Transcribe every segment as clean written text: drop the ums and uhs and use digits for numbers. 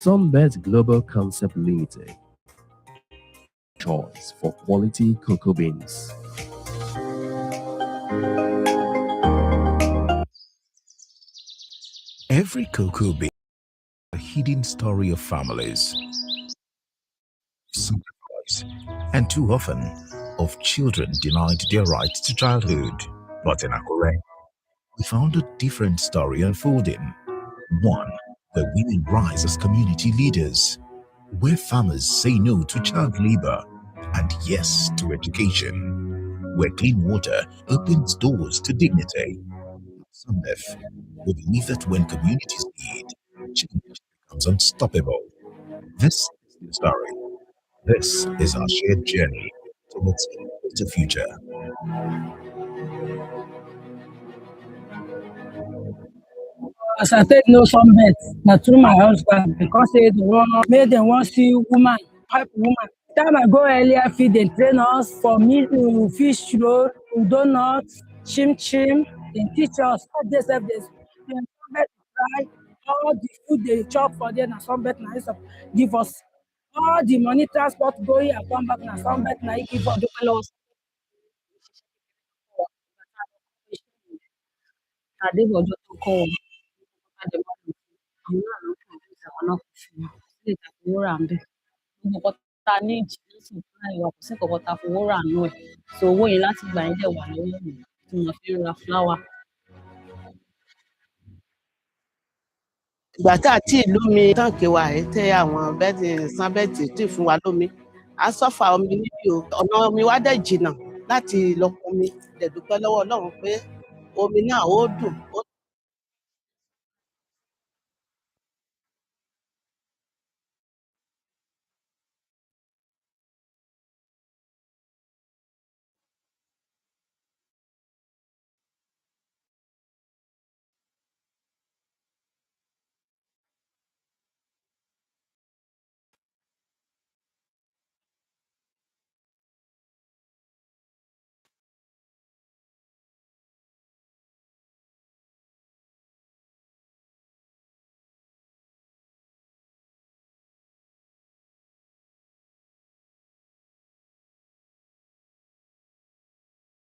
Sunbet Global Concept Limited, choice for quality cocoa beans. Every cocoa bean is a hidden story of families, sacrifice, and too often of children denied their right to childhood. But in Akure, we found a different story unfolding. One where women rise as community leaders, where farmers say no to child labor and yes to education, where clean water opens doors to dignity. Sunbef, we believe that when communities lead, change becomes unstoppable. This is the story. This is our shared journey towards a better future. As I take no some bet na through my husband because say they want make dem wan see woman help woman. Time I go earlier feed dem train us for meat fish roll, donut, chim chim, dem teach us all dey sef dey bet try all the food dey chop for there na some bet na im give us. All the money transport going and come back na some bet na im give us. Adébọ̀jọ́ tó kọ́ wọn, Adébọ̀jọ́ àwọn náà ló produce àwọn náà kò fún wọn, kò sí èyí tá fowó rà ńbẹ̀. Gbogbo nǹkan tá a need ló supply wa, kò sí nǹkan kan tá fowó rà nínú ẹ̀. So owó yẹn láti ìgbà yẹn dẹ̀ wà lọ́wọ́ mi tí mo fi ń ra flour. Ìgbà tá tí ìlú mi táǹkì wa yìí tẹ́ àwọn bẹ́ẹ̀dì sanbẹ́ẹ̀tì tí fún wa lómi a sọ́fà omi níbí o ọ̀nà omi wa dẹ̀ jìnnà láti lọ pọnmi dẹ̀ dúpẹ́ lọ́wọ́ Ọlọ́run pé omi náà ó dùn ó.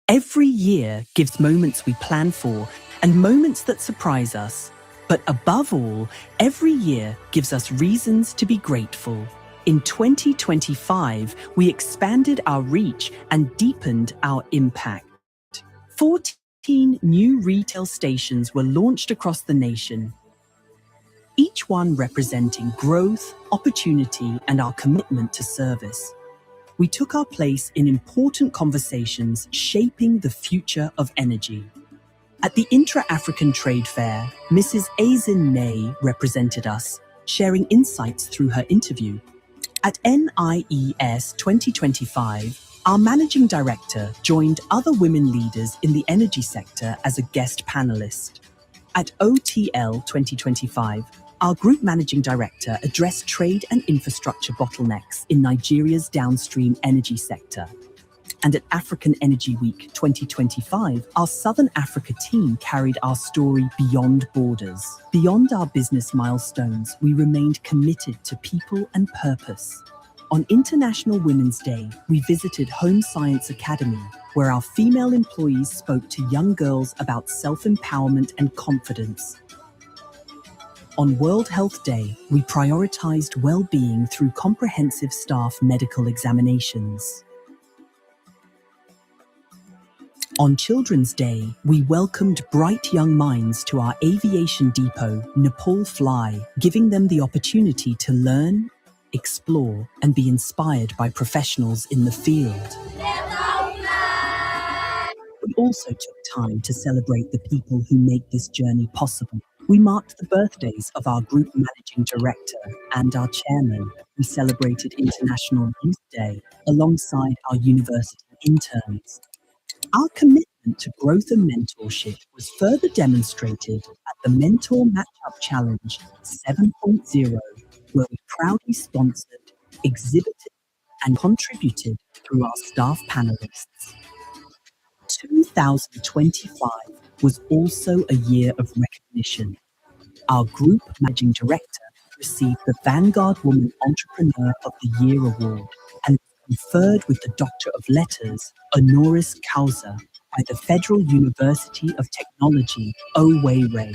Every year gives moments we plan for and moments that surprise us. But above all, every year gives us reasons to be grateful. In 2025, we expanded our reach and deepened our impact. 14 new retail stations were launched across the nation, each one representing growth, opportunity, and our commitment to service. We took our place in important conversations shaping the future of energy. At the Intra-African Trade Fair, Mrs. Azin Ney represented us, sharing insights through her interview. At NIES 2025, our managing director joined other women leaders in the energy sector as a guest panelist. At OTL 2025, our group managing director addressed trade and infrastructure bottlenecks in Nigeria's downstream energy sector. And at African Energy Week 2025, our Southern Africa team carried our story beyond borders. Beyond our business milestones, we remained committed to people and purpose. On International Women's Day, we visited Home Science Academy, where our female employees spoke to young girls about self-empowerment and confidence. On World Health Day, we prioritized well-being through comprehensive staff medical examinations. On Children's Day, we welcomed bright young minds to our aviation depot, Nepal Fly, giving them the opportunity to learn, explore, and be inspired by professionals in the field. We also took time to celebrate the people who make this journey possible. We marked the birthdays of our group managing director and our chairman. We celebrated International Youth Day alongside our university interns. Our commitment to growth and mentorship was further demonstrated at the Mentor Matchup Challenge 7.0, where we proudly sponsored, exhibited, and contributed through our staff panelists. 2025 was also a year of recognition. Our group managing director received the Vanguard Woman Entrepreneur of the Year award and conferred with the Doctor of Letters, honoris causa, by the Federal University of Technology, Owerri.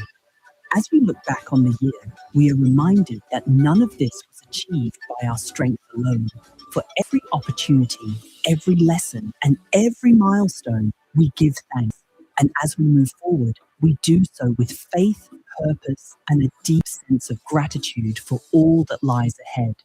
As we look back on the year, we are reminded that none of this was achieved by our strength alone. For every opportunity, every lesson, and every milestone, we give thanks. And as we move forward, we do so with faith, purpose, and a deep sense of gratitude for all that lies ahead.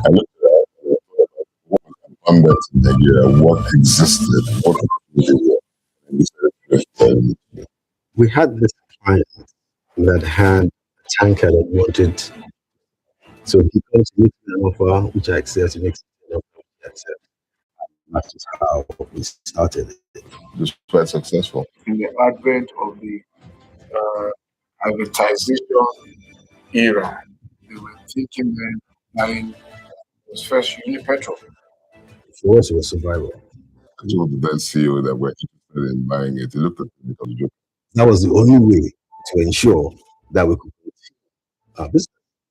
I looked at that in Nigeria, what existed, what was it, and decided to We had this client that had a tanker that wanted, so he comes to make an offer, which I accept, he makes an offer, which I accept. That's just how we started. It was quite successful. In the advent of the privatization era, they were thinking then buying was first Unipetrol. For us, it was survival. I told the then CEO that we're interested in buying it. He looked at me and joke. That was the only way to ensure that we could continue our business.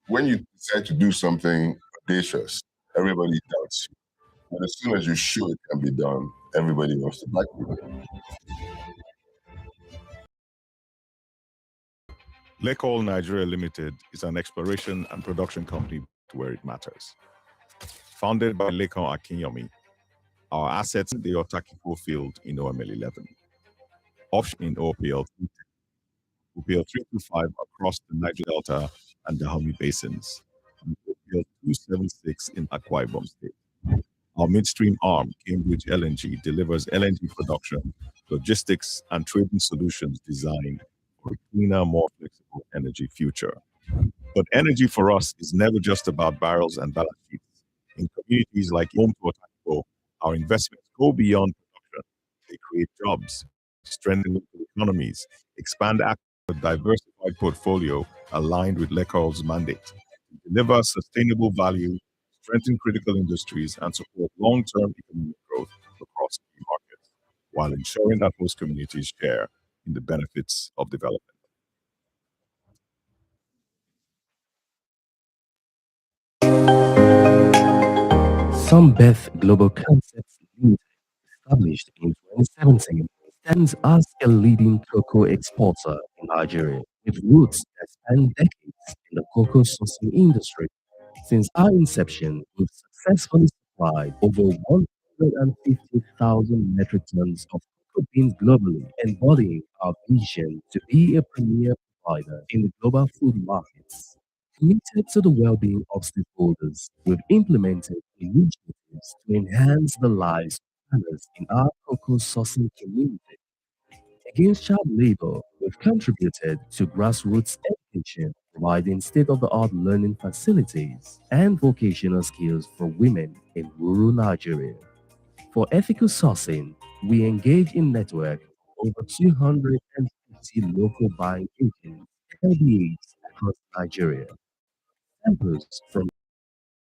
When you decide to do something audacious, everybody doubts you. But as soon as you show it can be done, everybody wants to back you. Lekol Nigeria Limited is an exploration and production company where it matters. Founded by Lekon Akinyomi, our assets in the Otakiko field in OML 11, offshore in OPL 325 across the Niger Delta and Dahomey basins, and OPL 276 in Akwa Ibom State. Our midstream arm, Cambridge LNG, delivers LNG production, logistics, and trading solutions designed for a cleaner, more flexible energy future. But energy for us is never just about barrels and balance sheets. In communities like Home to Otakiko, our investments go beyond production. They create jobs, strengthen local economies, expand access to a diversified portfolio aligned with LECOL's mandate, to deliver sustainable value, strengthen critical industries, and support long-term economic growth across key markets, while ensuring that host communities share in the benefits of development. Sunbeth Global Concepts Limited, established in 2017, stands as a leading cocoa exporter in Nigeria, with roots that span decades in the cocoa sourcing industry. Since our inception, we've successfully supplied over 150,000 metric tons of cocoa beans globally, embodying our vision to be a premier provider in the global food markets. Committed to the well-being of stakeholders, we've implemented initiatives to enhance the lives of farmers in our cocoa sourcing community. Against child labor, we've contributed to grassroots education, providing state-of-the-art learning facilities and vocational skills for women in rural Nigeria. For ethical sourcing, we engage in network of over 250 local buying agents (LBAs) across Nigeria. Samples from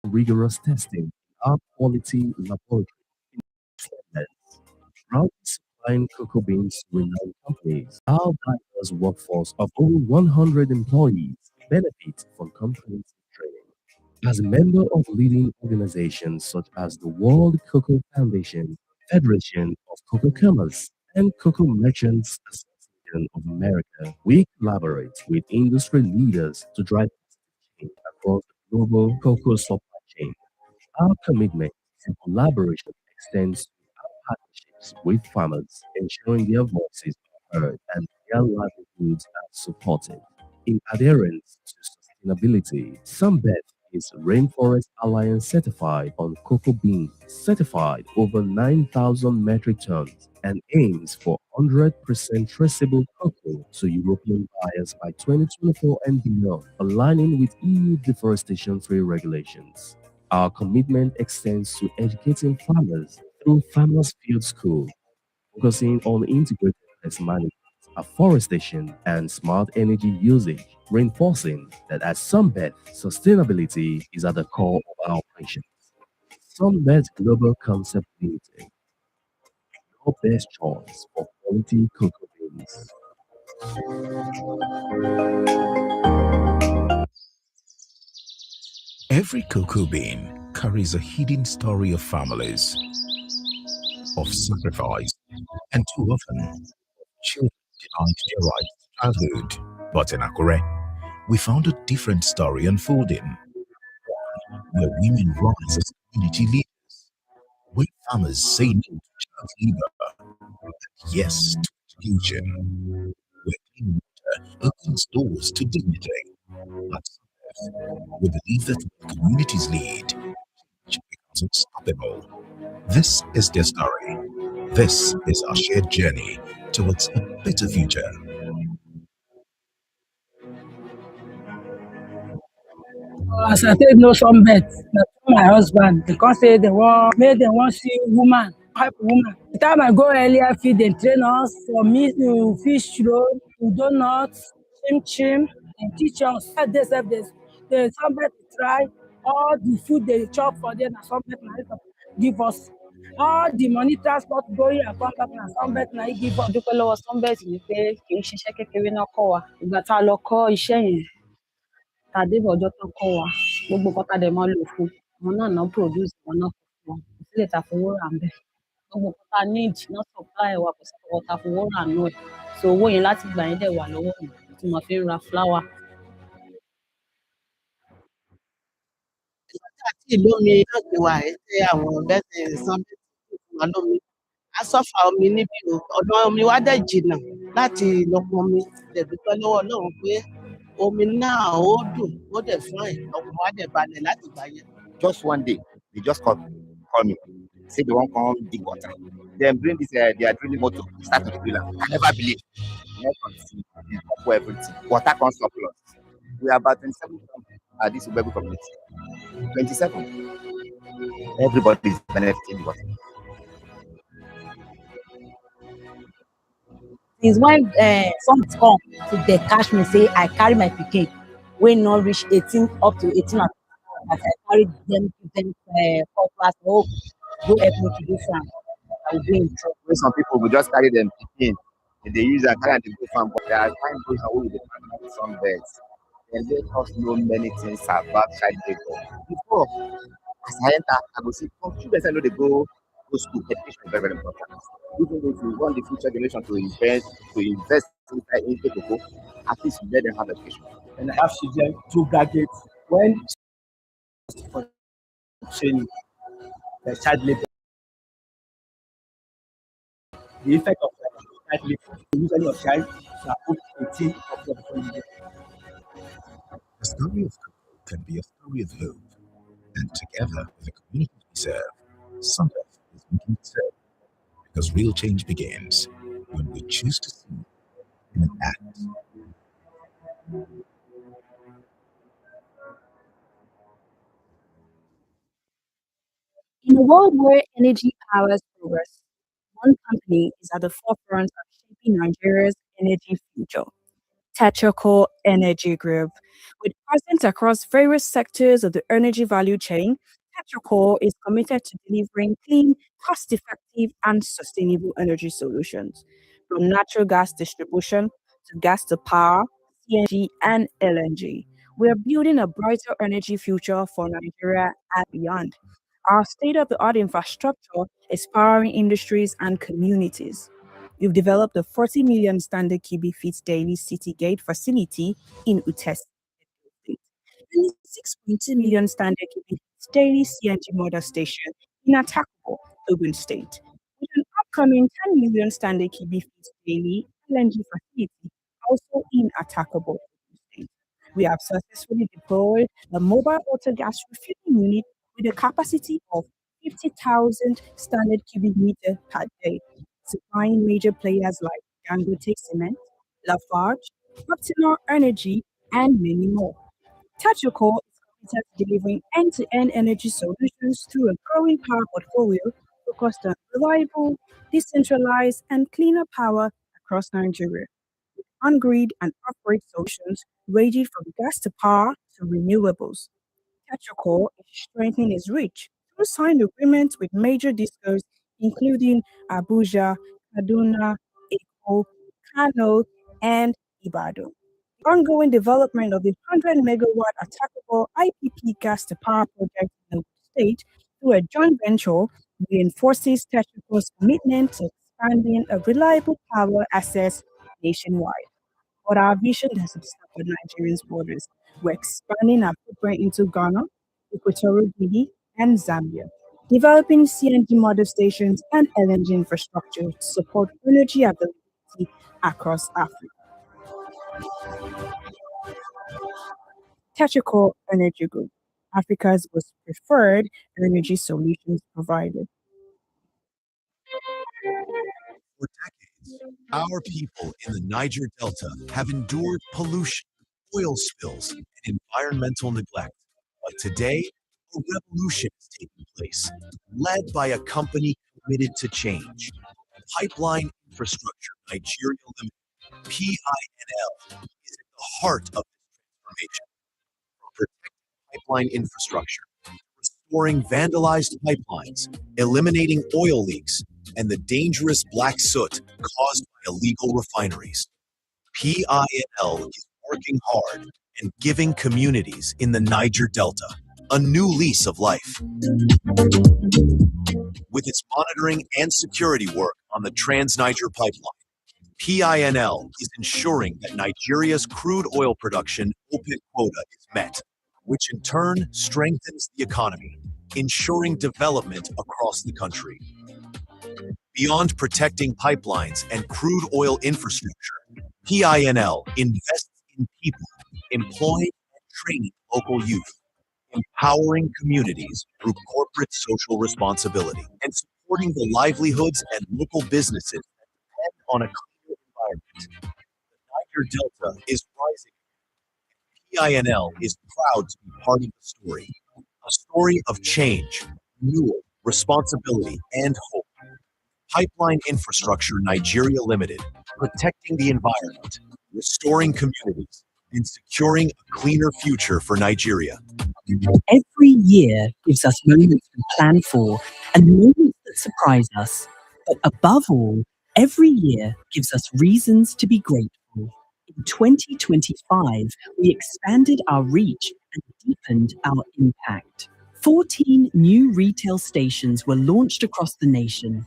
rigorous testing in our quality laboratory standards, proudly supplying cocoa beans to renowned companies. Our diverse workforce of over 100 employees benefit from comprehensive training. As a member of leading organizations such as the World Cocoa Foundation, Federation of Cocoa Commerce, and Cocoa Merchants Association of America, we collaborate with industry leaders to drive change across the global cocoa supply chain. Our commitment to collaboration extends to our partnerships with farmers, ensuring their voices are heard and their livelihoods are supported. In adherence to sustainability, Sunbet is Rainforest Alliance certified on cocoa beans, certified over 9,000 metric tons, and aims for 100% traceable cocoa to European buyers by 2024 and beyond, aligning with EU deforestation-free regulations. Our commitment extends to educating farmers through Farmers Field School, focusing on integrated pest management, afforestation, and smart energy usage, reinforcing that at Sunbet, sustainability is at the core of our operations. Sunbet Global Concept Limited, your best choice for quality cocoa beans. Every cocoa bean carries a hidden story of families, of sacrifice, and too often, children denied their right to childhood. But in Akure, we found a different story unfolding, where women rise as community leaders, where farmers say no to child labor, yes to education, where clean water opens doors to dignity. At Sunbirth, we believe that when communities lead, change becomes unstoppable. This is their story. This is our shared journey towards a better future. As I take know some bet na through my husband because say they want make dem wan see woman help woman. The time I go earlier field dem train us from meat to fish roll to donuts, chim dem teach us. That day sef dey some bet try all the food they chop for there na some bet na im give us. All the money transport going and come back na some bet na im give us. dúpẹ́ lọ́wọ́ sunbet ni pé kì í ṣiṣẹ́ kékeré náà kọ́ wa ìgbà tá a lọ kọ́ iṣẹ́ yẹn tá a débẹ̀ ọjọ́ tán kọ́ wa gbogbo nǹkan tá a dẹ̀ máa lò fún àwọn náà náà produce àwọn náà fún wa kò sí lè ta fowó rà ń bẹ̀ gbogbo nǹkan tá a need náà supply wa kò sí nǹkan tá a fowó rà nú ẹ̀ so owó yẹn láti gbà yẹn dẹ̀ wà lọ́wọ́ mi tí mo fi ń ra flour. àti ìlómi náà gbé wa ẹ̀ tẹ́ àwọn bẹ́ẹ̀ sunbet fún wa lómi a sọ́fà omi níbí o ọ̀nà omi wa dẹ̀ jìnnà láti lọ pọnmi dẹ̀ dúpẹ́ lọ́wọ́ Ọlọ́run pé omi náà ó dùn ó dẹ̀ fine ọkàn wa dẹ̀ balẹ̀ láti gbà yẹn. Just one day, they just call me, say they won't come dig water. Then bring this their drilling motor, start to drill am. I never believe. Never see, they pour everything. Water comes surplus. We are about 27 at this Ubegu community. 27. Everybody is benefiting the water. Since when some come to dey catch me say I carry my pikin wey no reach 18 up to 18 and as I carry dem give dem cutlass oh go help me to do farm I will be in trouble. When some people will just carry them pikin, they use and carry them to go farm, but there are times those who will plant some beds. And they us know many things about child labor. Before, as I enter, I go see children say no they go school. Education is very, very important. Even if you want the future generation to invest into cocoa, at least let them have education. And I have children to graduate when for training the child labor. The effect of slightly. Usually of child to above 18 up to the following year. The story of cocoa can be a story of hope, and together with the communities we serve, Sunday is making it so. Because real change begins when we choose to see and act. In a world where energy powers progress, one company is at the forefront of shaping Nigeria's energy future. Tetraco Energy Group. With presence across various sectors of the energy value chain, Tetraco is committed to delivering clean, cost effective, and sustainable energy solutions. From natural gas distribution to gas to power, CNG, and LNG. We are building a brighter energy future for Nigeria and beyond. Our state of the art infrastructure is powering industries and communities. We've developed a 40 million standard cubic feet daily city gate facility in Utesi State and a 6.2 million standard cubic feet daily CNG model station in Atakpo, Ogun State, with an upcoming 10 million standard cubic feet daily LNG facility also in Atakpo, Ogun State. We have successfully deployed a mobile auto gas refueling unit with a capacity of 50,000 standard cubic meter per day, supplying major players like Dangote Cement, Lafarge, Optimal Energy, and many more. Tetraco is committed to delivering end-to-end energy solutions through a growing power portfolio focused on reliable, decentralized, and cleaner power across Nigeria. On-grid and off-grid solutions ranging from gas to power to renewables. Tetraco is strengthening its reach through signed agreements with major discos including Abuja, Kaduna, Eko, Kano, and Ibadan. The ongoing development of the 100 megawatt attackable IPP gas to power project in the state through a joint venture reinforces Tetraco's commitment to expanding a reliable power access nationwide. But our vision doesn't stop at Nigeria's borders. We're expanding our footprint into Ghana, Equatorial Guinea, and Zambia, developing CNG model stations and LNG infrastructure to support energy availability across Africa. Tetraco Energy Group, Africa's most preferred energy solutions provider. For decades, our people in the Niger Delta have endured pollution, oil spills, and environmental neglect. But today, a revolution is taking place, led by a company committed to change. Pipeline Infrastructure Nigeria Limited, PINL, is at the heart of this transformation. From protecting pipeline infrastructure, restoring vandalized pipelines, eliminating oil leaks, and the dangerous black soot caused by illegal refineries. PINL is working hard and giving communities in the Niger Delta a new lease of life. With its monitoring and security work on the Trans-Niger pipeline, PINL is ensuring that Nigeria's crude oil production OPEC quota is met, which in turn strengthens the economy, ensuring development across the country. Beyond protecting pipelines and crude oil infrastructure, PINL invests in people, employing and training local youth, empowering communities through corporate social responsibility, and supporting the livelihoods and local businesses that depend on a clean environment. The Niger Delta is rising. PINL is proud to be part of the story, a story of change, renewal, responsibility, and hope. Pipeline Infrastructure Nigeria Limited, protecting the environment, restoring communities, and securing a cleaner future for Nigeria. Every year gives us moments we plan for and moments that surprise us. But above all, every year gives us reasons to be grateful. In 2025, we expanded our reach and deepened our impact. 14 new retail stations were launched across the nation,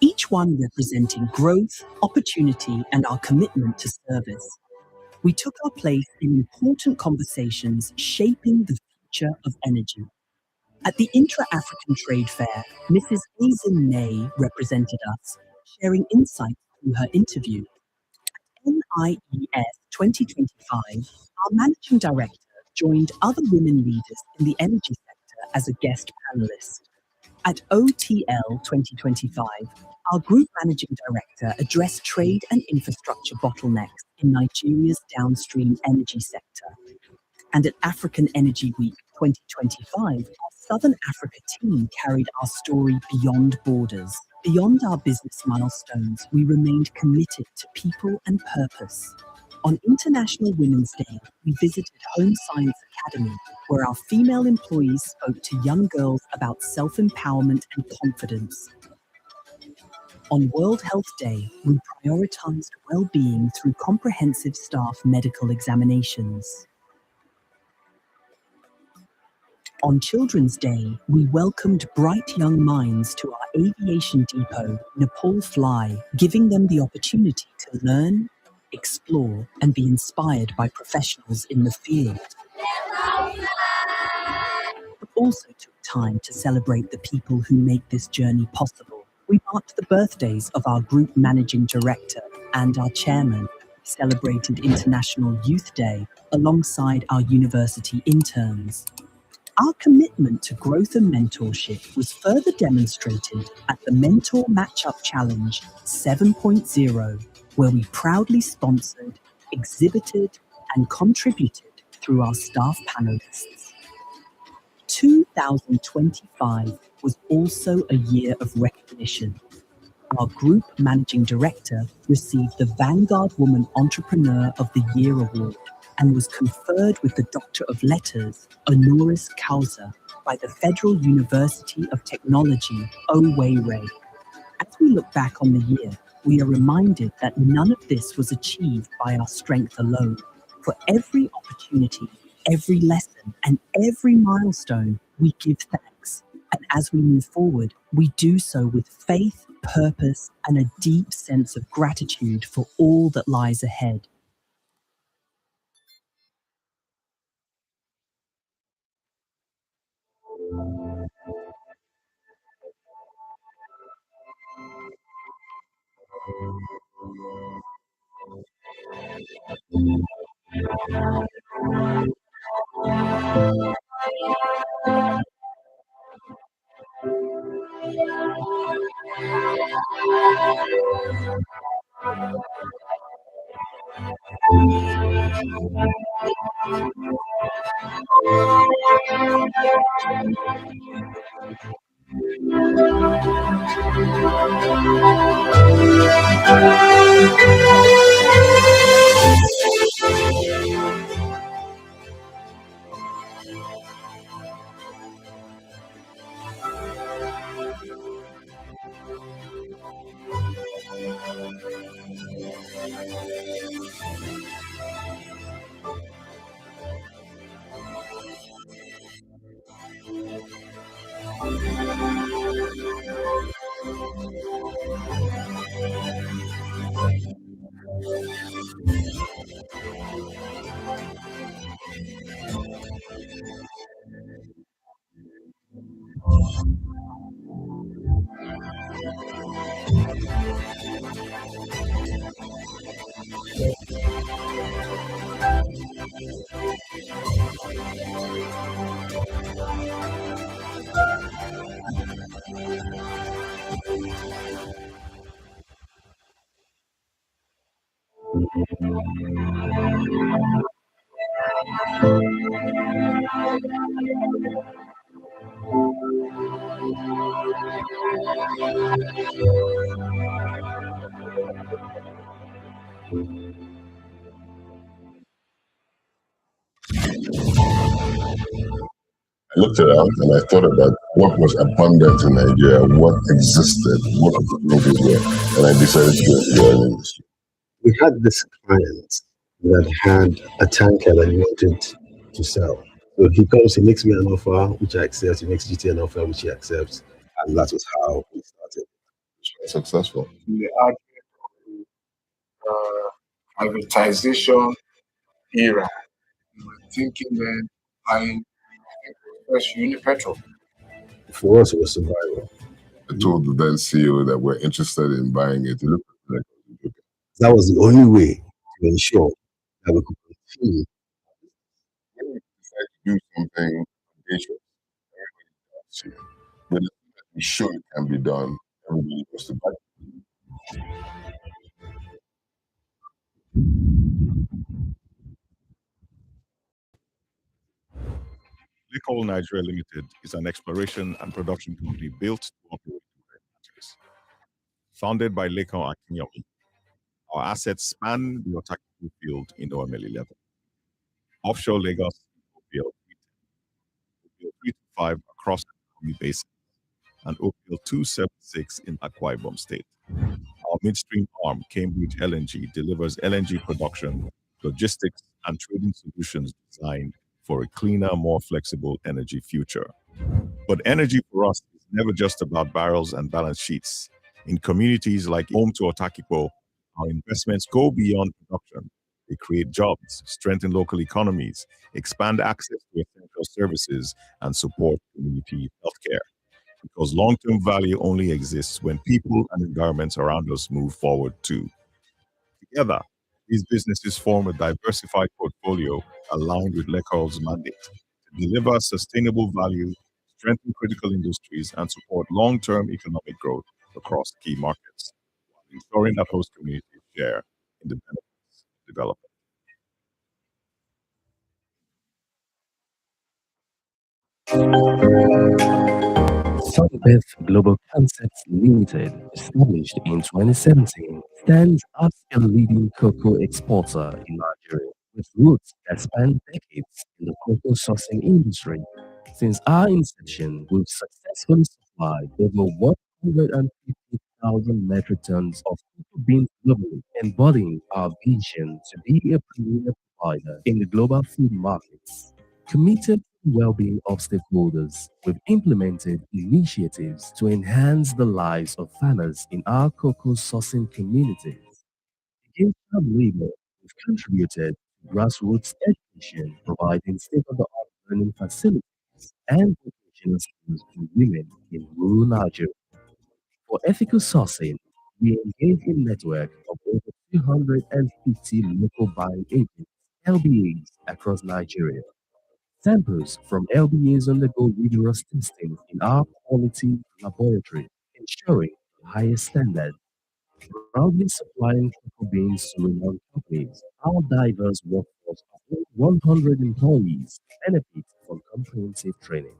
each one representing growth, opportunity, and our commitment to service. We took our place in important conversations shaping the future of energy. At the Intra-African Trade Fair, Mrs. Azin May represented us, sharing insights through her interview. At NIES 2025, our managing director joined other women leaders in the energy sector as a guest panelist. At OTL 2025, our group managing director addressed trade and infrastructure bottlenecks in Nigeria's downstream energy sector. And at African Energy Week 2025, our Southern Africa team carried our story beyond borders. Beyond our business milestones, we remained committed to people and purpose. On International Women's Day, we visited Home Science Academy, where our female employees spoke to young girls about self-empowerment and confidence. On World Health Day, we prioritized well-being through comprehensive staff medical examinations. On Children's Day, we welcomed bright young minds to our aviation depot, Nepal Fly, giving them the opportunity to learn, explore, and be inspired by professionals in the field. But also took time to celebrate the people who make this journey possible. We marked the birthdays of our group managing director and our chairman. We celebrated International Youth Day alongside our university interns. Our commitment to growth and mentorship was further demonstrated at the Mentor Matchup Challenge 7.0, where we proudly sponsored, exhibited, and contributed through our staff panelists. 2025 was also a year of recognition. Our group managing director received the Vanguard Woman Entrepreneur of the Year Award and was conferred with the Doctor of Letters, honoris causa, by the Federal University of Technology, Owerri. As we look back on the year, we are reminded that none of this was achieved by our strength alone. For every opportunity, every lesson, and every milestone, we give thanks. And as we move forward, we do so with faith, purpose, and a deep sense of gratitude for all that lies ahead. I looked around and I thought about what was abundant in Nigeria, what existed, what was needed here, and I decided to go into the oil industry. We had this client that had a tanker that he wanted to sell. So he comes, he makes me an offer, which I accept. He makes GT an offer, which he accepts. And that was how we started. Successful. In the advent of privatization era, we were thinking then buying first Unipetrol. For us, it was survival. I told the then CEO that we're interested in buying it. He looked at me like That was the only way to ensure that we could continue. When we decide to do something audacious, everybody doubts you. But as soon as we show it can be done, everybody goes to back. Coal Nigeria Limited is an exploration and production company built to operate in matters. Founded by Lekan Akinyomi, our assets span the Otakipu field in OML 11, offshore Lagos, OPL 325 across the Kogi Basin, and OPL 276 in Akwa Ibom State. Our midstream arm, Cambridge LNG, delivers LNG production, logistics, and trading solutions designed for a cleaner, more flexible energy future. But energy for us is never just about barrels and balance sheets. In communities like home to Otakipo, our investments go beyond production. They create jobs, strengthen local economies, expand access to essential services, and support community healthcare. Because long-term value only exists when people and environments around us move forward too. Together, these businesses form a diversified portfolio aligned with LECO's mandate to deliver sustainable value, strengthen critical industries, and support long-term economic growth across key markets, while ensuring that host communities share in the benefits of development. Sunbeth Global Concepts Limited, established in 2017, stands as a leading cocoa exporter in Nigeria, with roots that span decades in the cocoa sourcing industry. Since our inception, we've successfully supplied over 150,000 metric tons of cocoa beans globally, embodying our vision to be a premier provider in the global food markets. Committed to the well-being of stakeholders, we've implemented initiatives to enhance the lives of farmers in our cocoa sourcing communities. Against child labor, we've contributed to grassroots education, providing state-of-the-art learning facilities and vocational skills to women in rural Nigeria. For ethical sourcing, we engage in a network of over 250 local buying agents, LBAs, across Nigeria. Samples from LBAs undergo rigorous testing in our quality laboratory, ensuring the highest standards. Proudly supplying cocoa beans to renowned companies, our diverse workforce of over 100 employees benefits from comprehensive training.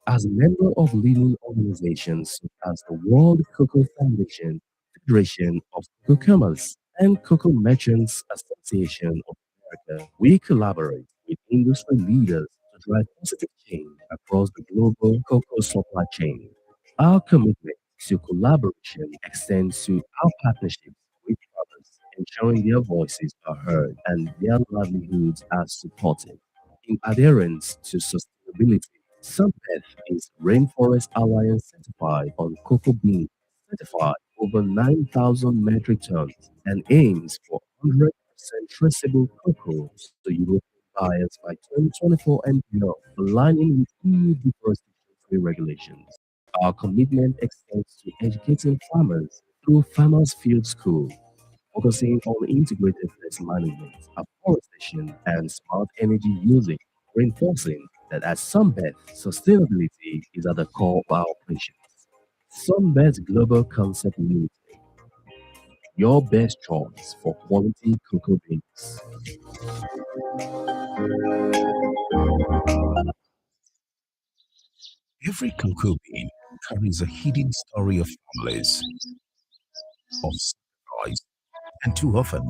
As a member of leading organizations such as the World Cocoa Foundation, Federation of Cocoa Commerce, and Cocoa Merchants Association of America, we collaborate with industry leaders to drive positive change across the global cocoa supply chain. Our commitment to collaboration extends to our partnerships with farmers, ensuring their voices are heard and their livelihoods are supported. In adherence to sustainability, Sunpeth is Rainforest Alliance certified on cocoa beans, certified over 9,000 metric tons, and aims for 100% traceable cocoa to European buyers by 2024 and beyond, aligning with EU deforestation-free regulations. Our commitment extends to educating farmers through Farmers Field School, focusing on integrated pest management, afforestation, and smart energy usage, reinforcing that at Sunbet, sustainability is at the core of our operations. Sunbet Global Concept Limited, your best choice for quality cocoa beans. Every cocoa bean carries a hidden story of families, of sacrifice, and too often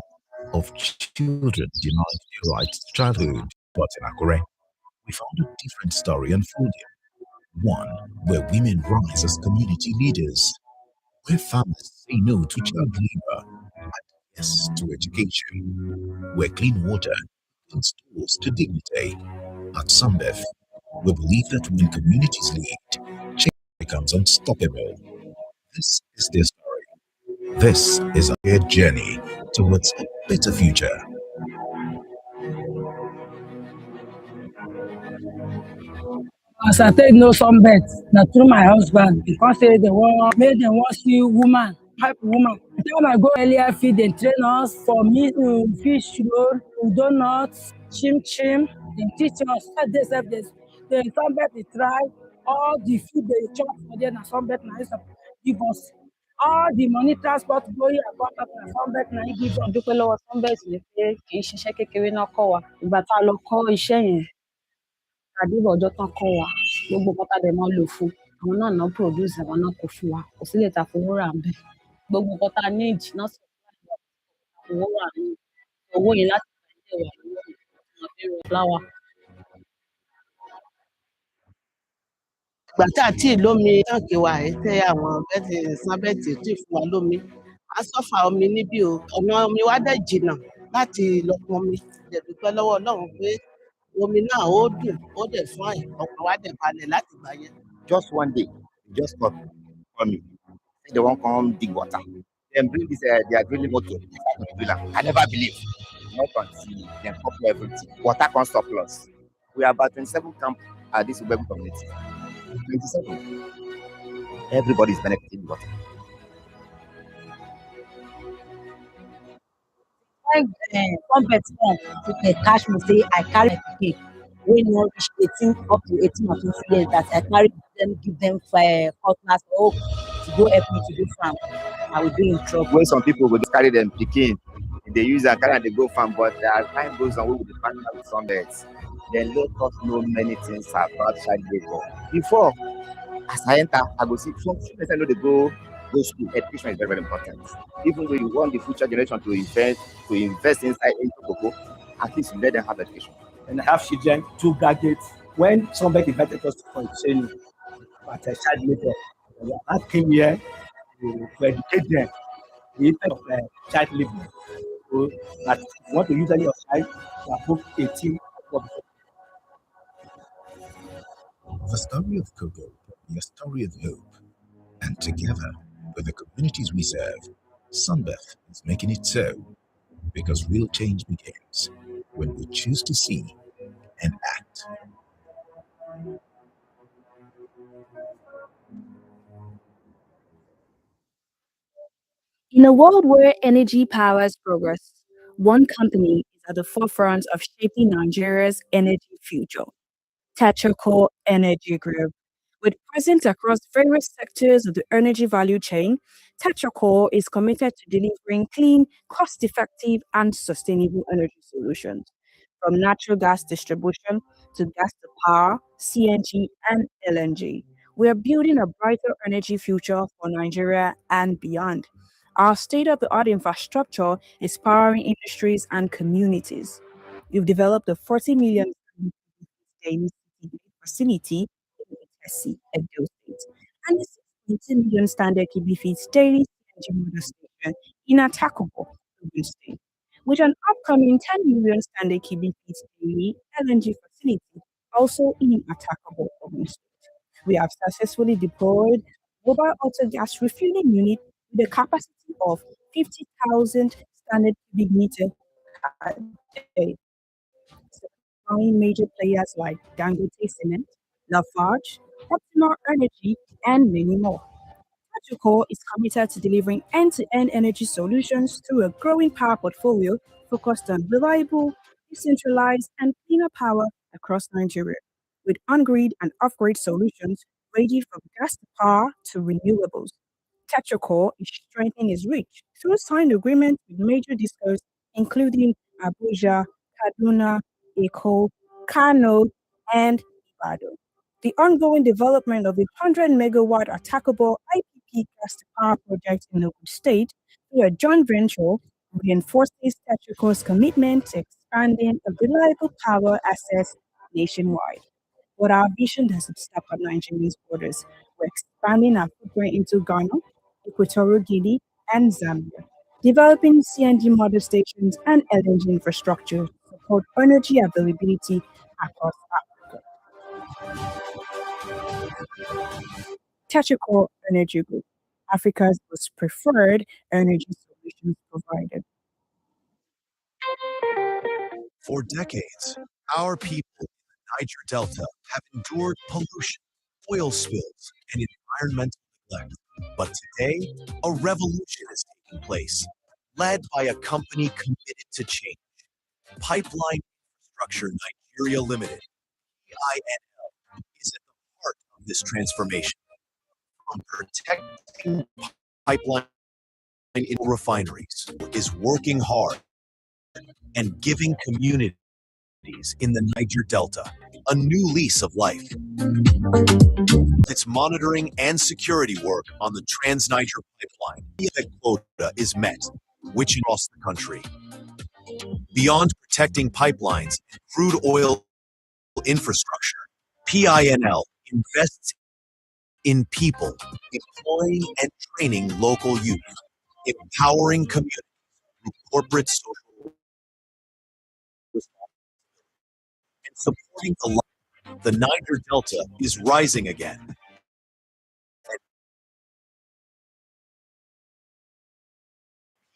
of children denied their right to childhood. But in Akure, we found a different story unfolding. One where women rise as community leaders, where farmers say no to child labor and yes to education, where clean water restores to dignity. At Sambef, we believe that when communities lead, change becomes unstoppable. This is their story. This is our journey towards a better future. As I take know some bet na through my husband because say they want make dem wan see woman help woman Time I go earlier feed, dem train us for meat, fish roll, donuts, chim chim. Dem teach us. First day sef dey sunbet dey try all the food dey chop for there na sunbet na im give us. All the money transport going and come back na sunbet na im give us. Dúpẹ́ lọ́wọ́ Sunbet ni pé kì í ṣiṣẹ́ kékeré náà kọ́ wa. Ìgbà tá a lọ kọ́ iṣẹ́ yẹn, àdúrà ọjọ́ tán kọ́ wa, gbogbo nǹkan tá a dẹ̀ máa lò fún, àwọn náà náà produce, àwọn náà kó fún wa, kò sí eléyìí tá a fowó rà ńbẹ̀. Gbogbo nǹkan tá a need náà supply wa, fowó rà ní owó yẹn láti gbà dẹ̀ wà lọ́wọ́ mi, mo fi ń rọ flour. Ìgbà tá à tí ì lómi táǹkì wa yìí tẹ́ àwọn Sunbet ò tíì fún wa lómi, a sọ́fà omi níbí o, ọ̀nà omi wa dẹ̀ jìnnà láti lọ pọnmi. A dẹ̀ dúpẹ́ lọ́wọ́ Ọlọ́run pé omi náà ó dùn, ó dẹ̀ fine, ọkàn wa dẹ̀ balẹ̀ láti ìgbà yẹn. Just one day, just call me. Say they wan come dig water. Then bring this their drilling motor. I never believe. Not until dem couple everything. Water come surplus. We are about 27 camp at this Ubegu community. 27. Everybody is benefiting the water. When Sunbet come, dey catch me say I carry my pikin wey no reach 18 up to 18 or 20 years that I carry dem give dem cutlass or hoe to go help me to do farm, I will be in trouble. When some people go just carry them pikin, they use am carry am dey go farm, but as time goes on, we will be partner with Sunbet. Dem let us know many things about child labour. Before, as I enter, I go see some students I know dey go school. Education is very, very important. Even though you want the future generation to invest inside into cocoa, at least you let them have education. And I have children, 2 graduates. When somebody invited us for training at a child labour, I came here to educate them the effect of child labour. So that if you want to use any of child, you are both 18 or The story of cocoa can be a story of hope. And together with the communities we serve, Sunbet is making it so. Because real change begins when we choose to see and act. In a world where energy powers progress, one company is at the forefront of shaping Nigeria's energy future. Tetraco Energy Group. With presence across various sectors of the energy value chain, Tetraco is committed to delivering clean, cost-effective, and sustainable energy solutions. From natural gas distribution to gas to power, CNG, and LNG, we are building a brighter energy future for Nigeria and beyond. Our state-of-the-art infrastructure is powering industries and communities. We've developed a 40 million daily facility in Itesi, Edo State, and a 6.2 million standard cubic feet daily CNG motor station in Atakobo, Ogun State, with an upcoming 10 million standard cubic feet daily LNG facility also in Atakobo, Ogun State. We have successfully deployed mobile auto gas refueling unit with a capacity of 50,000 standard cubic meter per day, supplying major players like Dangote Cement, Lafarge, Optimal Energy, and many more. Tetraco is committed to delivering end-to-end energy solutions through a growing power portfolio focused on reliable, decentralized, and cleaner power across Nigeria, with on-grid and off-grid solutions ranging from gas to power to renewables. Tetraco is strengthening its reach through signed agreements with major discos including Abuja, Kaduna, Eko, Kano, and Ibadan. The ongoing development of the 100 megawatt attackable IPP gas to power project in Ogun State through a joint venture reinforces Tetraco's commitment to expanding a reliable power access nationwide. But our vision doesn't stop at Nigeria's borders. We're expanding our footprint into Ghana, Equatorial Guinea, and Zambia, developing CNG model stations and LNG infrastructure to support energy availability across Africa. Tetraco Energy Group, Africa's most preferred energy solutions provider. For decades, our people in the Niger Delta have endured pollution, oil spills, and environmental neglect. But today, a revolution is taking taking place, led by a company committed to change. Pipeline Infrastructure Nigeria Limited, PINL, is at the heart of this transformation. From protecting pipeline in refineries is working hard and giving communities in the Niger Delta a new lease of life. Its monitoring and security work on the Trans-Niger pipeline, the quota is met, which across the country. Beyond protecting pipelines and crude oil infrastructure, PINL invests in people, employing and training local youth, empowering communities through corporate social and supporting the life. The Niger Delta is rising again.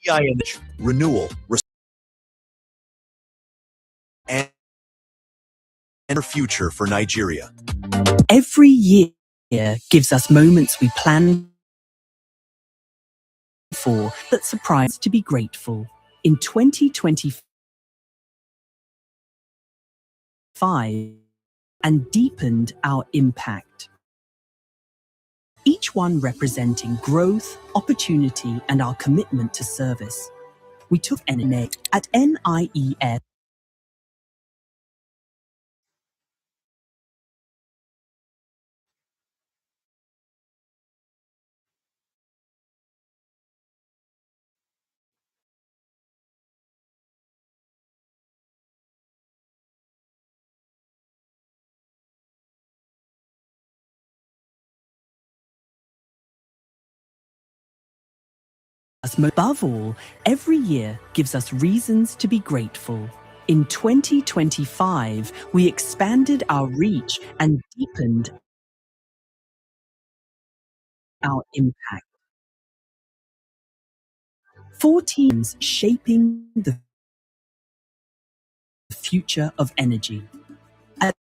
PINL renewal and future for Nigeria. Every year gives us moments we plan for that surprise to be grateful. In 2025, and deepened our impact. Each one representing growth, opportunity, and our commitment to service. We took NNA at NIES. Above all, every year gives us reasons to be grateful. In 2025, we expanded our reach and deepened our impact. 4 teams shaping the future of energy. At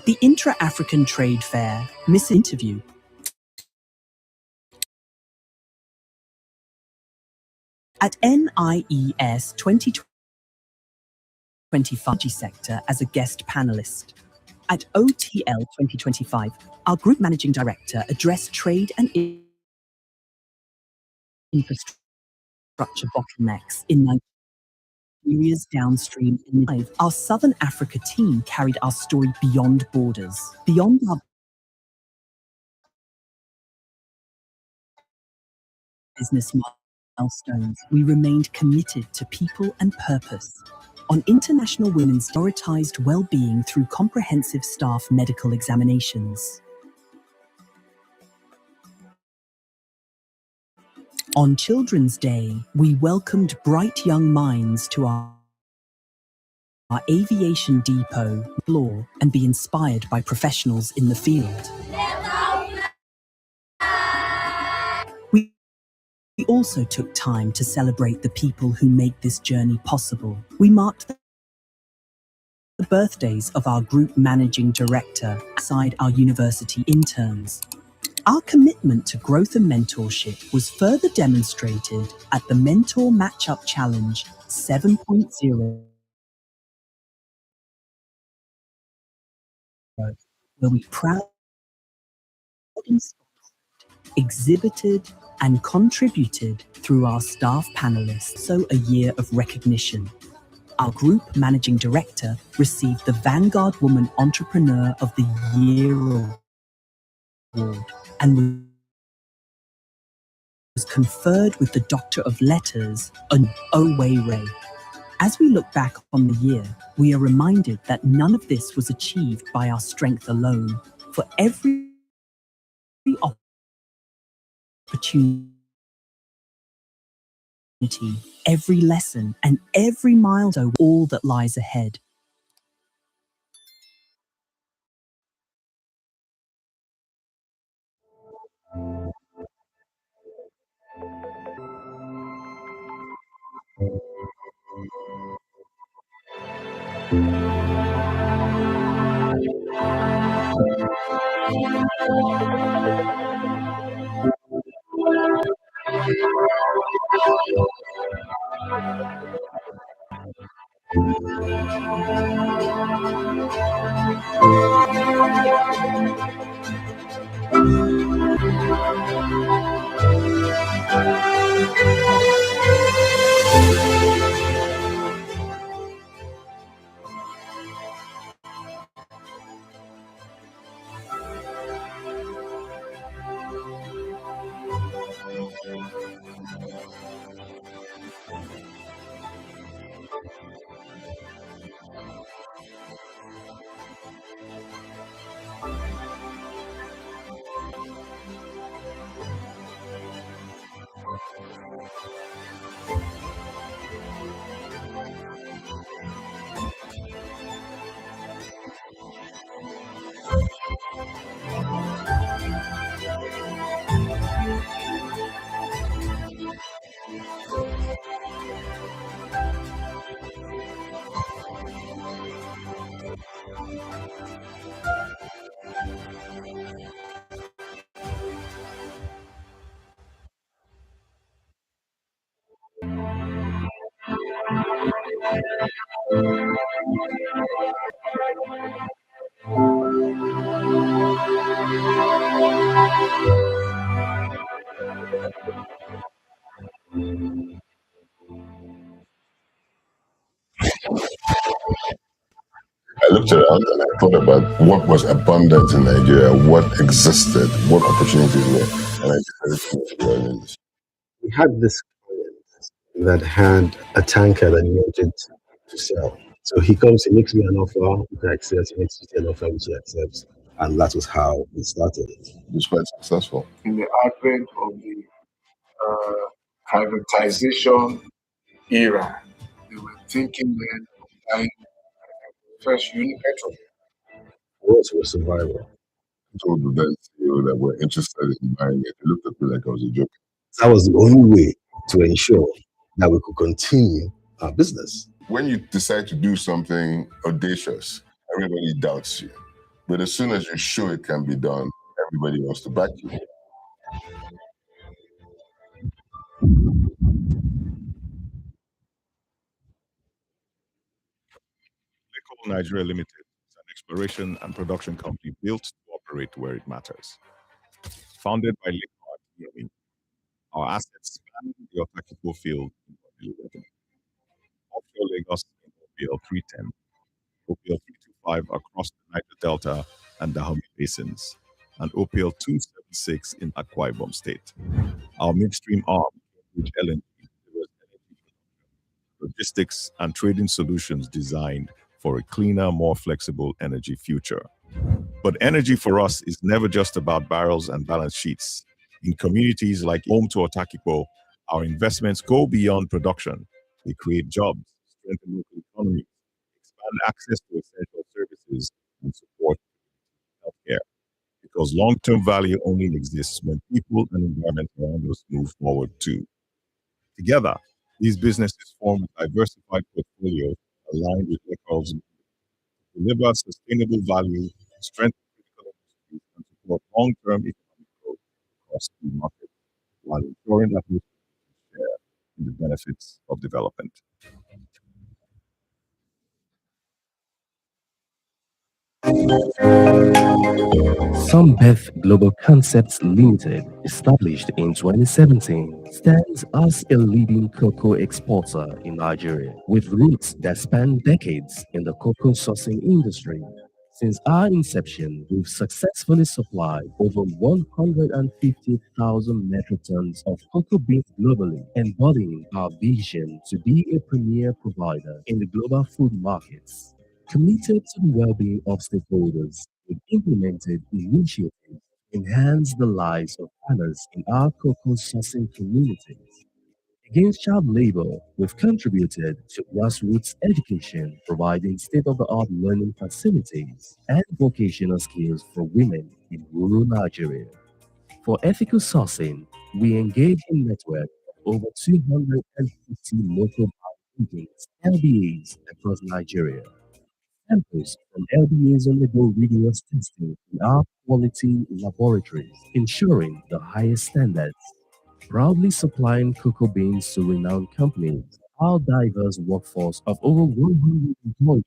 the Intra-African Trade Fair, Miss Interview. At NIES 2025 sector as a guest panelist. At OTL 2025, our Group Managing Director addressed trade and infrastructure bottlenecks in Nigeria's downstream. Our Southern Africa team carried our story beyond borders, beyond our business milestones. We remained committed to people and purpose. On International Women's prioritized well-being through comprehensive staff medical examinations. On Children's Day, we welcomed bright young minds to our aviation depot floor and be inspired by professionals in the field. We also took time to celebrate the people who make this journey possible. We marked the birthdays of our group managing director alongside our university interns. Our commitment to growth and mentorship was further demonstrated at the Mentor Matchup Challenge 7.0, where we proudly exhibited and contributed through our staff panelists. So a year of recognition. Our group managing director received the Vanguard Woman Entrepreneur of the Year award and was conferred with the Doctor of Letters, Owere. As we look back on the year, we are reminded that none of this was achieved by our strength alone. For every opportunity, every lesson, and every milestone, all that lies ahead. I looked around and I thought about what was abundant in Nigeria, what existed, what opportunities were, and I decided to move to the oil industry. We had this client that had a tanker that he wanted to sell. So he comes, he makes me an offer, which I accept, he makes me an offer, which he accepts. And that was how it started. It was quite successful. In the advent of the privatization era, they were thinking then of buying first Unipetrol. For us, it was survival. I told the then CEO that we're interested in buying it. He looked at me like I was a joke. That was the only way to ensure that we could continue our business. When you decide to do something audacious, everybody doubts you. But as soon as you show it can be done, everybody wants to back you. Coal Nigeria Limited is an exploration and production company built to operate where it matters. Founded by Lekar Adeyemi, our assets span the Otakiko field in Oil 11, offshore Lagos in OPL 310, OPL 325 across the Niger Delta and Dahomey basins, and OPL 276 in Akwa Ibom State. Our midstream arm, which LNG, delivers energy production, logistics, and trading solutions designed for a cleaner, more flexible energy future. But energy for us is never just about barrels and balance sheets. In communities like home to Otakiko, our investments go beyond production. They create jobs, strengthen local economies, expand access to essential services, and support healthcare. Because long-term value only exists when people and environment around us move forward too. Together, these businesses form a diversified portfolio aligned with Lekar's deliver sustainable value, strengthen critical industries, and support long-term economic growth across key markets, while ensuring that we share in the benefits of development. Sunbeth Global Concepts Limited, established in 2017, stands as a leading cocoa exporter in Nigeria, with roots that span decades in the cocoa sourcing industry. Since our inception, we've successfully supplied over 150,000 metric tons of cocoa beans globally, embodying our vision to be a premier provider in the global food markets. Committed to the well-being of stakeholders, we've implemented initiatives to enhance the lives of farmers in our cocoa sourcing communities. Against child labor, we've contributed to grassroots education, providing state-of-the-art learning facilities and vocational skills for women in rural Nigeria. For ethical sourcing, we engage in network of over 250 local agents, LBAs across Nigeria. Samples from LBAs undergo rigorous testing in our quality laboratories, ensuring the highest standards. Proudly supplying cocoa beans to renowned companies, our diverse workforce of over 100 employees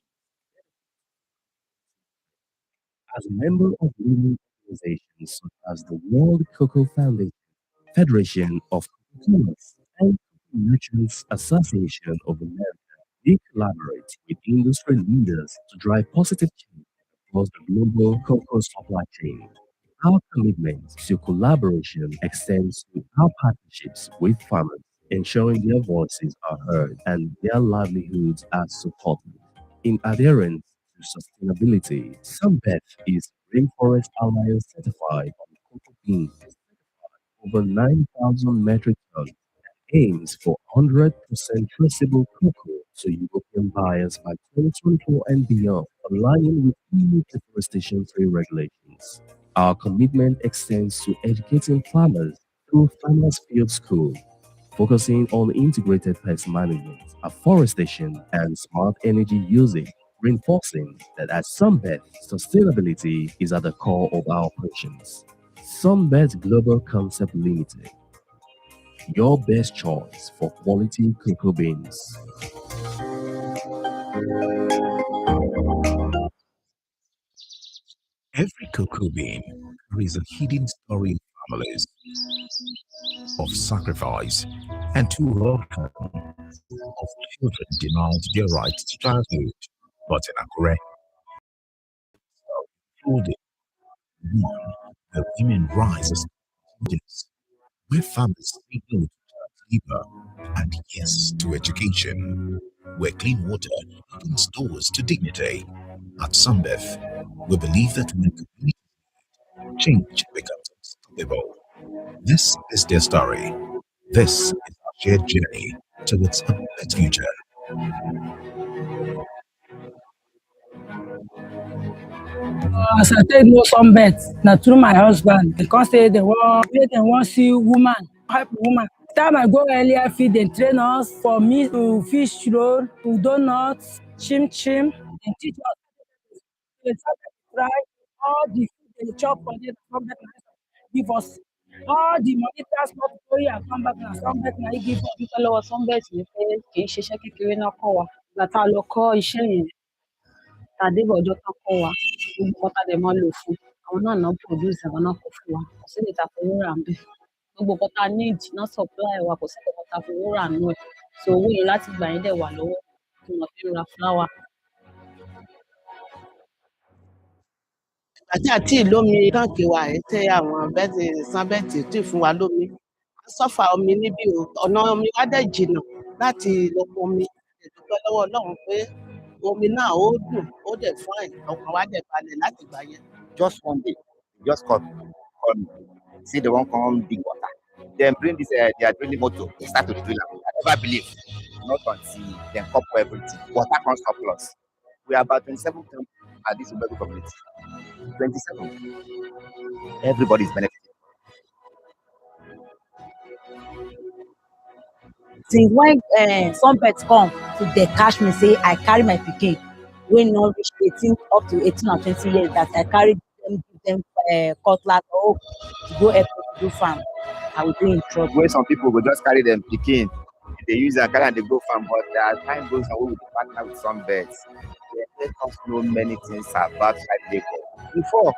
As a member of leading organizations such as the World Cocoa Foundation, Federation of Cocoa and Cocoa Merchants Association of America, we collaborate with industry leaders to drive positive change across the global cocoa supply chain. Our commitment to collaboration extends to our partnerships with farmers, ensuring their voices are heard and their livelihoods are supported. In adherence to sustainability, Sunbet is Rainforest Alliance certified on cocoa beans, over 9,000 metric tons, aims for 100% traceable cocoa to European buyers by 2024 and beyond, aligning with EU deforestation-free regulations. Our commitment extends to educating farmers through Farmers Field School, focusing on integrated pest management, afforestation, and smart energy usage, reinforcing that at Sunbet, sustainability is at the core of our operations. Sunbet Global Concept Limited, your best choice for quality cocoa beans. Every cocoa bean carries a hidden story of families, of sacrifice, and too often of children denied their right to childhood. But in Akure, including one, the women rise as students, where families say no to child labor and yes to education, where clean water opens doors to dignity. At Sunbeth, we believe that when community change becomes unstoppable. This is their story. This is our shared journey towards a better future. As I take know some birth na through my husband because say dem wan see woman help woman. Time I go earlier field dem train us for meat to fish roll to donuts, chim chim. Dem teach us dey try all the food dem dey chop for there na Sunbet na give us. All the money transport going and come back na Sunbet na im give us. dúpẹ́ lọ́wọ́ Sunbet ni pé kì í ṣiṣẹ́ kékeré náà kọ́ wa. Ìgbà tá a lọ kọ́ iṣẹ́ yẹn, tá a débẹ̀ ọjọ́ tán kọ́ wa, gbogbo nǹkan tá a dẹ̀ máa lò fún, àwọn náà ná produce, àwọn náà kó fún wa. Kò sí èyí tá a fowó rà ńbẹ̀. Gbogbo nǹkan tá a need ná supply wa, kò sí nǹkan tá a fowó rà nínú ẹ̀. So owó yẹn láti ìgbà yẹn dẹ̀ wà lọ́wọ́ tí wọ́n fi ń ra flour. Ìgbà tí a tí ì lómi táǹkì wa yìí tí àwọn Sunbet ò tíì fún wa lómi, à ń suffer omi níbí o. Ọ̀nà omi wa dẹ̀ jìnnà láti lọ pọnmi. A dẹ̀ dúpẹ́ lọ́wọ́ Ọlọ́run pé omi náà ó dùn, ó dẹ̀ fine, ọkàn wa dẹ̀ balẹ̀ láti ìgbà yẹn. Just one day, just call me, say they wan come dig water. Then bring this their drilling motor, they start to drill am. I never believe, not until dem couple everything. Water come surplus. We are about 27 people at this Ubegu community. 27. Everybody is benefiting. Since when Sunbet come to dey catch me say I carry my pikin wey no reach 18 up to 18 or 20 years that I carry dem give dem cutlass or to go help me to do farm, I will dey in trouble. Wey some people go just carry dem pikin, dey use am carry am dey go farm, but as time goes on wey we dey partner with Sunbet, dem let us know many things about child labour. Before,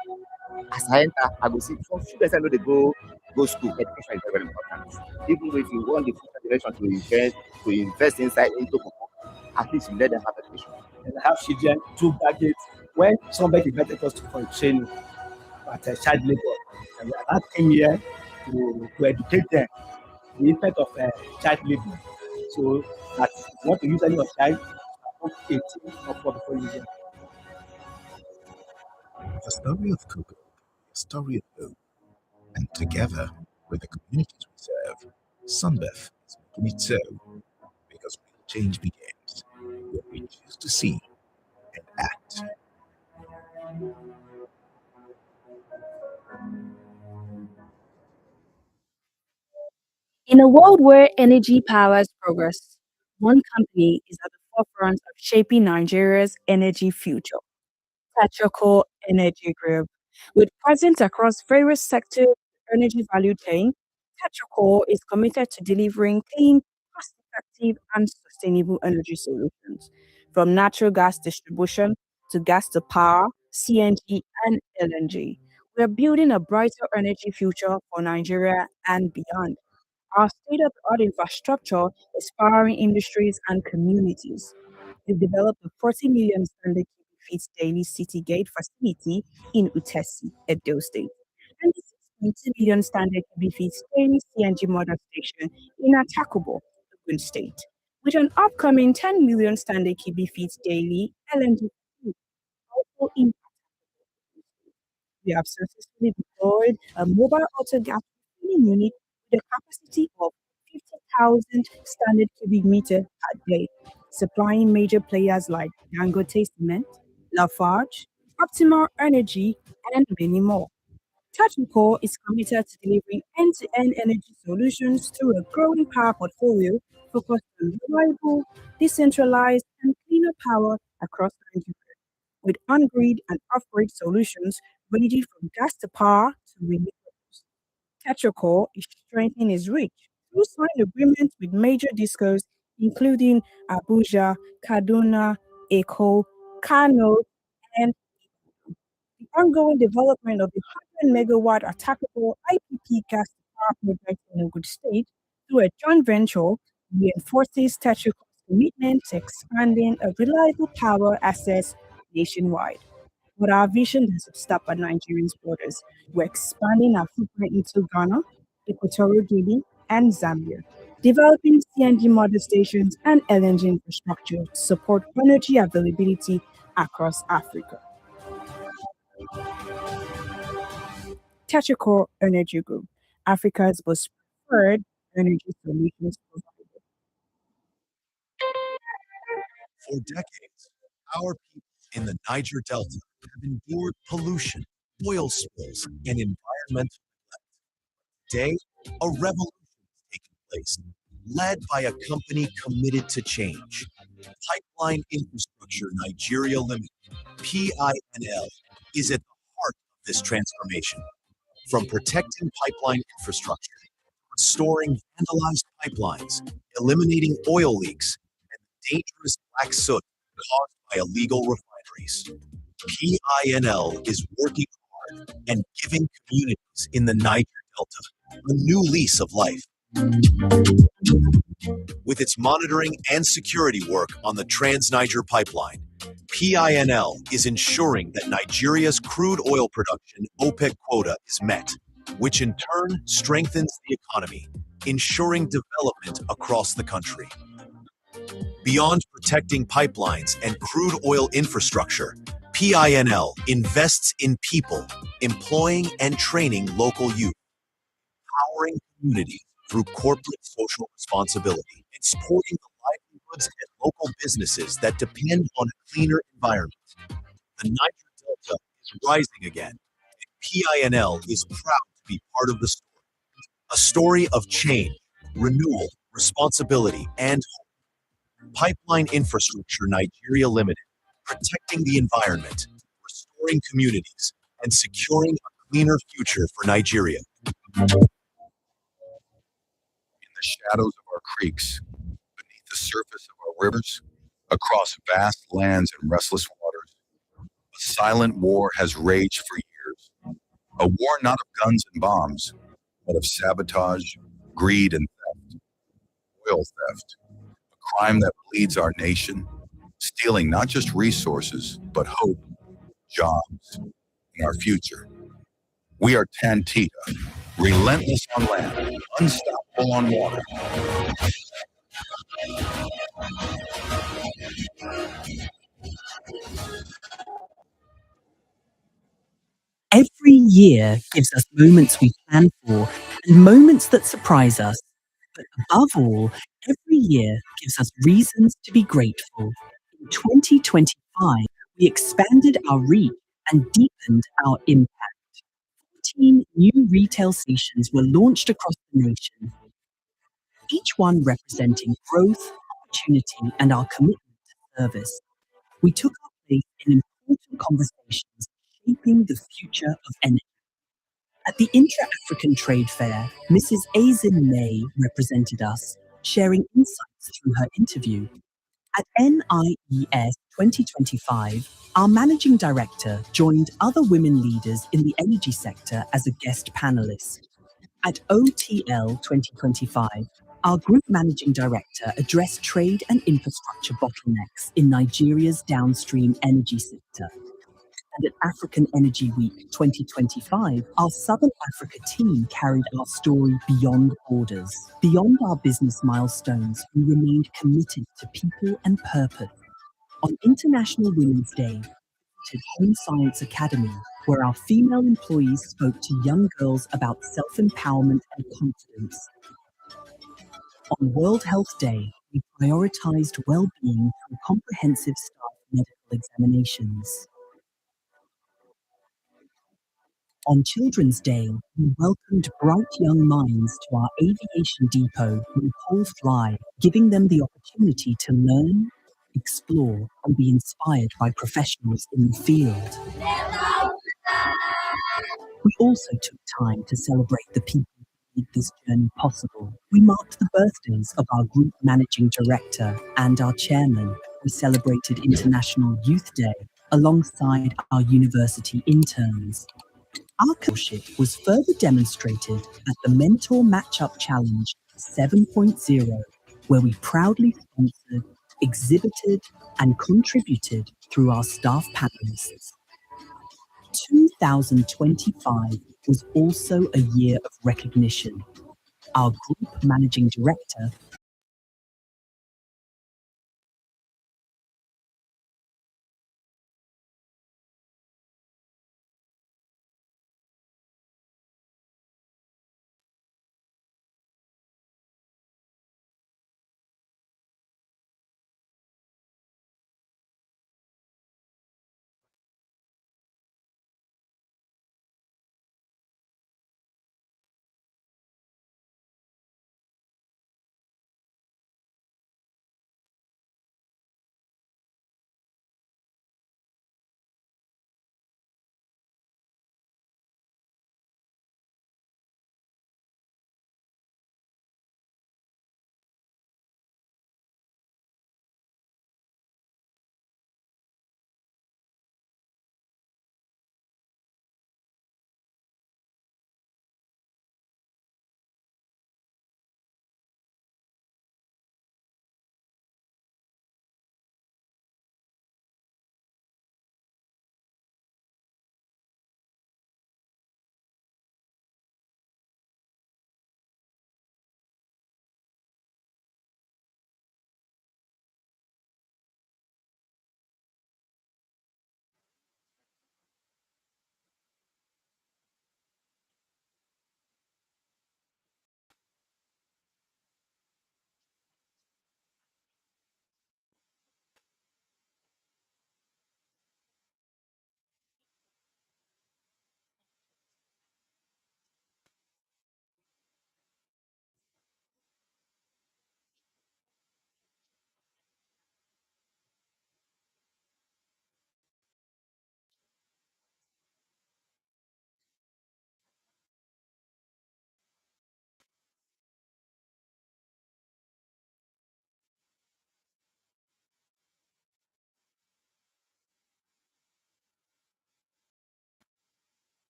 as I enter, I go see some children sef no dey go school. Education is very, very important. Even if you want the future generation to invest inside into cocoa, at least you let them have education. And I have children, 2 graduates. When somebody invited us for a training at child labor, and I came here to educate them the impact of child labor. So that if you want to use any of child, above 18 or 4 before you get. The story of cocoa, a story of hope, and together with the communities we serve, Sunbeth is making it so because real change begins when we choose to see and act. In a world where energy powers progress, one company is at the forefront of shaping Nigeria's energy future. Petrochor Energy Group. With presence across various sectors of the energy value chain, Petrochor is committed to delivering clean, cost-effective, and sustainable energy solutions. From natural gas distribution to gas to power, CNG, and LNG. We are building a brighter energy future for Nigeria and beyond. Our state-of-the-art infrastructure is powering industries and communities. We've developed a 40 million standard cubic feet daily city gate facility in Utesi, Edo State, and the 6.2 million standard cubic feet daily CNG model station in Atakubo, Ogun State, with an upcoming 10 million standard cubic feet daily LNG facility also in. We have successfully deployed a mobile auto gas refueling unit with a capacity of 50,000 standard cubic meter per day, supplying major players like Dangote Cement, Lafarge, Optimal Energy, and many more. Technical is committed to delivering end-to-end energy solutions through a growing power portfolio focused on reliable, decentralized, and cleaner power across Nigeria, with on-grid and off-grid solutions ranging from gas to power to renewables. Tetracore is strengthening its reach through signed agreements with major discos, including Abuja, Kaduna, Eko, Kano, and the ongoing development of the 100 megawatt attackable IPP gas power project in Ogun State through a joint venture reinforces Tetracore's commitment to expanding a reliable power access nationwide. But our vision doesn't stop at Nigeria's borders. We're expanding our footprint into Ghana, Equatorial Guinea, and Zambia, developing CNG model stations and LNG infrastructure to support energy availability across Africa. Tetracore Energy Group, Africa's most preferred energy solutions provider. For decades, our people in the Niger Delta have endured pollution, oil spills, and environmental neglect. Today, a revolution is taking place, led by a company committed to change. Pipeline Infrastructure Nigeria Limited, PINL, is at the heart of this transformation. From protecting pipeline infrastructure, restoring vandalized pipelines, eliminating oil leaks, and dangerous black soot caused by illegal refineries. PINL is working hard and giving communities in the Niger Delta a new lease of life. With its monitoring and security work on the Trans-Niger pipeline, PINL is ensuring that Nigeria's crude oil production OPEC quota is met, which in turn strengthens the economy, ensuring development across the country. Beyond protecting pipelines and crude oil infrastructure, PINL invests in people, employing and training local youth, empowering communities through corporate social responsibility, and supporting the livelihoods and local businesses that depend on a cleaner environment. The Niger Delta is rising again, and PINL is proud to be part of the story. A story of change, renewal, responsibility, and hope. Pipeline Infrastructure Nigeria Limited, protecting the environment, restoring communities, and securing a cleaner future for Nigeria. In the shadows of our creeks, beneath the surface of our rivers, across vast lands and restless waters, a silent war has raged for years. A war not of guns and bombs, but of sabotage, greed, and theft. Oil theft, a crime that bleeds our nation, stealing not just resources, but hope, jobs, and our future. We are Tantita, relentless on land, unstoppable on water. Every year gives us moments we plan for and moments that surprise us. But above all, every year gives us reasons to be grateful. In 2025, we expanded our reach and deepened our impact. 14 new retail stations were launched across the nation, each one representing growth, opportunity, and our commitment to service. We took our place in important conversations shaping the future of energy. At the Intra-African Trade Fair, Mrs. Azin May represented us, sharing insights through her interview. At NIES 2025, our managing director joined other women leaders in the energy sector as a guest panelist. At OTL 2025, our group managing director addressed trade and infrastructure bottlenecks in Nigeria's downstream energy sector. And at African Energy Week 2025, our Southern Africa team carried our story beyond borders. Beyond our business milestones, we remained committed to people and purpose. On International Women's Day, to Home Science Academy, where our female employees spoke to young girls about self-empowerment and confidence. On World Health Day, we prioritized well-being through comprehensive staff medical examinations. On Children's Day, we welcomed bright young minds to our aviation depot in Paul Fly, giving them the opportunity to learn, explore, and be inspired by professionals in the field. We also took time to celebrate the people who made this journey possible. We marked the birthdays of our group managing director and our chairman. We celebrated International Youth Day alongside our university interns. Our courtship was further demonstrated at the Mentor Matchup Challenge 7.0, where we proudly sponsored, exhibited, and contributed through our staff panelists. 2025 was also a year of recognition. Our group managing director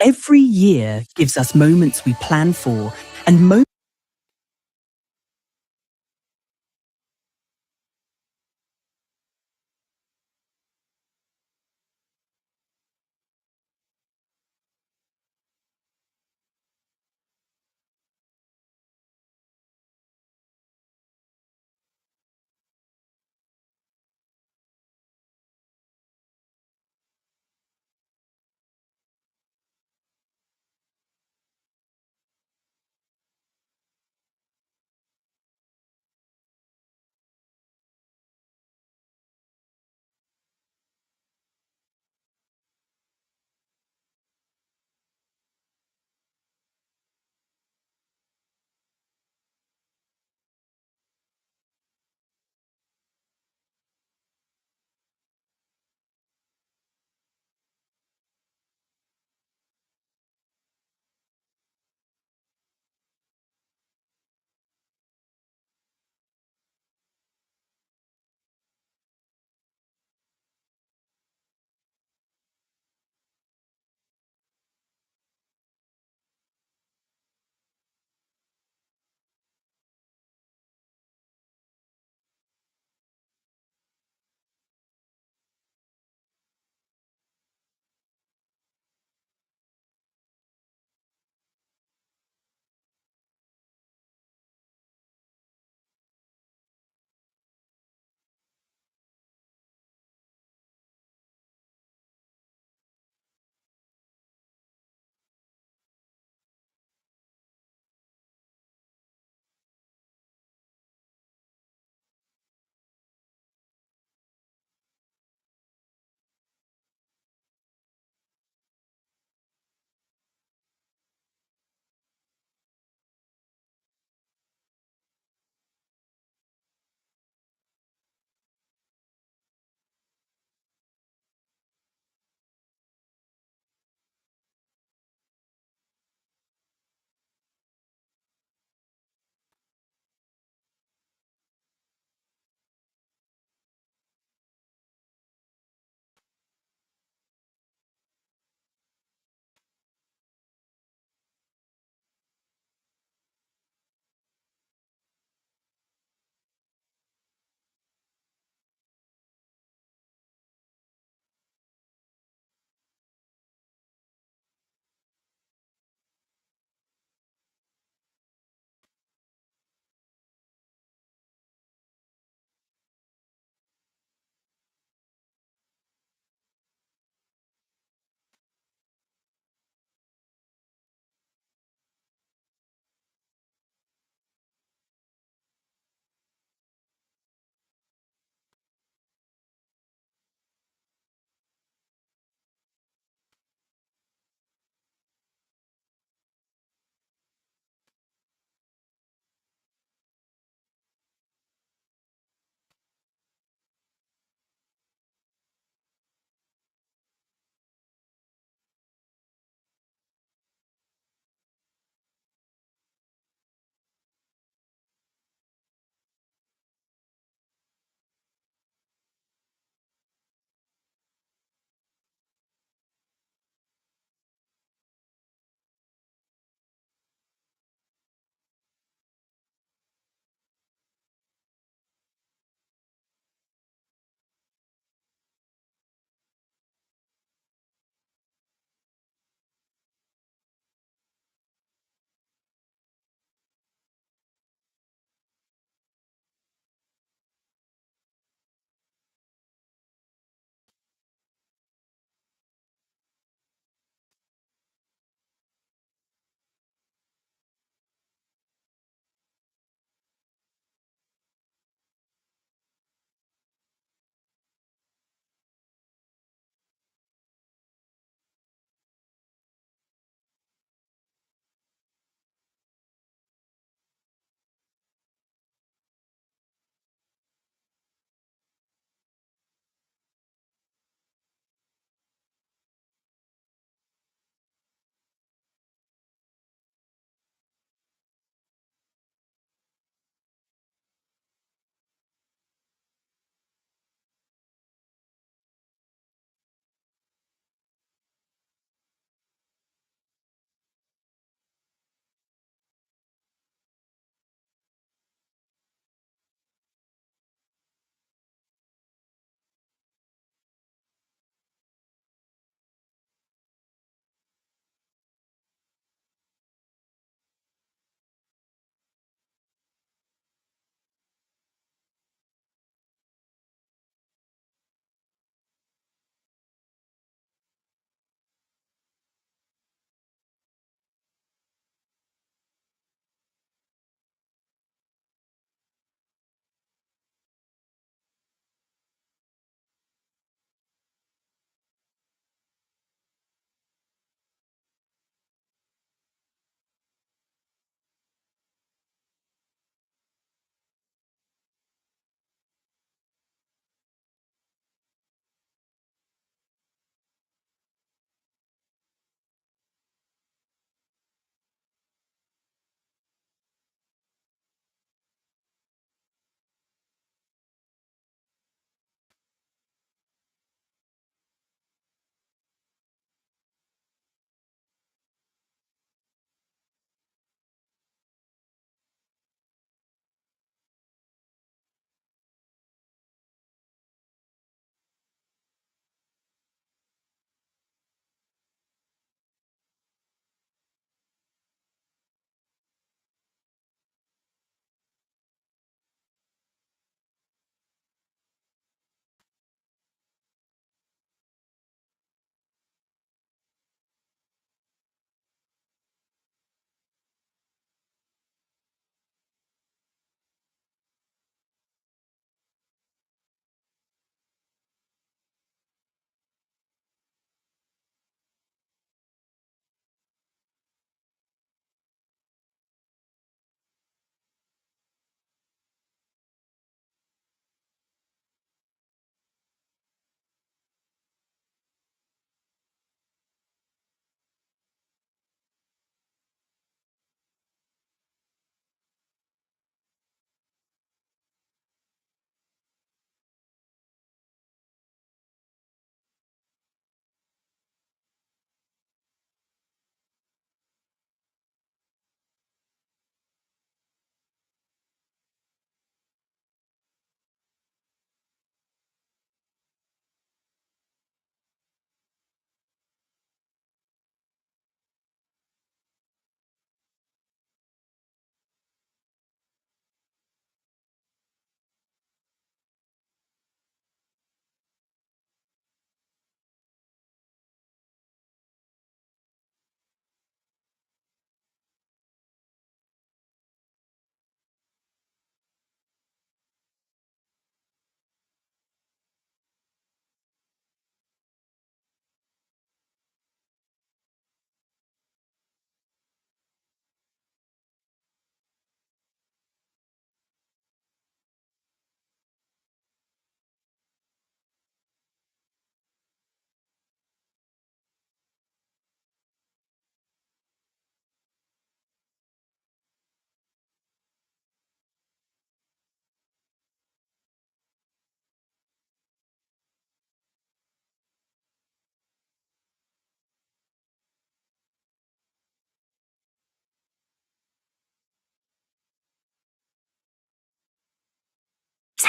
Every year gives us moments we plan for and moments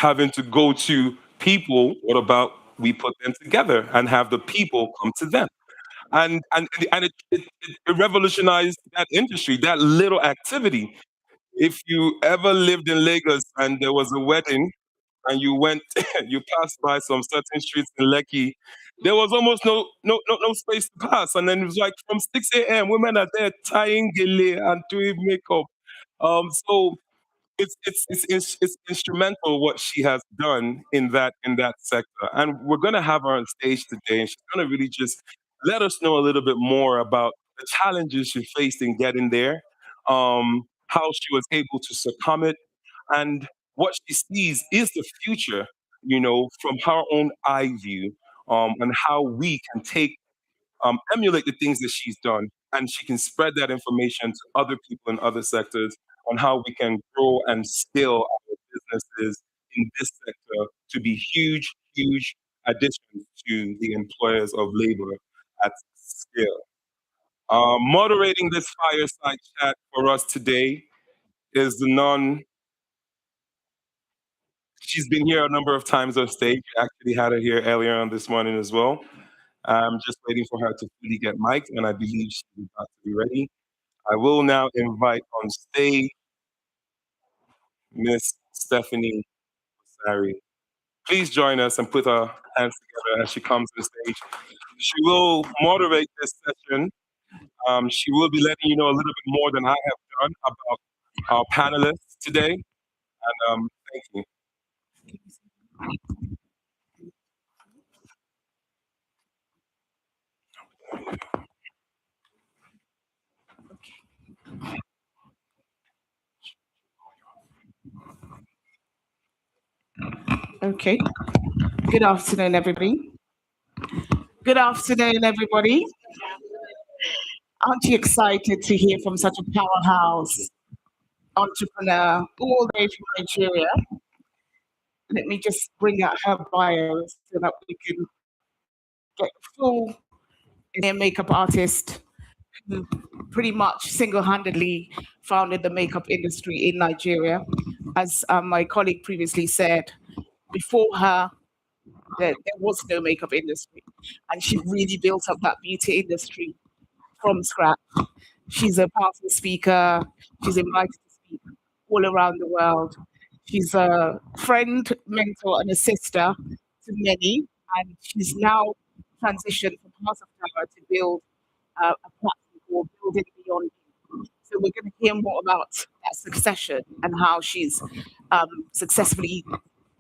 having to go to people. What about we put them together and have the people come to them? And it revolutionized that industry, that little activity. If you ever lived in Lagos and there was a wedding and you went, you passed by some certain streets in Lekki, there was almost no space to pass. And then it was like from 6 a.m., women are there tying gele and doing makeup. So it's instrumental what she has done in that sector, and we're going to have her on stage today, and she's going to really just let us know a little bit more about the challenges she faced in getting there, how she was able to succumb it, and what she sees is the future, from her own eye view, and how we can emulate the things that she's done, and she can spread that information to other people in other sectors on how we can grow and scale our businesses in this sector to be huge additions to the employers of labor at scale. Moderating this fireside chat for us today is the non. She's been here a number of times on stage. We actually had her here earlier on this morning as well. I'm just waiting for her to fully get mic'd, and I believe she's about to be ready. I will now invite on stage Miss Stephanie Sari. Please join us and put our hands together as she comes to the stage. She will moderate this session. She will be letting you know a little bit more than I have done about our panelists today. And thank you. Okay. Good afternoon, everybody. Good afternoon, everybody. Aren't you excited to hear from such a powerhouse entrepreneur all the way from Nigeria? Let me just bring out her bio so that we can get full makeup artist who pretty much single-handedly founded the makeup industry in Nigeria. As my colleague previously said, before her, there was no makeup industry, and she really built up that beauty industry from scratch. She's a powerful speaker. She's invited to speak all around the world. She's a friend, mentor, and a sister to many, and she's now transitioned from House of Power to build a platform called Building Beyond. So we're going to hear more about that succession and how she's successfully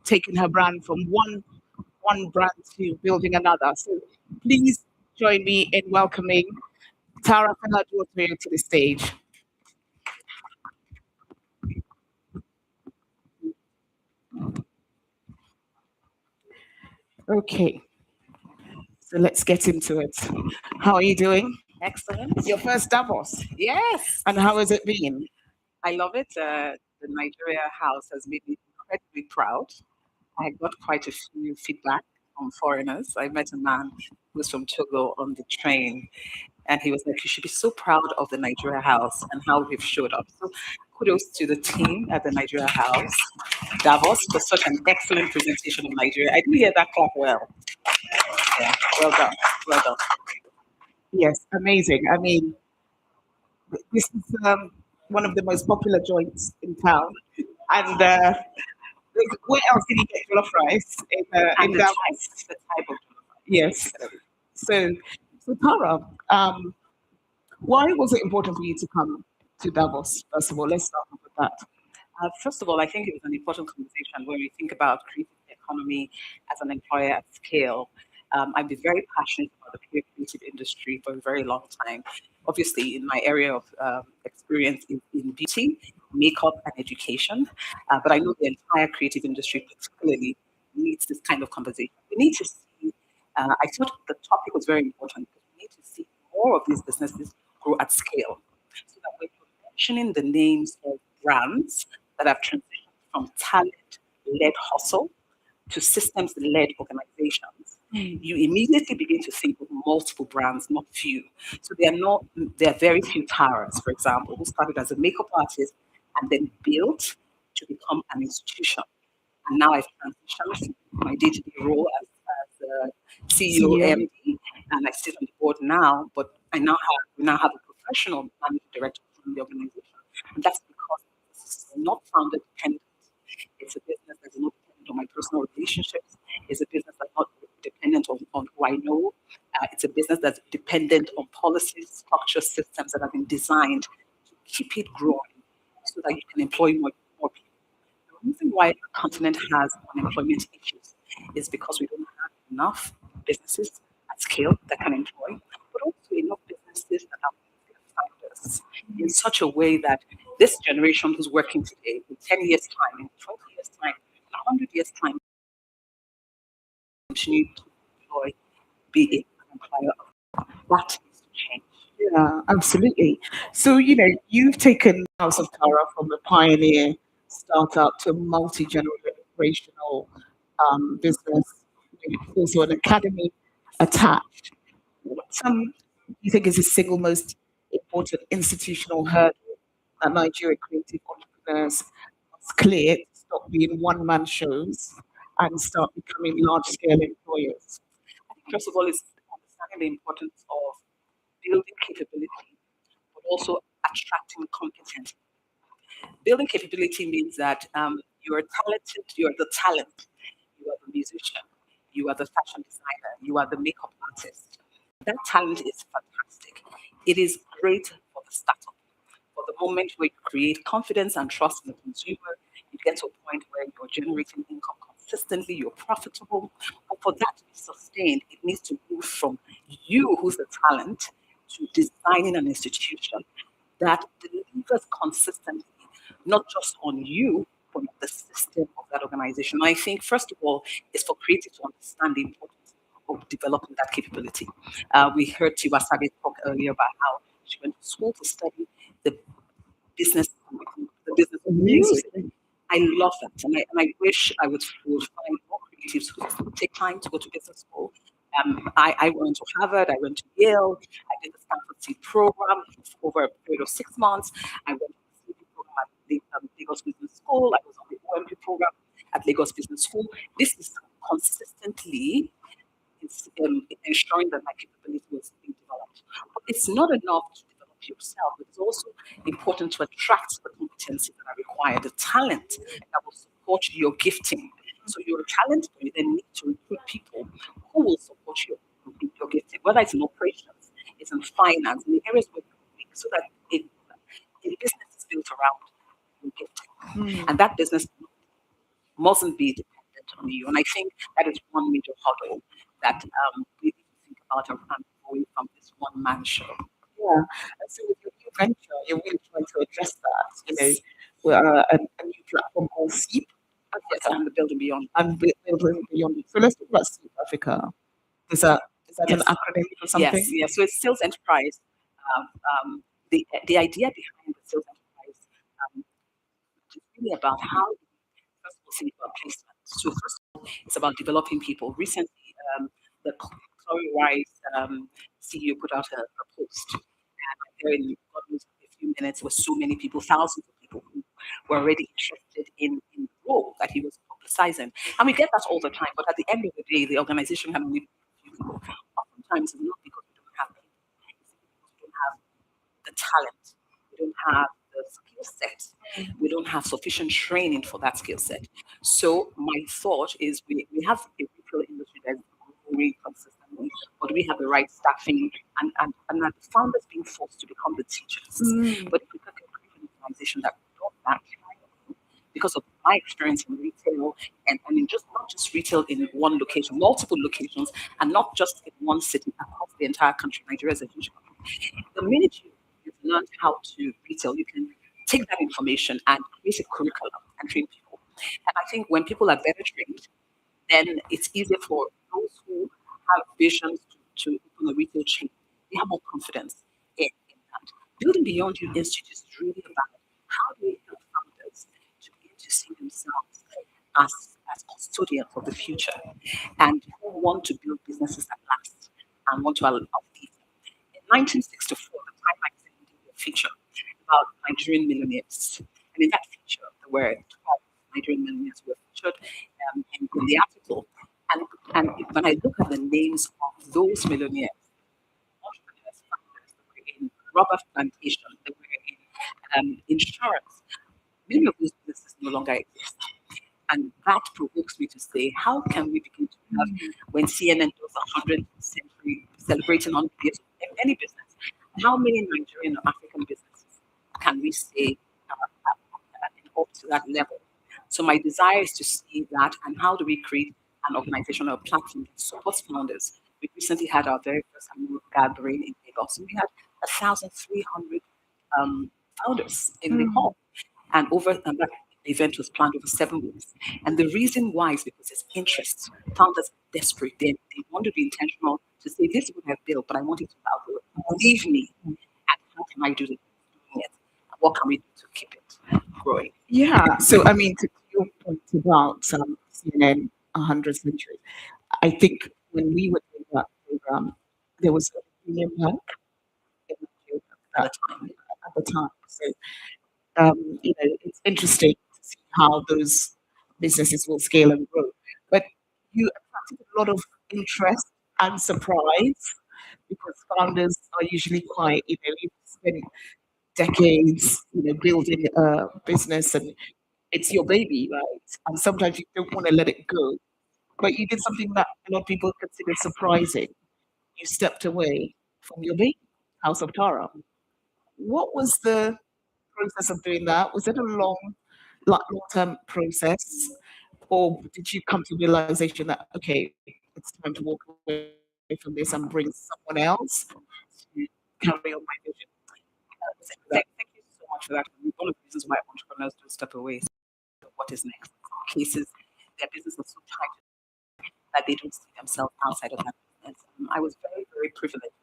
taken her brand from one brand to building another. So please join me in welcoming Tara Fela-Duotoye to the stage. Okay, so let's get into it. How are you doing? Excellent. Your first Davos. Yes. And how has it been? I love it. The Nigeria house has made me incredibly proud. I got quite a few feedback from foreigners. I met a man who was from Togo on the train, and he was like, "You should be so proud of the Nigeria house and how we've showed up." So kudos to the team at the Nigeria house, Davos, for such an excellent presentation of Nigeria. I didn't hear that clap well. Yeah, well done. Well done. Yes, amazing. I mean, this is one of the most popular joints in town. And where else did you get jollof rice? In Davos? The type of Yes. So Tara, why was it important for you to come to Davos? First of all, let's start off with that. First of all, I think it was an important conversation when we think about creating the economy as an employer at scale. I've been very passionate about the creative industry for a very long time. Obviously, in my area of experience in beauty, makeup, and education, but I know the entire creative industry particularly needs this kind of conversation. We need to see, I thought the topic was very important because we need to see more of these businesses grow at scale so that we're mentioning the names of brands that have transitioned from talent-led hustle to systems-led organizations. You immediately begin to think of multiple brands, not few. So there are very few Taras, for example, who started as a makeup artist and then built to become an institution. And now I've transitioned to my day-to-day role as a CEO, CEO. MD, and I sit on the board now. But we now have a professional managing director from the organization, and that's because it's not founder dependent. It's a business that's not dependent on my personal relationships. It's a business that's not dependent on who I know. It's a business that's dependent on policies, structure, systems that have been designed to keep it growing so that you can employ more people. The reason why the continent has unemployment issues is because we don't have enough businesses at scale that can employ, but also enough businesses that have founders in such a way that this generation who's working today, in 10 years' time, in 20 years' time, in 100 years' time, continue to employ, be an employer. That needs to change. Yeah, absolutely. So, you've taken House of Tara from a pioneer startup to a multi-generational business, with also an academy attached. What do you think is the single most important institutional hurdle that Nigeria creative entrepreneurs must clear to stop being one-man shows and start becoming large-scale employers? I think, first of all, it's understanding the importance of building capability, but also attracting competence. Building capability means that you are talented, you are the talent, you are the musician, you are the fashion designer, you are the makeup artist. That talent is fantastic. It is great for the startup. For the moment where you create confidence and trust in the consumer, you get to a point where you're generating income consistently, you're profitable. But for that to be sustained, it needs to move from you, who's the talent, to designing an institution that delivers consistently, not just on you, but on the system of that organization. I think, first of all, it's for creatives to understand the importance of developing that capability. We heard Tiwa Savage talk earlier about how she went to school to study the business, the business of music. I love that, and I wish I would find more creatives who would take time to go to business school. I went to Harvard, I went to Yale, I did the Stanford Seed program for over a period of 6 months. I went to the CB program at Lagos Business School. I was on the OMP program at Lagos Business School. This is consistently ensuring that my capability was being developed. But it's not enough to develop yourself. It's also important to attract the competencies that are required, the talent that will support your gifting. So you're a talent, but you then need to recruit people who will support your gifting, whether it's in operations, it's in finance, in the areas where you're weak, so that a business is built around your gifting. And that business mustn't be dependent on you. And I think that is one major hurdle that we need to think about and away from this one-man show. Yeah. And so with your new venture, you're really trying to address that, with a new platform called SEEP. Yes, and the Building Beyond. And Building Beyond. So let's talk about SEEP Africa. Is that an acronym for something? Yes. So it's sales enterprise. The idea behind the sales enterprise is really about how first of all think about placement. So first of all, it's about developing people. Recently, the Chloe Rice CEO put out a post, and there in God knows a few minutes were so many people, thousands of people who were already interested in the role that he was publicizing. And we get that all the time, but at the end of the day, the organization can only be a few people. Oftentimes, it's not because we don't have people, it's because we don't have the talent, we don't have the skill set, we don't have sufficient training for that skill set. So my thought is we have a retail industry that's growing consistently, but we have the right staffing and are the founders being forced to become the teachers. But if we can create an organization that brought that because of my experience in retail and in just not just retail in one location, multiple locations, and not just in one city across the entire country. Nigeria is a huge country. The minute you've learned how to retail, you can take that information and create a curriculum and train people. And I think when people are better trained, then it's easier for those who have visions to open a retail chain. They have more confidence in that. Building Beyond You Institute is really about how do we help founders to begin to see themselves as custodians of the future and who want to build businesses that last and want to outlive them. In 1964, the Time magazine did a feature about Nigerian millionaires. And in that feature, there were 12 Nigerian millionaires who were featured. featured in the article. And when I look at the names of those millionaires, entrepreneurs, founders, they were in rubber plantation, they were in insurance, many of those businesses no longer exist. And that provokes me to say, how can we begin to have, when CNN does 100th century celebrating 100 years of any business, how many Nigerian or African businesses can we say are up to that level? So my desire is to see that, and how do we create an organizational platform that supports founders. We recently had our very first annual gathering in Lagos. We had 1,300 founders in the hall, and that event was planned over 7 weeks. And the reason why is because there's interest. Founders are desperate. They want to be intentional to say, this is what I've built, but I want it to outgrow. Believe me. And how can I do it? What can we do to keep it growing? Yeah. So, I mean, to your point about CNN 100 Century, I think when we were doing that program, there was a Union Bank in Nigeria at the time. So, it's interesting to see how those businesses will scale and grow. But you attracted a lot of interest and surprise because founders are usually quite, you've spent decades, building a business and it's your baby, right? And sometimes you don't want to let it go. But you did something that a lot of people consider surprising. You stepped away from your baby, House of Tara. What was the process of doing that? Was it a long-term process, or did you come to realization that okay, it's time to walk away from this and bring someone else to carry on my vision? Thank you so much for that. One of the reasons why entrepreneurs do step away is what is next. In some cases, their business is so tight that they don't see themselves outside of that business. I was very, very privileged.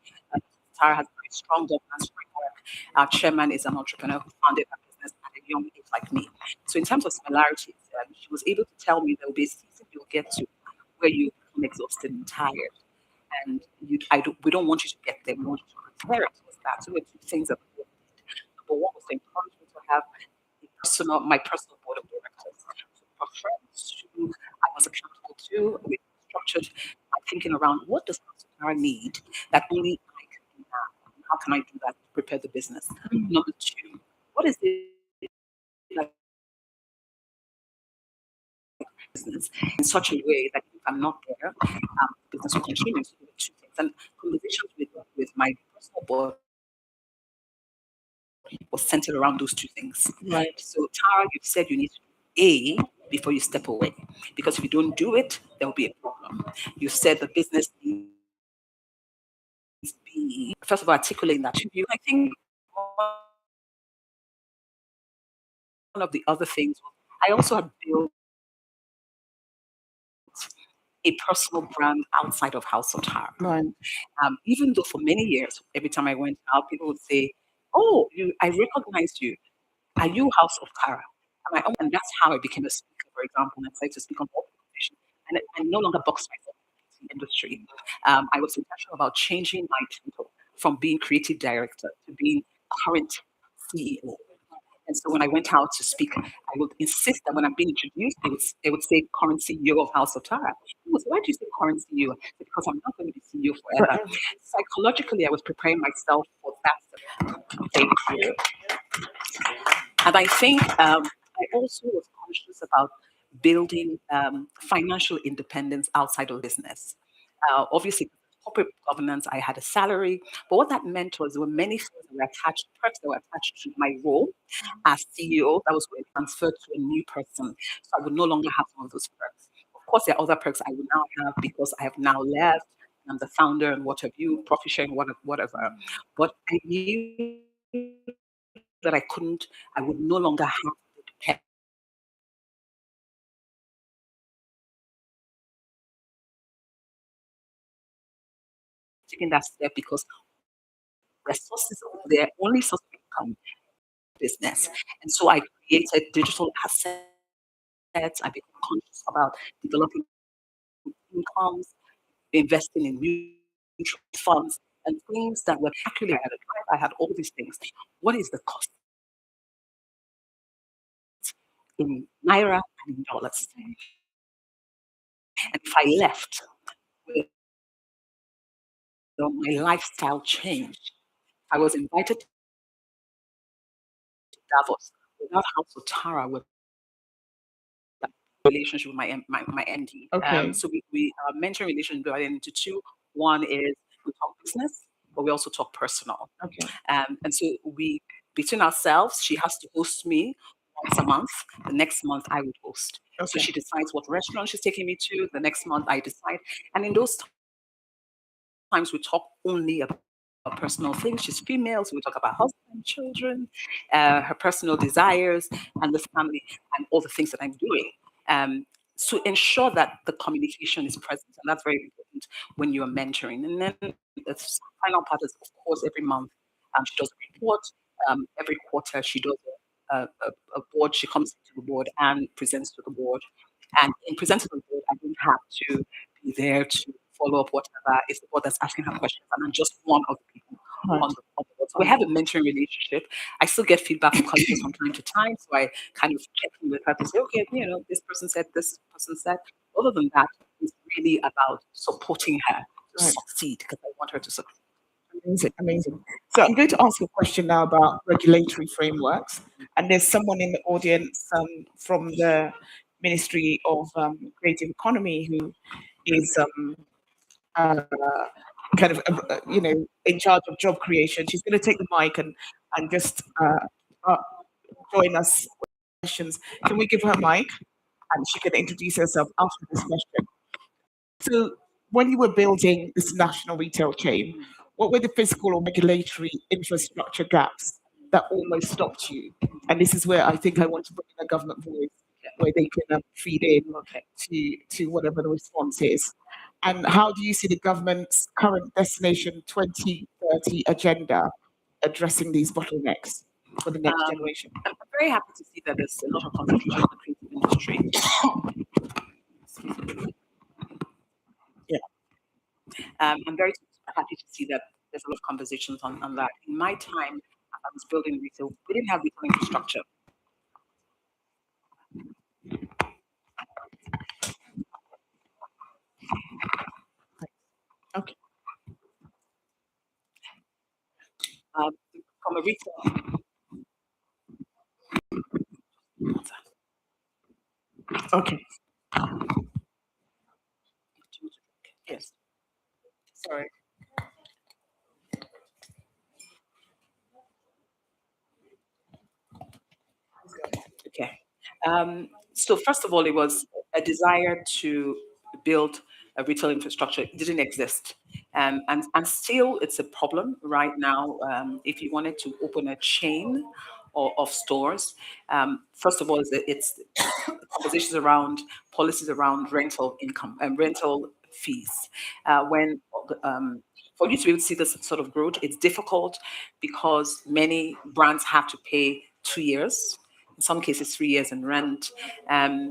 Tara has a very strong governance framework. Our chairman is an entrepreneur who founded that business at a young age like me. So in terms of similarities, she was able to tell me there will be a season you'll get to where you become exhausted and tired. And we don't want you to get there. We want you to prepare it for that. So there were two things that we did. Number one was to encourage me to have my personal board of directors. So for friends who I was accountable to, we structured my thinking around what does Tara need that only I can do now. How can I do that to prepare the business? Number two, what is it like business in such a way that if I'm not there, business will continue. So there were two things. And conversations with my personal board was centered around those two things. Right. So Tara, you said you need to do A before you step away. Because if you don't do it, there will be a problem. You said the business needs B. First of all, articulating that to you. I think one of the other things was I also had built a personal brand outside of House of Tara. Right. Even though for many years, every time I went out, people would say, "Oh, I recognized you. Are you House of Tara?" And that's how I became a speaker, for example, and I started to speak on organization. And I no longer box myself in the industry. I was intentional about changing my title from being creative director to being current CEO. And so when I went out to speak, I would insist that when I'm being introduced, they would say current CEO of House of Tara. People say, why do you say current CEO? Because I'm not going to be CEO forever. Psychologically, I was preparing myself for that. Thank you. And I think I also was conscious about building financial independence outside of business. Obviously, corporate governance, I had a salary, but what that meant was there were many things that were attached, perks that were attached to my role as CEO that was going to transfer to a new person. So I would no longer have some of those perks. Of course, there are other perks I would now have because I have now left. I'm the founder and what have you, profit sharing, whatever. But I knew that I would no longer have to depend taking that step because resources over there, only source of income business. And so I created digital assets. I became conscious about developing incomes, investing in mutual funds and things that were actually I had a drive, I had all these things. What is the cost in naira and in dollars. And if I left, my lifestyle changed. I was invited to Davos without House of Tara with that relationship with my MD. Okay. So we mentoring relationship divided into two. One is we talk business, but we also talk personal. Okay. And so we between ourselves, she has to host me once a month. The next month I would host. So Okay. she decides what restaurant she's taking me to. The next month I decide. And in those times we talk only about personal things. She's female, so we talk about husband, children, her personal desires, and the family, and all the things that I'm doing. To ensure that the communication is present, and that's very important when you're mentoring. And then the final part is, of course, every month she does a report. Every quarter she does a board. She comes to the board and presents to the board. And in presenting to the board, I don't have to be there to follow up whatever. It's the board that's asking her questions, and I'm just one of the people Right. on the board. So we have a mentoring relationship. I still get feedback from colleagues from time to time, so I kind of check in with her to say, okay, this person said, this person said. Other than that, it's really about supporting her to Right. succeed because I want her to succeed. Amazing, amazing. So I'm going to ask you a question now about regulatory frameworks. And there's someone in the audience from the Ministry of Creative Economy who is uh, kind of, in charge of job creation. She's going to take the mic and just join us with questions. Can we give her a mic? And she can introduce herself after this question. So when you were building this national retail chain, what were the physical or regulatory infrastructure gaps that almost stopped you? And this is where I think I want to bring in a government voice where they can feed in to whatever the response is. And how do you see the government's current Destination 2030 agenda addressing these bottlenecks for the next generation? I'm very happy to see that there's a lot of concentration in the creative industry. Yeah. I'm very happy to see that there's a lot of conversations on that. In my time, I was building retail. We didn't have retail infrastructure. Okay. From a retail. Okay. Yes. Sorry. Okay. So first of all, it was a desire to build a retail infrastructure. It didn't exist. And still it's a problem right now. If you wanted to open a chain of stores, first of all, it's conversations around policies around rental income and rental fees. When for you to be able to see this sort of growth, it's difficult because many brands have to pay 2 years, in some cases 3 years in rent.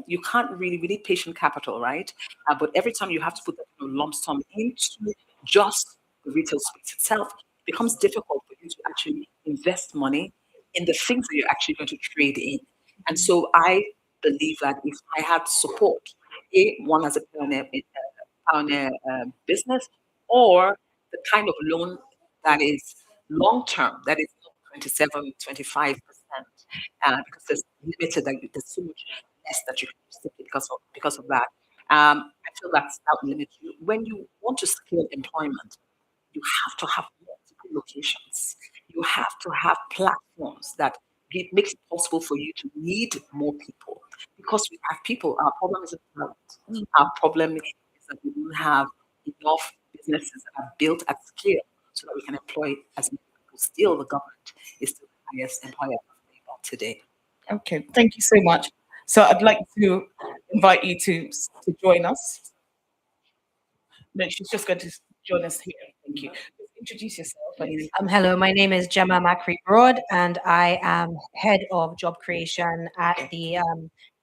You can't really, we need patient capital, right? But every time you have to put that lump sum into just the retail space itself, it becomes difficult for you to actually invest money in the things that you're actually going to trade in. And so I believe that if I had support, one as a pioneer business, or the kind of loan that is long term, that is 27, 25%, because there's limited, like, there's so much less that you can simply because of that. I feel that limits you. When you want to scale employment, you have to have multiple locations. You have to have platforms that makes it possible for you to need more people. Because we have people, our problem isn't talent. Our problem is that we don't have enough businesses that are built at scale so that we can employ as many people. Still, the government is still the highest employer of labor today. Okay, thank you so much. So I'd like to invite you to join us. No, she's just going to join us here. Thank you. Just introduce yourself. And Hello, my name is Gemma Macri Broad, and I am head of job creation at the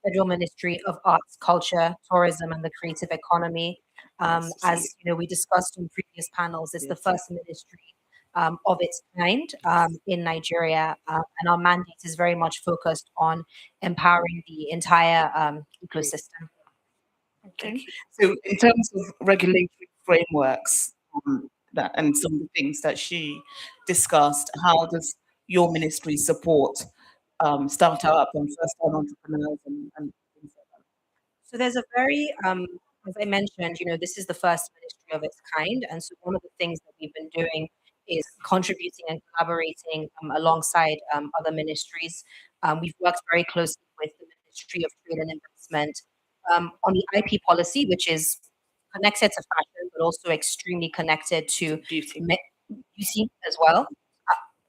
Federal Ministry of Arts, Culture, Tourism, and the Creative Economy. As you know, we discussed on previous panels, it's the first ministry of its kind in Nigeria. And our mandate is very much focused on empowering the entire ecosystem. Okay. So in terms of regulatory frameworks, that and some of the things that she discussed, how does your ministry support startup and first-time entrepreneurs and things like that? So there's a very, as I mentioned, this is the first ministry of its kind. And so one of the things that we've been doing is contributing and collaborating alongside other ministries. We've worked very closely with the Ministry of Trade and Investment on the IP policy, which is connected to fashion, but also extremely connected to beauty as well.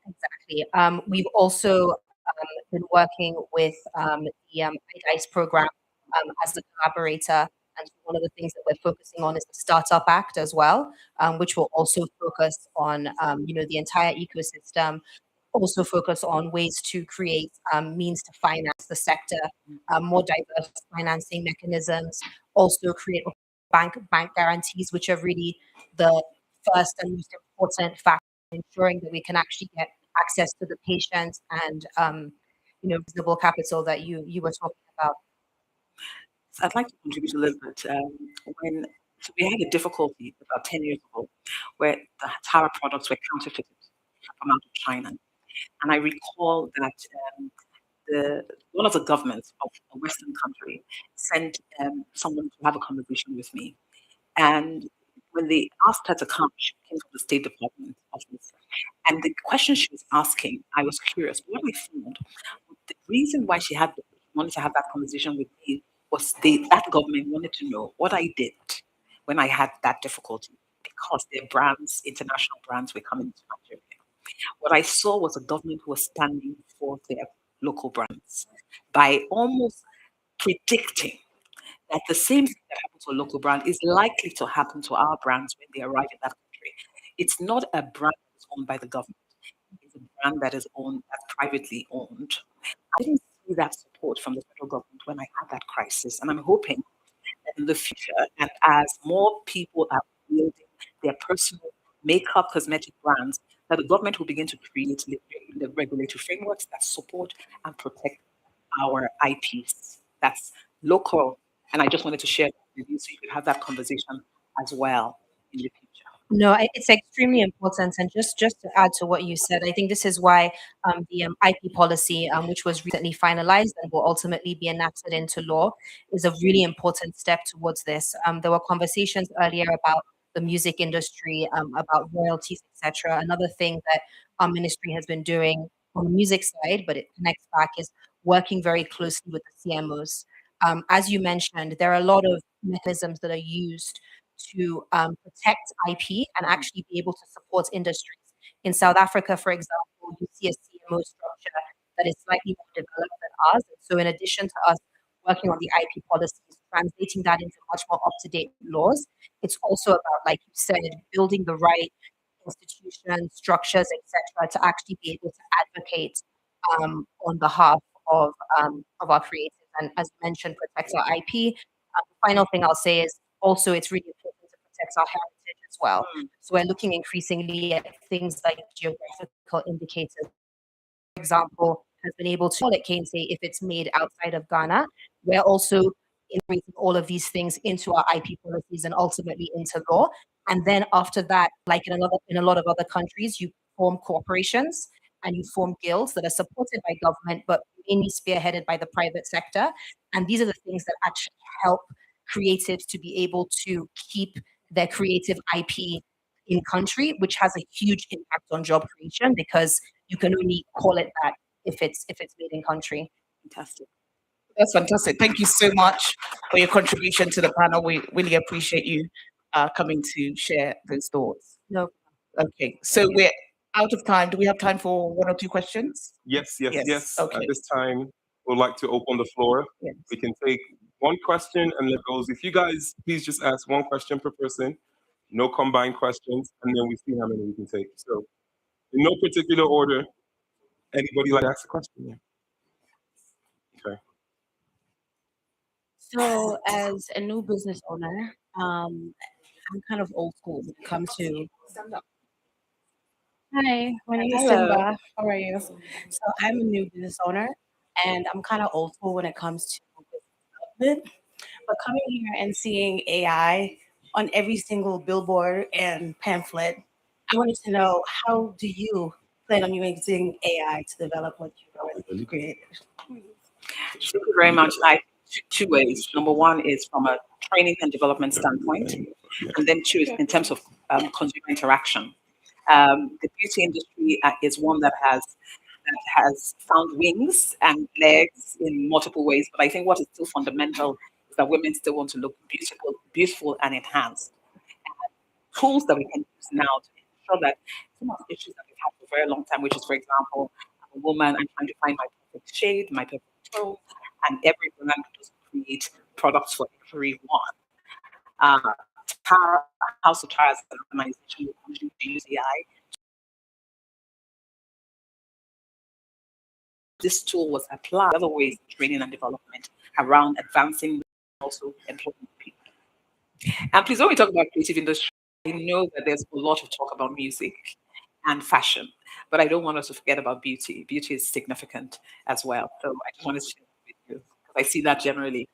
Exactly. We've also been working with the IDICE program as the collaborator. And one of the things that we're focusing on is the Startup Act as well, which will also focus on, the entire ecosystem, also focus on ways to create means to finance the sector, more diverse financing mechanisms, also create bank guarantees, which are really the first and most important factor in ensuring that we can actually get access to the patient and reasonable capital that you were talking about. So I'd like to contribute a little bit. So we had a difficulty about 10 years ago where the Tara products were counterfeited from out of China. And I recall that one of the governments of a Western country sent someone to have a conversation with me. And when they asked her to come, she came from the State Department office. And the question she was asking, I was curious. What I found, the reason why she wanted to have that conversation with me was that government wanted to know what I did when I had that difficulty because their brands, international brands, were coming to Nigeria. What I saw was a government who was standing for their local brands by almost predicting that the same thing that happened to a local brand is likely to happen to our brands when they arrive in that country. It's not a brand that's owned by the government. It's a brand that is that's privately owned. I didn't see that support from the federal government when I had that crisis, and I'm hoping that in the future, and as more people are building their personal makeup cosmetic brands, that the government will begin to create the regulatory frameworks that support and protect our IPs. That's local. And I just wanted to share that with you so you could have that conversation as well in the future. No, it's extremely important. And just to add to what you said, I think this is why the IP policy, which was recently finalized and will ultimately be enacted into law, is a really important step towards this. There were conversations earlier about the music industry, about royalties, etc. Another thing that our ministry has been doing on the music side, but it connects back, is working very closely with the CMOs. As you mentioned, there are a lot of mechanisms that are used to protect IP and actually be able to support industries. In South Africa, for example, you see a CMO structure that is slightly more developed than ours. And so in addition to us working on the IP policies, translating that into much more up-to-date laws, it's also about, like you said, building the right institutions, structures, etc., to actually be able to advocate on behalf of our creators. And as mentioned, protect our IP. The final thing I'll say is also it's really important to protect our heritage as well. So we're looking increasingly at things like geographical indicators. For example, has been able to, it can say if it's made outside of Ghana, we're also integrating all of these things into our IP policies and ultimately into law. And then after that, like in a lot of other countries, you form corporations and you form guilds that are supported by government, but mainly spearheaded by the private sector. And these are the things that actually help creatives to be able to keep their creative IP in country, which has a huge impact on job creation because you can only call it that if it's made in country. Fantastic. That's fantastic. Thank you so much for your contribution to the panel. We really appreciate you coming to share those thoughts. No. Okay, so we're out of time. Do we have time for one or two questions? Yes. Okay. At this time, we'd like to open the floor. Yes. We can take one question and it goes. If you guys please just ask one question per person, no combined questions, and then we see how many we can take. So, in no particular order, anybody like to ask a question? Yeah. Okay. So, as a new business owner, I'm kind of old school when it comes to Hi, my name is Hello. Simba. How are you? So I'm a new business owner, and I'm kind of old school when it comes to business development. But coming here and seeing AI on every single billboard and pamphlet, I wanted to know, how do you plan on using AI to develop what you've already created? Thank you very much. Two ways. Number one is from a training and development standpoint, and then two is in terms of consumer interaction. The beauty industry is one that has found wings and legs in multiple ways. But I think what is still fundamental is that women still want to look beautiful and enhanced. Tools that we can use now to ensure that some of the issues that we've had for a very long time, which is, for example, I'm a woman, I'm trying to find my perfect shade, my perfect tone, and every brand does create products for everyone. Tara, House of Tara as an organization will continue to use AI. This tool was applied other ways, training and development around advancing also employing people. And please, when we talk about creative industry, I know that there's a lot of talk about music and fashion, but I don't want us to forget about beauty. Beauty is significant as well. So I just wanted to share that with you because I see that generally.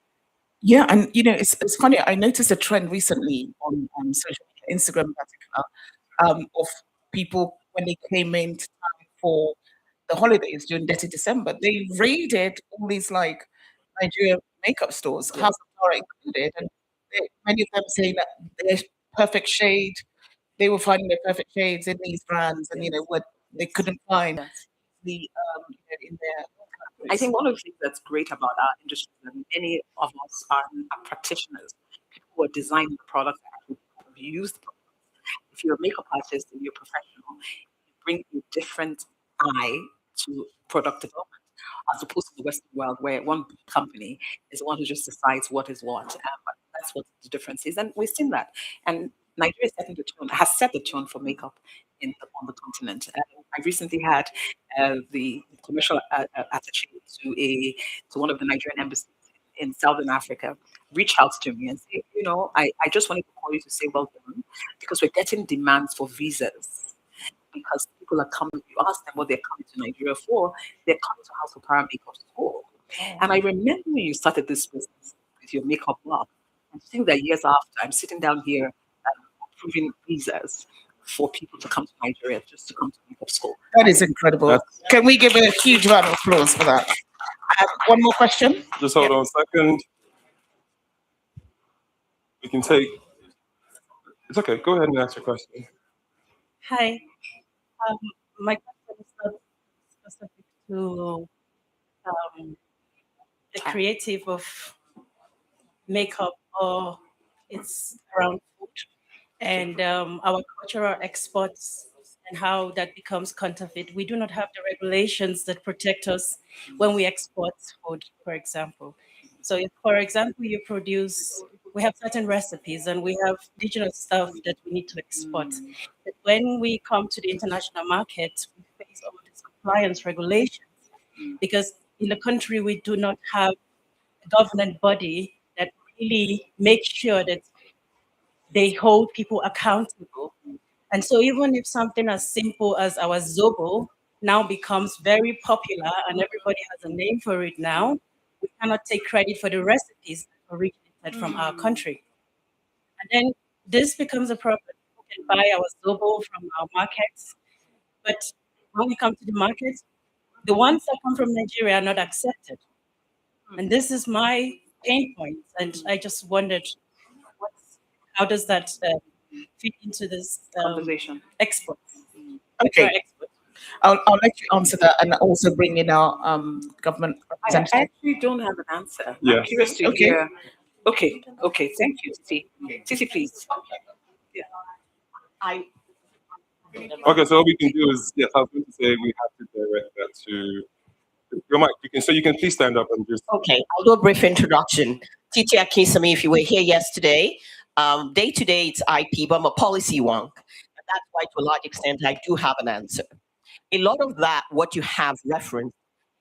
Yeah, and it's funny. I noticed a trend recently on social media, Instagram in particular, of people when they came in time for the holidays during Dirty December, they raided all these like Nigerian makeup stores, House of Flora included, and many of them saying that their perfect shade, they were finding their perfect shades in these brands, and what they couldn't find in their I think one of the things that's great about our industry is that many of us are practitioners, people who are designing the products that have used the products. If you're a makeup artist and you're professional, you bring a different eye to product development as opposed to the Western world where one company is the one who just decides what is what. But that's what the difference is. And we've seen that. And Nigeria is setting the tone, has set the tone for makeup on the continent. I recently had the commercial attaché to one of the Nigerian embassies in Southern Africa reach out to me and say, I just wanted to call you to say well done because we're getting demands for visas because people are coming. You ask them what they're coming to Nigeria for. They're coming to House of Para Makeup School. And I remember when you started this business with your makeup lab. I think that years after, I'm sitting down here approving visas for people to come to Nigeria just to come to makeup school. That is incredible. Can we give a huge round of applause for that? One more question. Just hold on a second. We can take. It's okay. Go ahead and ask your question. Hi. My question is not specific to the creative of makeup, or it's around food and our cultural exports and how that becomes counterfeit. We do not have the regulations that protect us when we export food, for example. So if, for example, we have certain recipes and we have indigenous stuff that we need to export. But when we come to the international market, we face all these compliance regulations because in the country we do not have a government body that really makes sure that they hold people accountable. And so even if something as simple as our Zobo now becomes very popular and everybody has a name for it now, we cannot take credit for the recipes that originated from our country. And then this becomes a problem. People can buy our Zobo from our markets, but when we come to the market, the ones that come from Nigeria are not accepted. And this is my pain point. And I just wondered, how does that fit into this conversation? Export. Okay. I'll let you answer that and also bring in our government I representative. actually don't have an answer. Yeah. I'm curious to Okay. hear. Okay. Thank you, Titi. Titi, please. Yeah. Okay, so what we can do is, yes, I was going to say we have to direct that to your mic. You can please stand up and just. Okay, I'll do a brief introduction. Titi Akinsami, if you were here yesterday, day to day it's IP, but I'm a policy wonk. And that's why to a large extent I do have an answer. A lot of that, what you have referenced,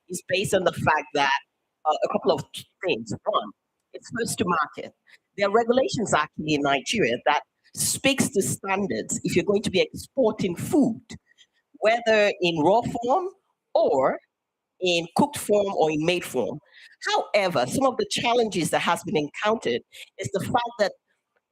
is based on the fact that a couple of things. One, it's first to market. There are regulations actually in Nigeria that speaks to standards if you're going to be exporting food. whether in raw form or in cooked form or in made form. However, some of the challenges that has been encountered is the fact that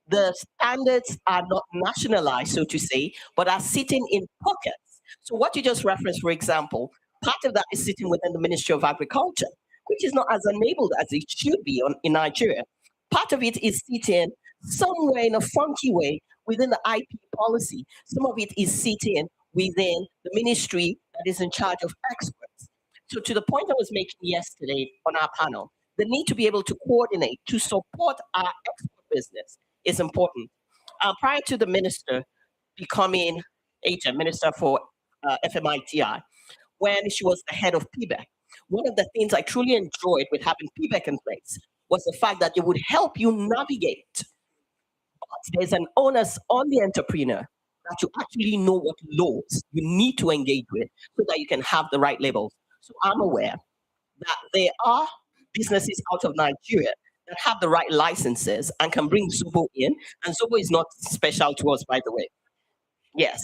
the standards are not nationalized, so to say, but are sitting in pockets. So what you just referenced, for example, part of that is sitting within the Ministry of Agriculture, which is not as enabled as it should be in Nigeria. Part of it is sitting somewhere in a funky way within the IP policy. Some of it is sitting within the ministry that is in charge of exports. So to the point I was making yesterday on our panel, the need to be able to coordinate to support our export business is important. Prior to the minister becoming Minister for FMITI, when she was the head of PBEC, one of the things I truly enjoyed with having PBEC in place was the fact that it would help you navigate. But there's an onus on the entrepreneur that you actually know what laws you need to engage with so that you can have the right labels. So I'm aware that there are businesses out of Nigeria that have the right licenses and can bring Zobo in. And Zobo is not special to us, by the way. Yes.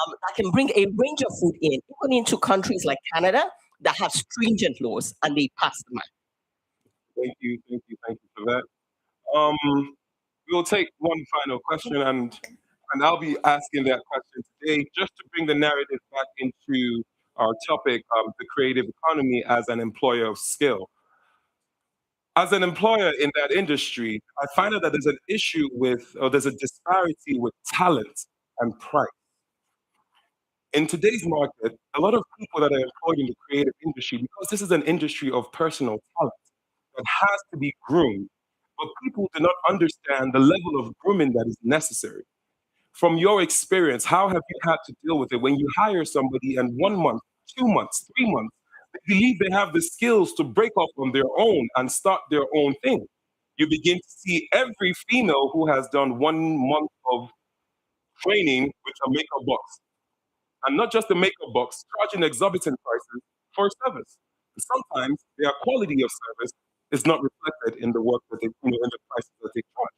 That can bring a range of food in, even into countries like Canada that have stringent laws and they pass them out. Thank you for that. We'll take one final question, and I'll be asking that question today just to bring the narrative back into our topic of the creative economy as an employer of skill. As an employer in that industry, I find out that there's an issue with, or there's a disparity with talent and price. In today's market, a lot of people that are employed in the creative industry, because this is an industry of personal talent that has to be groomed, but people do not understand the level of grooming that is necessary. From your experience, how have you had to deal with it when you hire somebody and 1 month, 2 months, 3 months, they believe they have the skills to break off on their own and start their own thing? You begin to see every female who has done 1 month of training with a makeup box. And not just the makeup box, charging exorbitant prices for service. And sometimes their quality of service is not reflected in the work that they, in the prices that they charge.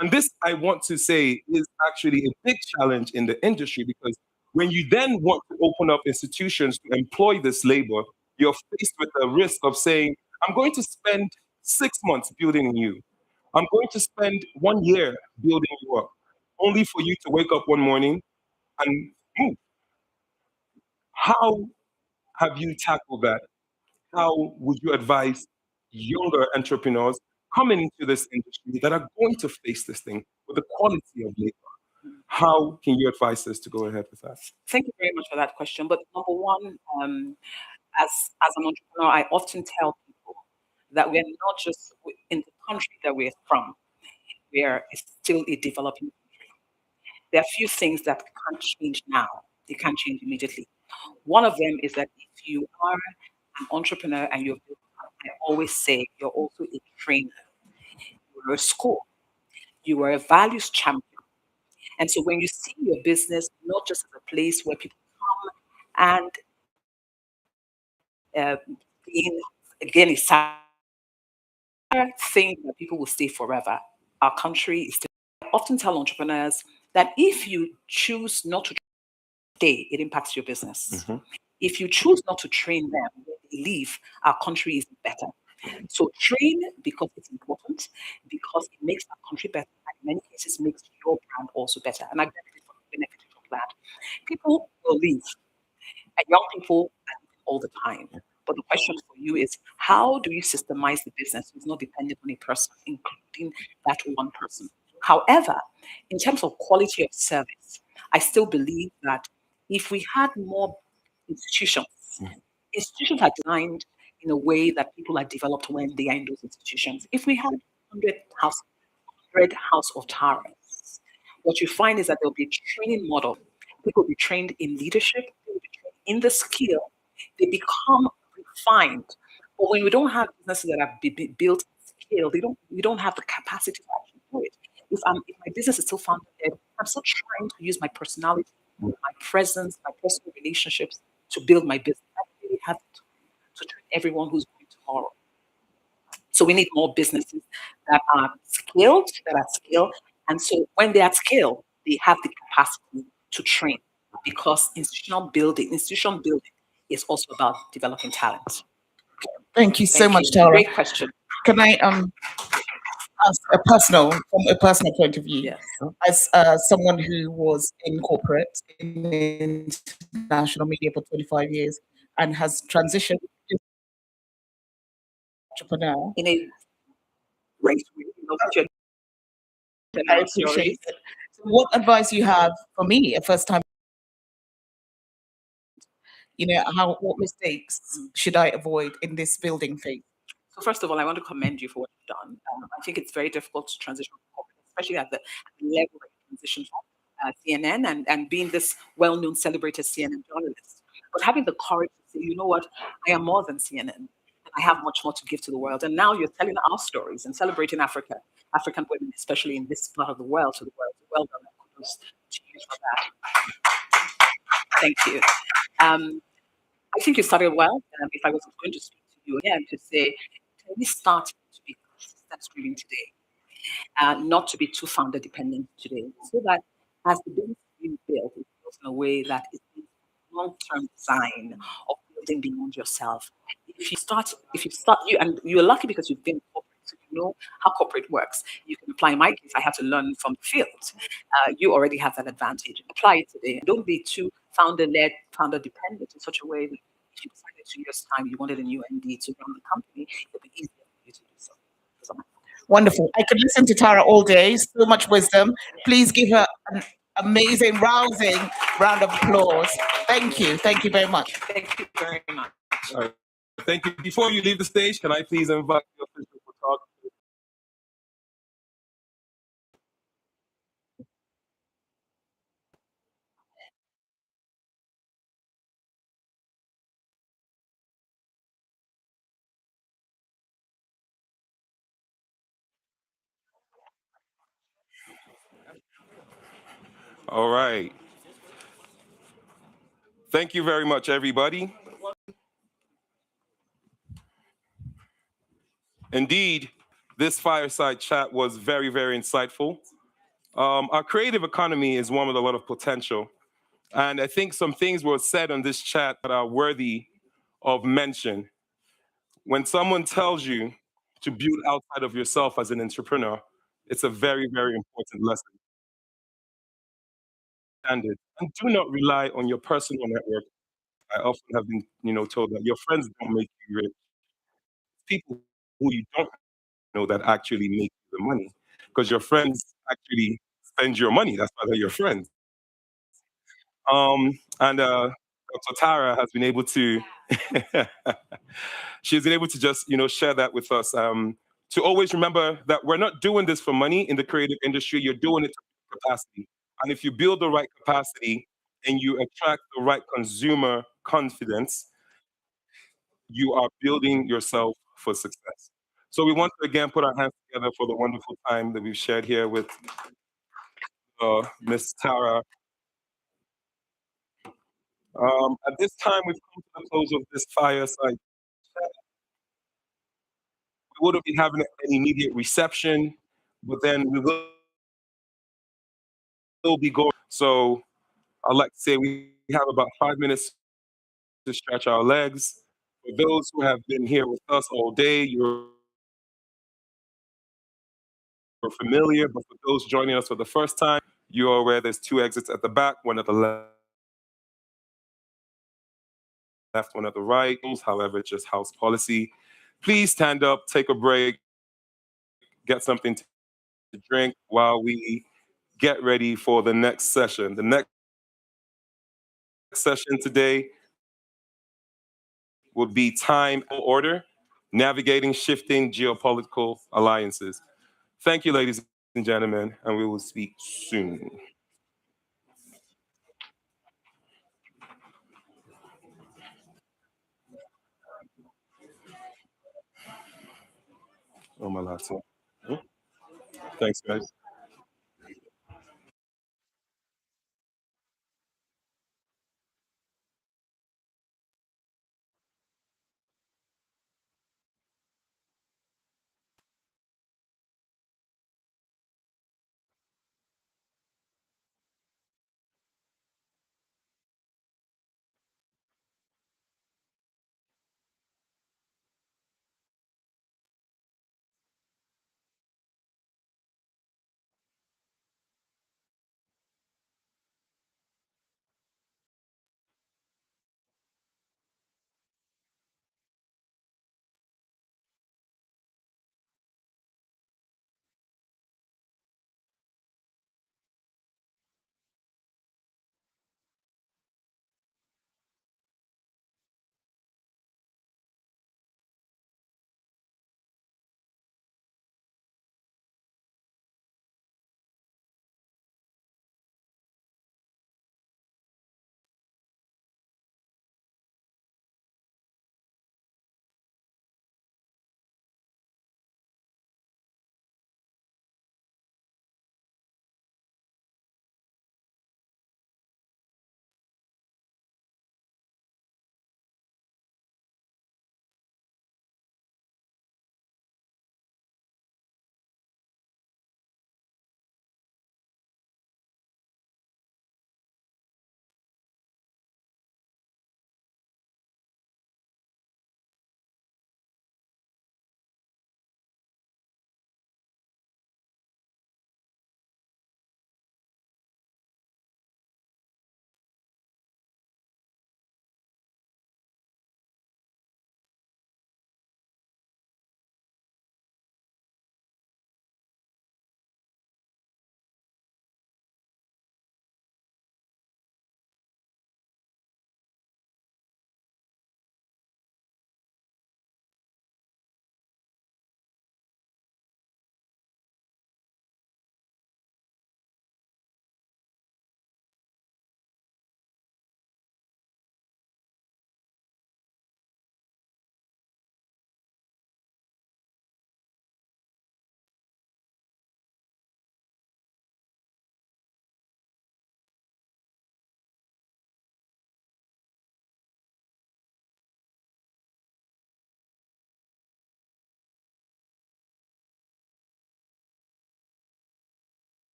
And this, I want to say, is actually a big challenge in the industry, because when you then want to open up institutions to employ this labor, you're faced with the risk of saying, I'm going to spend 6 months building you. I'm going to spend 1 year building you up, only for you to wake up one morning and move. How have you tackled that? How would you advise younger entrepreneurs coming into this industry that are going to face this thing with the quality of labor? How can you advise us to go ahead with that? Thank you very much for that question. But number one, as an entrepreneur, I often tell people that we're not just in the country that we're from, we are still a developing country. There are a few things that can't change now, they can't change immediately. One of them is that if you are an entrepreneur and I always say you're also a trainer, you're a school, you are a values champion. And so when you see your business not just as a place where people come and being again a thing that people will stay forever, our country is still. I often tell entrepreneurs that if you choose not to stay, it impacts your business. If you choose not to train them when they leave, our country is better. So train because it's important, because it makes our country better, and in many cases makes your brand also better. And I benefit from that. People will leave, and young people are leaving all the time. But the question for you is, how do you systemize the business so it's not dependent on a person, including that one person? However, in terms of quality of service, I still believe that if we had more institutions, institutions are designed in a way that people are developed when they are in those institutions. If we had 100 house of tyrants, what you find is that there'll be a training model. People will be trained in leadership, they will be trained in the skill, they become refined. But when we don't have businesses that are built scale, we don't have the capacity to actually do it. If my business is still founded there, I'm still trying to use my personality, my presence, my personal relationships to build my business. I don't really have the time to train everyone who's going tomorrow. So we need more businesses that are skilled, And so when they are skilled, they have the capacity to train because institution building is also about developing talent. Thank you so Thank much, you. Tara. Great question. Can I ask from a personal point of view, Yes. as someone who was in corporate in international media for 25 years and has transitioned to entrepreneur? In a great way, I appreciate it. So what advice you have for me, a first time? What mistakes should I avoid in this building phase? So first of all, I want to commend you for what you've done. I think it's very difficult to transition from corporate, especially at the level that you transition from CNN and being this well-known, celebrated CNN journalist. But having the courage to say, you know what, I am more than CNN. And I have much more to give to the world. And now you're telling our stories and celebrating Africa, African women, especially in this part of the world, to the world. Well done. Kudos to you for that. Thank you. I think you started well. If I was going to speak to you again to say, can we start to be consistent screening today, not to be too founder dependent today, so that as the business is being built, it's built in a way that is long-term design of building beyond yourself. If you start, you're lucky because you've been corporate, so you know how corporate works. You can apply. In my case, I have to learn from the field. You already have that advantage. Apply it today. Don't be too founder-led, founder-dependent in such a way that if you decided 2 years' time you wanted a new MD to run the company, it'll be easier for you to do so. Wonderful. I could listen to Tara all day. So much wisdom. Please give her an amazing, rousing round of applause. Thank you. Thank you very much. Thank you very much. All right. Thank you. Before you leave the stage, can I please invite the official photographer? All right. Thank you very much, everybody. Indeed, this fireside chat was very, very insightful. Our creative economy is one with a lot of potential. And I think some things were said on this chat that are worthy of mention. When someone tells you to build outside of yourself as an entrepreneur, it's a very, very important lesson. And do not rely on your personal network. I often have been, told that your friends don't make you rich. People who you don't know that actually make you the money, because your friends actually spend your money. That's why they're your friends. And Dr. Tara has been able to, she's been able to just, share that with us. To always remember that we're not doing this for money in the creative industry. You're doing it to build capacity. And if you build the right capacity and you attract the right consumer confidence, you are building yourself for success. So we want to again put our hands together for the wonderful time that we've shared here with Miss Tara. At this time, we've come to the close of this fireside. We wouldn't be having an immediate reception, but then we will be going. So I'd like to say we have about 5 minutes to stretch our legs. For those who have been here with us all day, you're familiar, but for those joining us for the first time, you're aware there's 2 exits at the back, one at the left, one at the right. However, it's just house policy. Please stand up, take a break, get something to drink while we get ready for the next session. The next session today will be time order, navigating shifting geopolitical alliances. Thank you, ladies and gentlemen, and we will speak soon. Oh, my laptop. Thanks, guys.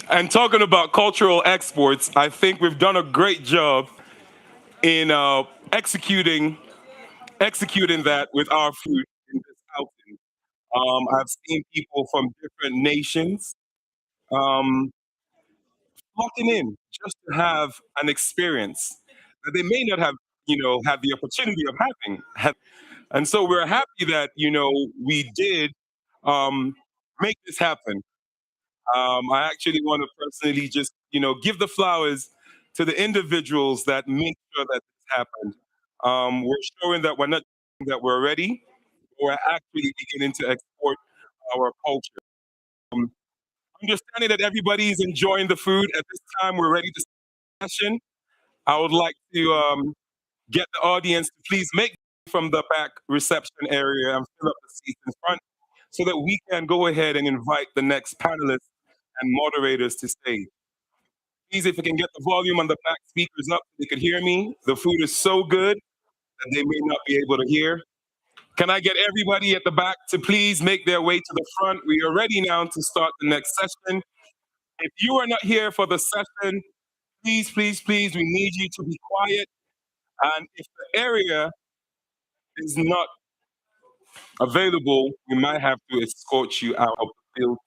And talking about cultural exports, I think we've done a great job in executing that with our food in this outing. I've seen people from different nations flocking in just to have an experience that they may not have, had the opportunity of having. And so we're happy that, we did make this happen. I actually want to personally just, give the flowers to the individuals that make sure that this happened. We're showing that we're ready. We're actually beginning to export our culture. Understanding that everybody is enjoying the food at this time, we're ready to start the session. I would like to get the audience to please make from the back reception area and fill up the seats in front so that we can go ahead and invite the next panelists and moderators to stage. Please, if you can get the volume on the back speakers up so they could hear me. The food is so good that they may not be able to hear. Can I get everybody at the back to please make their way to the front? We are ready now to start the next session. If you are not here for the session, please, please, please, we need you to be quiet. And if the area is not available, we might have to escort you out of the building.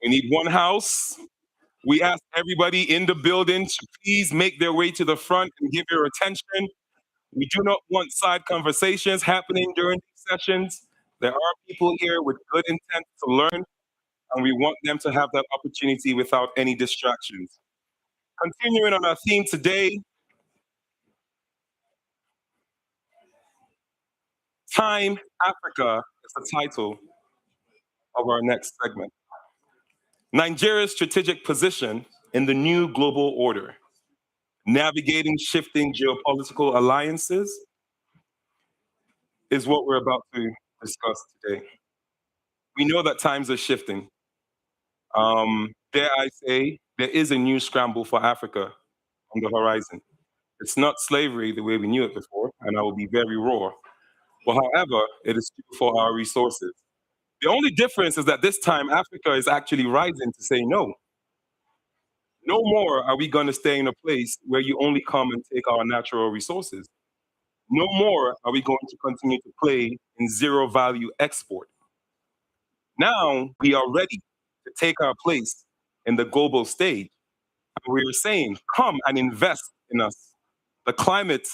We need one house. We ask everybody in the building to please make their way to the front and give your attention. We do not want side conversations happening during these sessions. There are people here with good intent to learn, and we want them to have that opportunity without any distractions. Continuing on our theme today, Time Africa is the title of our next segment. Nigeria's strategic position in the new global order, navigating shifting geopolitical alliances, is what we're about to discuss today. We know that times are shifting. Dare I say, there is a new scramble for Africa on the horizon. It's not slavery the way we knew it before, and I will be very raw. But however, it is for our resources. The only difference is that this time Africa is actually rising to say no. No more are we going to stay in a place where you only come and take our natural resources. No more are we going to continue to play in zero value export. Now we are ready to take our place in the global stage. And we are saying, come and invest in us. The climate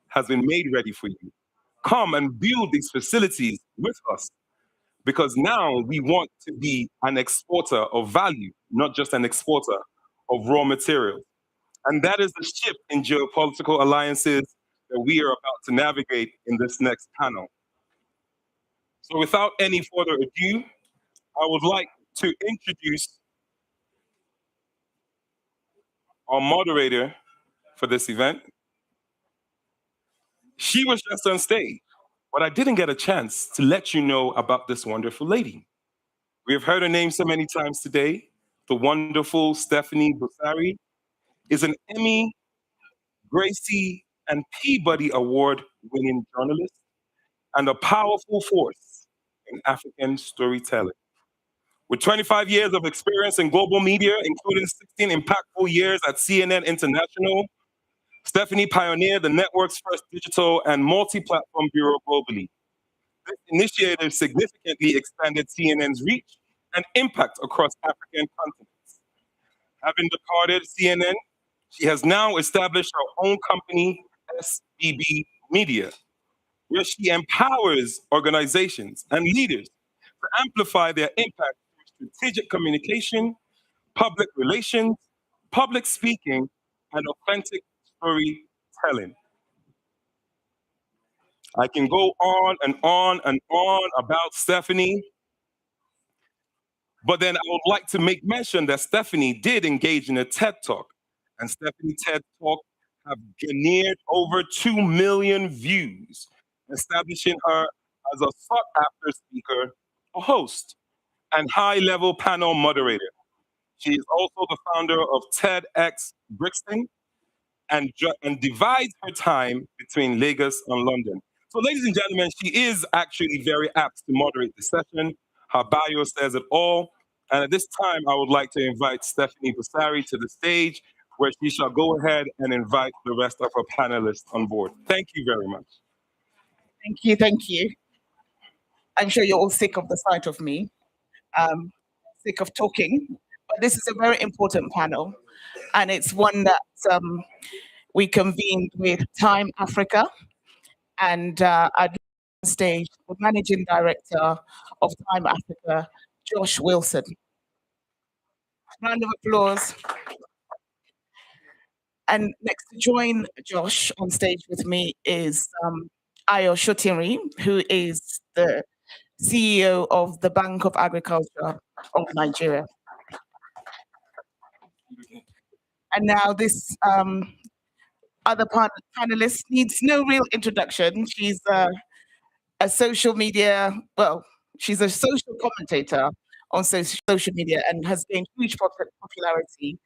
has been made ready for you. Come and build these facilities with us. Because now we want to be an exporter of value, not just an exporter of raw materials. And that is the shift in geopolitical alliances that we are about to navigate in this next panel. So without any further ado, I would like to introduce our moderator for this event. She was just on stage, but I didn't get a chance to let you know about this wonderful lady. We have heard her name so many times today. The wonderful Stephanie Busari is an Emmy, Gracie, and Peabody Award-winning journalist and a powerful force in African storytelling. With 25 years of experience in global media, including 16 impactful years at CNN International, Stephanie pioneered the network's first digital and multi-platform bureau globally. This initiative significantly expanded CNN's reach and impact across African continents. Having departed CNN, she has now established her own company, SBB Media, where she empowers organizations and leaders to amplify their impact through strategic communication, public relations, public speaking, and authentic storytelling. I can go on and on and on about Stephanie, but then I would like to make mention that Stephanie did engage in a TED Talk, and Stephanie TED Talk have garnered over 2 million views, establishing her as a sought-after speaker, a host, and high-level panel moderator. She is also the founder of TEDx Brixton and divides her time between Lagos and London. So, ladies and gentlemen, she is actually very apt to moderate the session. Her bio says it all. And at this time, I would like to invite Stephanie Passari to the stage, where she shall go ahead and invite the rest of her panelists on board. Thank you very much. Thank you, thank you. I'm sure you're all sick of the sight of me, sick of talking, but this is a very important panel, and it's one that we convened with Time Africa, and I'd on stage the Managing Director of Time Africa, Josh Wilson. Round of applause. And next to join Josh on stage with me is Ayo Shotiri, who is the CEO of the Bank of Agriculture of Nigeria. And now this other panelist needs no real introduction. She's a social media, well, she's a social commentator on social media and has gained huge popularity.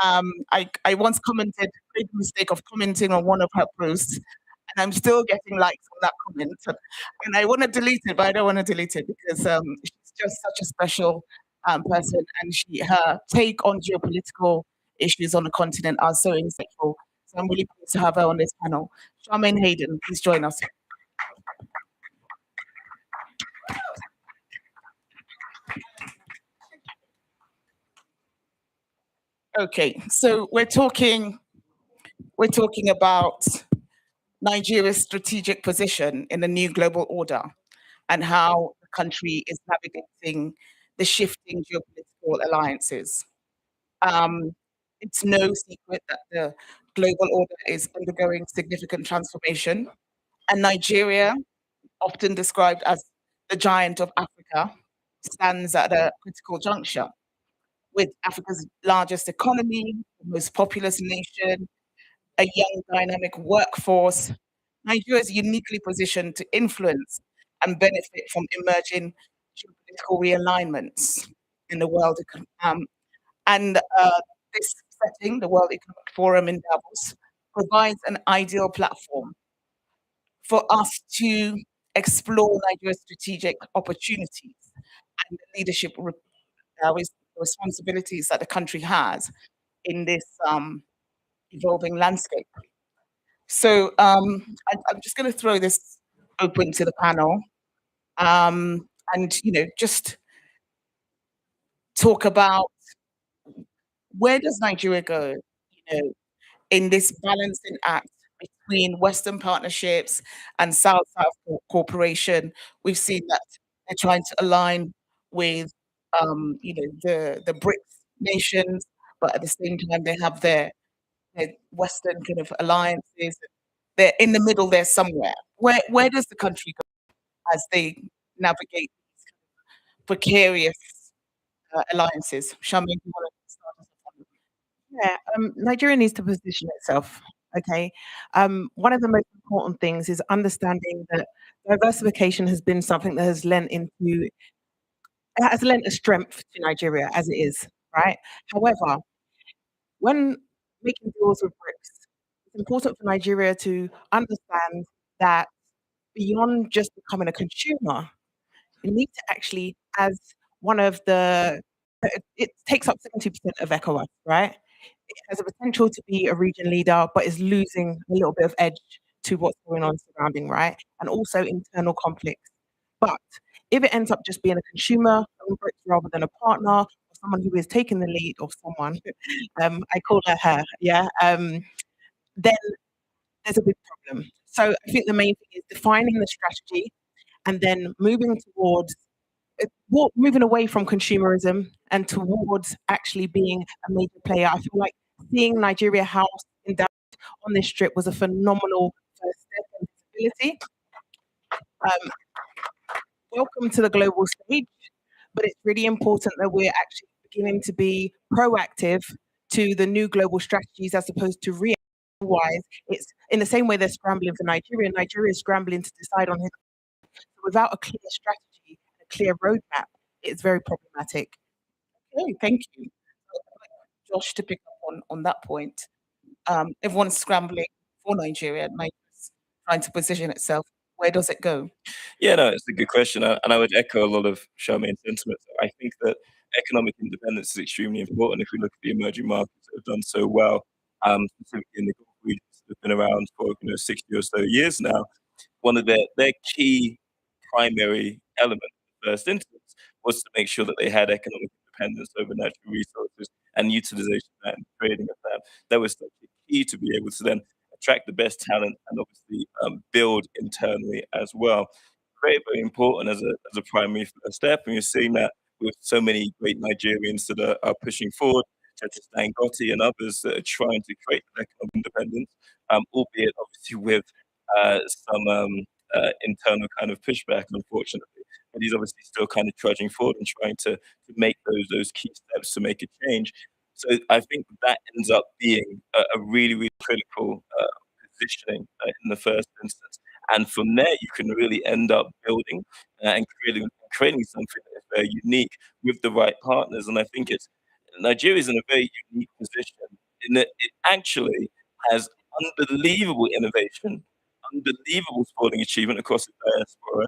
I once commented, made the mistake of commenting on one of her posts, and I'm still getting likes on that comment. And I want to delete it, but I don't want to delete it because she's just such a special person, and her take on geopolitical issues on the continent are so insightful. So I'm really pleased to have her on this panel. Charmaine Hayden, please join us. Okay, so we're talking about Nigeria's strategic position in the new global order and how the country is navigating the shifting geopolitical alliances. It's no secret that the global order is undergoing significant transformation, and Nigeria, often described as the giant of Africa, stands at a critical juncture. With Africa's largest economy, the most populous nation, a young dynamic workforce, Nigeria is uniquely positioned to influence and benefit from emerging geopolitical realignments in the world. This setting, the World Economic Forum in Davos, provides an ideal platform for us to explore Nigeria's strategic opportunities and the leadership responsibilities that the country has in this evolving landscape. So I'm just going to throw this open to the panel, and just talk about where does Nigeria go, in this balancing act between Western partnerships and South-South cooperation. We've seen that they're trying to align with, the BRICS nations, but at the same time they have their Western kind of alliances. They're in the middle there somewhere. Where does the country go as they navigate these precarious alliances? Charmaine, you want to start us off? Yeah, Nigeria needs to position itself. Okay, one of the most important things is understanding that diversification has been something that has lent a strength to Nigeria as it is, right? However, when making deals with BRICS, it's important for Nigeria to understand that beyond just becoming a consumer, you need to actually, as one of the, it takes up 70% of ECOWAS, right? It has a potential to be a region leader, but is losing a little bit of edge to what's going on surrounding, right? And also internal conflicts. But if it ends up just being a consumer of BRICS rather than a partner, or someone who is taking the lead of someone, I call her, yeah, then there's a big problem. So I think the main thing is defining the strategy and then moving towards moving away from consumerism and towards actually being a major player. I feel like seeing Nigeria House in Davos on this trip was a phenomenal first step in visibility. Welcome to the global stage, but it's really important that we're actually beginning to be proactive to the new global strategies as opposed to reactive. Otherwise, it's in the same way they're scrambling for Nigeria. Nigeria is scrambling to decide on who. Without a clear strategy, a clear roadmap, it's very problematic. Okay, thank you. Josh, to pick up on that point, everyone's scrambling for Nigeria. Nigeria's trying to position itself. Where does it go? Yeah, no, it's a good question, and I would echo a lot of Charmaine's sentiments. I think that economic independence is extremely important. If we look at the emerging markets that have done so well, specifically in the Gulf regions that have been around for 60 or so years now, one of their key primary element in the first instance was to make sure that they had economic independence over natural resources and utilization of that and trading of that. That was such a key to be able to then attract the best talent and obviously build internally as well. Very, very important as a primary first step. And you're seeing that with so many great Nigerians that are pushing forward, such as Dangote and others that are trying to create economic independence, albeit obviously with some internal kind of pushback, unfortunately. But he's obviously still kind of trudging forward and trying to make those key steps to make a change. So I think that ends up being a really, really critical positioning in the first instance. And from there, you can really end up building and creating something that is very unique with the right partners. And I think Nigeria is in a very unique position in that it actually has unbelievable innovation, unbelievable sporting achievement across the diaspora.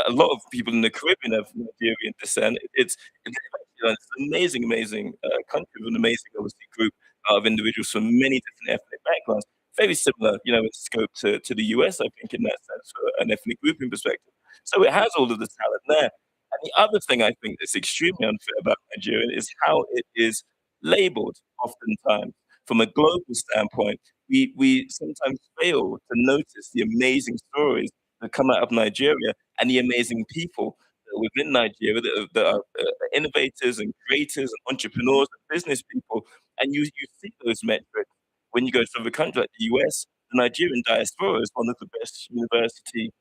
A lot of people in the Caribbean have Nigerian descent. It's an amazing, amazing country with an amazing, obviously, group of individuals from many different ethnic backgrounds. Very similar, in scope to the US, I think, in that sense, for an ethnic grouping perspective. So it has all of the talent there. And the other thing I think that's extremely unfair about Nigeria is how it is labeled oftentimes. From a global standpoint, we sometimes fail to notice the amazing stories that come out of Nigeria and the amazing people that are within Nigeria that are innovators and creators and entrepreneurs and business people. And you see those metrics when you go to other countries like the US. The Nigerian diaspora is one of the best university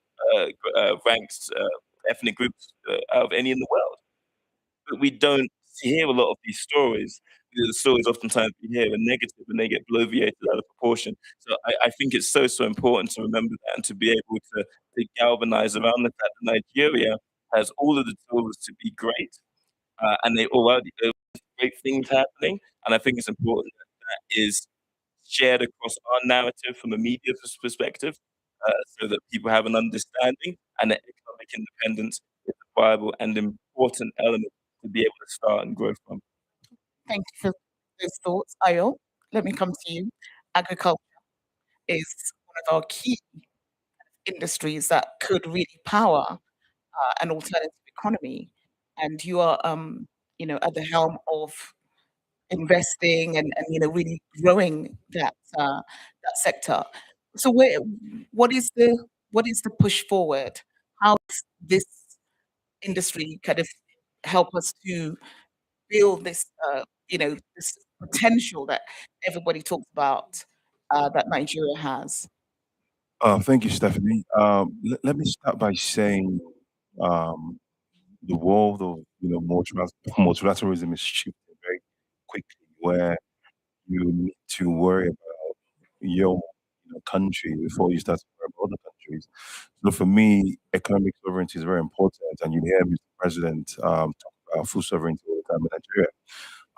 ranked ethnic groups out of any in the world. But we don't hear a lot of these stories. The stories oftentimes we hear are negative and they get bloviated out of proportion. So I think it's so important to remember that and to be able to galvanize around the fact that Nigeria has all of the tools to be great, and they already have great things happening. And I think it's important that that is shared across our narrative from a media perspective, so that people have an understanding and that economic independence is a viable and important element to be able to start and grow from. Thank you for those thoughts, Ayo. Let me come to you. Agriculture is one of our key industries that could really power an alternative economy, and you are, at the helm of investing and really growing that sector. So, what is the push forward? How does this industry kind of help us to build this potential that everybody talks about that Nigeria has? Thank you, Stephanie. Let me start by saying um, the world of multilateralism is shifting very quickly, where you need to worry about your country before you start to worry about other countries. So for me, economic sovereignty is very important, and you hear Mr. President talk about food sovereignty all the time in Nigeria.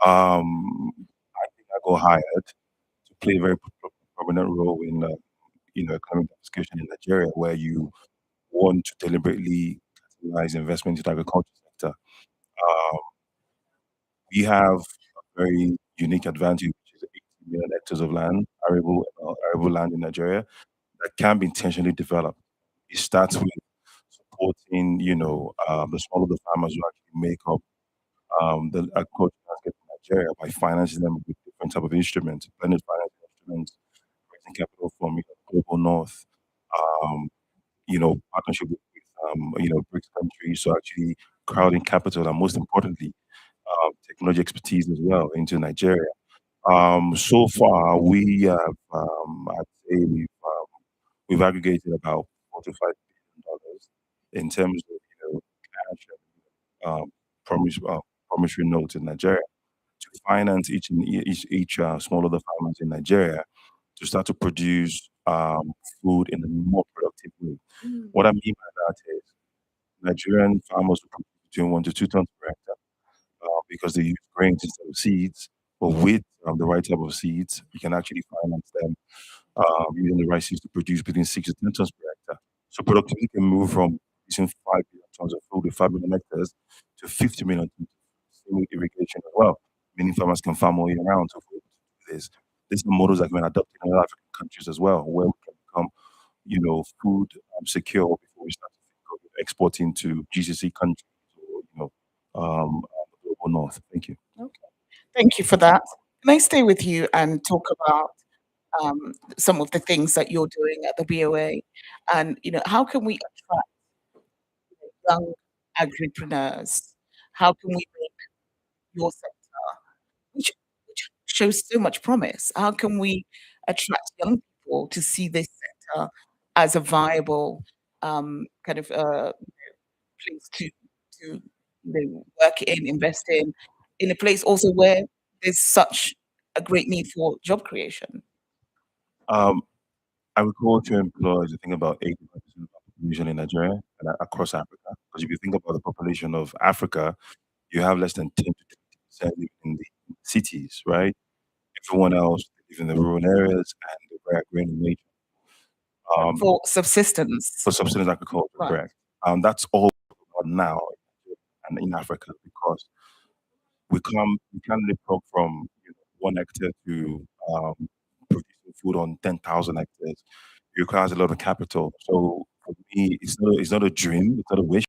I think I got hired to play a very prominent role in economic discussion in Nigeria, where you want to deliberately catalyze investment in the agriculture sector. We have a very unique advantage, which is 80 million hectares of land, arable land in Nigeria, that can be intentionally developed. It starts with supporting, the smaller the farmers who actually make up the agriculture landscape in Nigeria by financing them with different type of instruments, blended financing instruments, raising capital from global north, um, partnership with BRICS countries, so actually crowding capital, and most importantly, technology expertise as well into Nigeria. So far, we have, I'd say we've aggregated about $4 to $5 billion in terms of cash and promise, promissory notes in Nigeria to finance each smallholder farmers in Nigeria to start to produce food in a more productive way. What I mean by that is Nigerian farmers will produce between 1 to 2 tons per hectare because they use grains instead of seeds. But with the right type of seeds, you can actually finance them using the right seeds to produce between 6 to 10 tons per hectare. So productivity can move from producing 5 million tons of food with 5 million hectares to 50 million tons with irrigation as well. Many farmers can farm all year round. So these are models that have been adopted in other African countries as well, where we can become, food secure before we start to think of exporting to GCC countries or, the global north. Thank you. Okay. Thank you for that. Can I stay with you and talk about some of the things that you're doing at the BOA? And, how can we attract young agripreneurs? How can we make your sector, which shows so much promise, how can we attract young people to see this sector as a viable kind of place to work in, invest in a place also where there's such a great need for job creation? Um, Agriculture employs, I think, about 85% of the population in Nigeria and across Africa. Because if you think about the population of Africa, you have less than 10 to 20% live in the cities, right? Everyone else live in the rural areas and the very agrarian in nature. For subsistence. For subsistence agriculture, Right. correct. That's all now and in Africa because we can't leapfrog from 1 hectare to producing food on 10,000 hectares. It requires a lot of capital. So for me, it's not a dream, it's not a wish.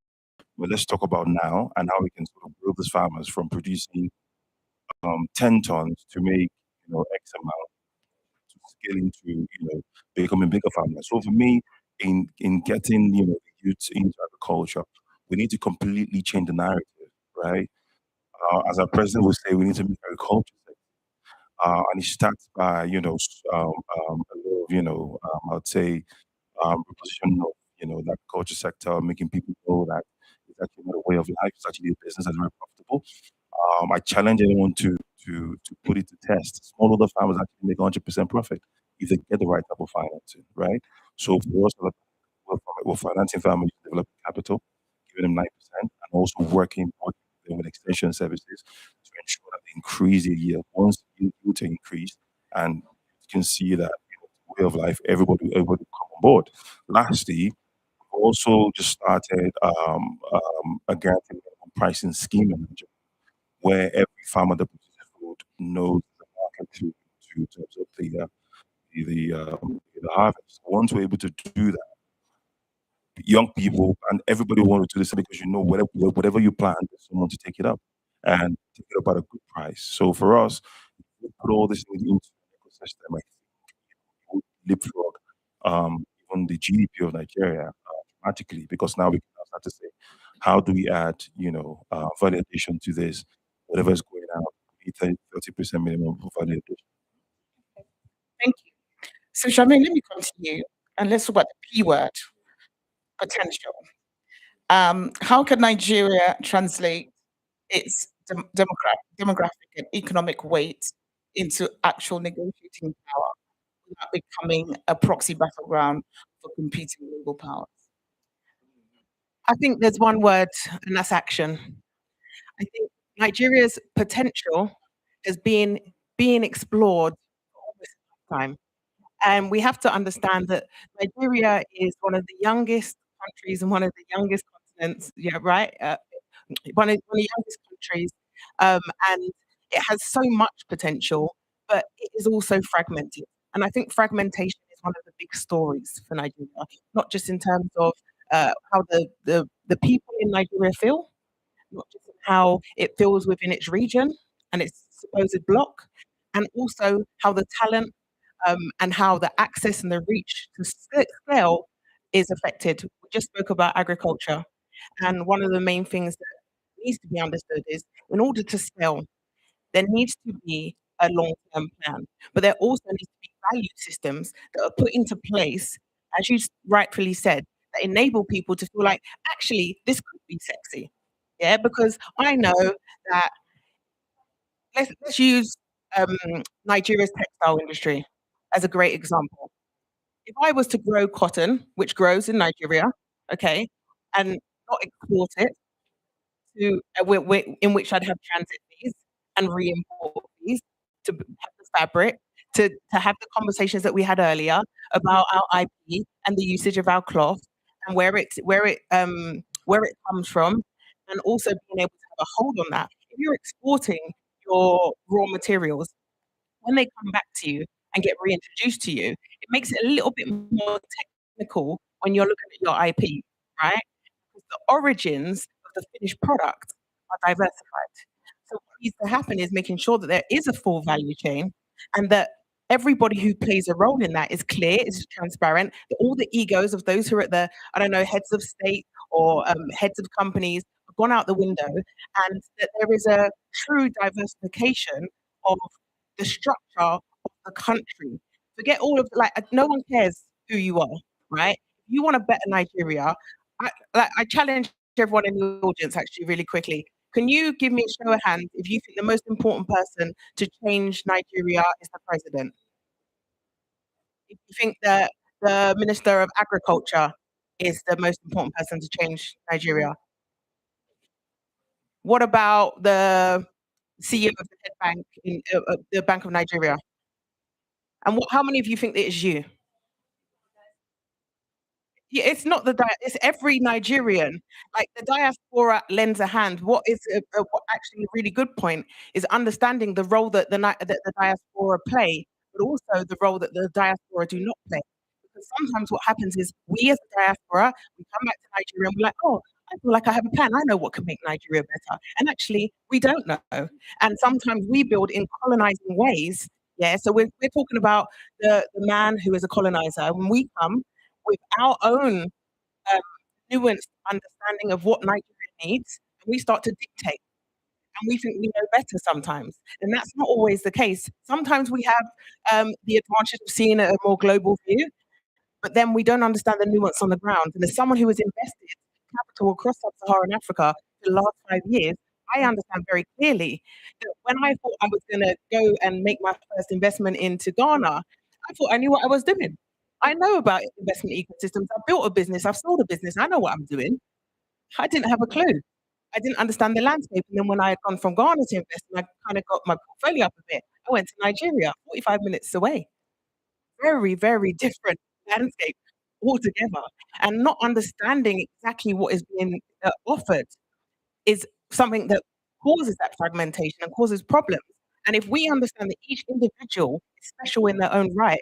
But let's talk about now and how we can sort of grow these farmers from producing 10 tons to make X amount to scale into becoming bigger farmers. So for me, in getting youth into agriculture, we need to completely change the narrative, right? As our president would say, we need to make agriculture sexy. And it starts by a lot of I would say reposition of the agriculture sector, making people know that it's actually not a way of life; it's actually a business that's very profitable. I challenge anyone to put it to test. Smallholder farmers actually make 100% profit if they get the right type of financing, right? So for us, we're financing farmers to develop capital, giving them 9%, and also working with them with extension services to ensure that they increase their yield. Once you to increase, and you can see that way of life, everybody come on board. Lastly, we've also just started a guaranteed minimum pricing scheme in Nigeria, where every farmer that produces food knows the market to absorb the harvest. Once we're able to do that, young people and everybody want to do this because whatever you plant, there's someone to take it up and take it up at a good price. So for us, we put all this into an ecosystem. I think it would leapfrog even the GDP of Nigeria dramatically because now we can now start to say, how do we add value addition to this? Whatever is going out, we need 30% minimum value addition. Thank you. So, Charmaine, let me continue and let's talk about the P word, potential. How can Nigeria translate its demographic and economic weight into actual negotiating power without becoming a proxy battleground for competing global powers? I think there's one word, and that's action. I think Nigeria's potential is being explored for almost a lifetime. And we have to understand that Nigeria is one of the youngest countries and one of the youngest continents, yeah, right? One of the youngest countries, and it has so much potential, but it is also fragmented. And I think fragmentation is one of the big stories for Nigeria, not just in terms of how the people in Nigeria feel, not just in how it feels within its region and its supposed block, and also how the talent and how the access and the reach to scale is affected. We just spoke about agriculture, and one of the main things that needs to be understood is in order to scale, there needs to be a long-term plan, but there also needs to be value systems that are put into place, as you rightfully said, that enable people to feel like, actually, this could be sexy. Yeah, because I know that let's use Nigeria's textile industry as a great example. If I was to grow cotton, which grows in Nigeria, okay, and not export it to in which I'd have transit fees and re-import fees to have the fabric, to have the conversations that we had earlier about our IP and the usage of our cloth and where it comes from, and also being able to have a hold on that. if you're exporting your raw materials, when they come back to you and get reintroduced to you, it makes it a little bit more technical when you're looking at your IP, right? Because the origins of the finished product are diversified. So what needs to happen is making sure that there is a full value chain and that everybody who plays a role in that is clear, is transparent, that all the egos of those who are at the, I don't know, heads of state or heads of companies have gone out the window, and that there is a true diversification of the structure of the country. Forget all of like no one cares who you are, right? If you want to better Nigeria, I challenge everyone in the audience actually really quickly. Can you give me a show of hands if you think the most important person to change Nigeria is the president? If you think that the Minister of Agriculture is the most important person to change Nigeria? What about the CEO of the head bank in the Bank of Nigeria? And how many of you think it is you? Yeah, it's not it's every Nigerian. Like the diaspora lends a hand. What is what actually a really good point is understanding the role that that the diaspora play, but also the role that the diaspora do not play. Because sometimes what happens is we as a diaspora, we come back to Nigeria and we're like, oh, I feel like I have a plan. I know what can make Nigeria better. And actually, we don't know. And sometimes we build in colonizing ways. Yeah. So we're talking about the man who is a colonizer. When we come with our own nuanced understanding of what Nigeria needs, and we start to dictate. And we think we know better sometimes. And that's not always the case. Sometimes we have the advantage of seeing a more global view, but then we don't understand the nuance on the ground. And as someone who has invested capital across sub-Saharan Africa for the last 5 years, I understand very clearly that when I thought I was going to go and make my first investment into Ghana, I thought I knew what I was doing. I know about investment ecosystems. I've built a business. I've sold a business. I know what I'm doing. I didn't have a clue. I didn't understand the landscape. And then when I had gone from Ghana to invest, and I kind of got my portfolio up a bit, I went to Nigeria, 45 minutes away. Very, very different landscape altogether. And not understanding exactly what is being offered is something that causes that fragmentation and causes problems. And if we understand that each individual is special in their own right,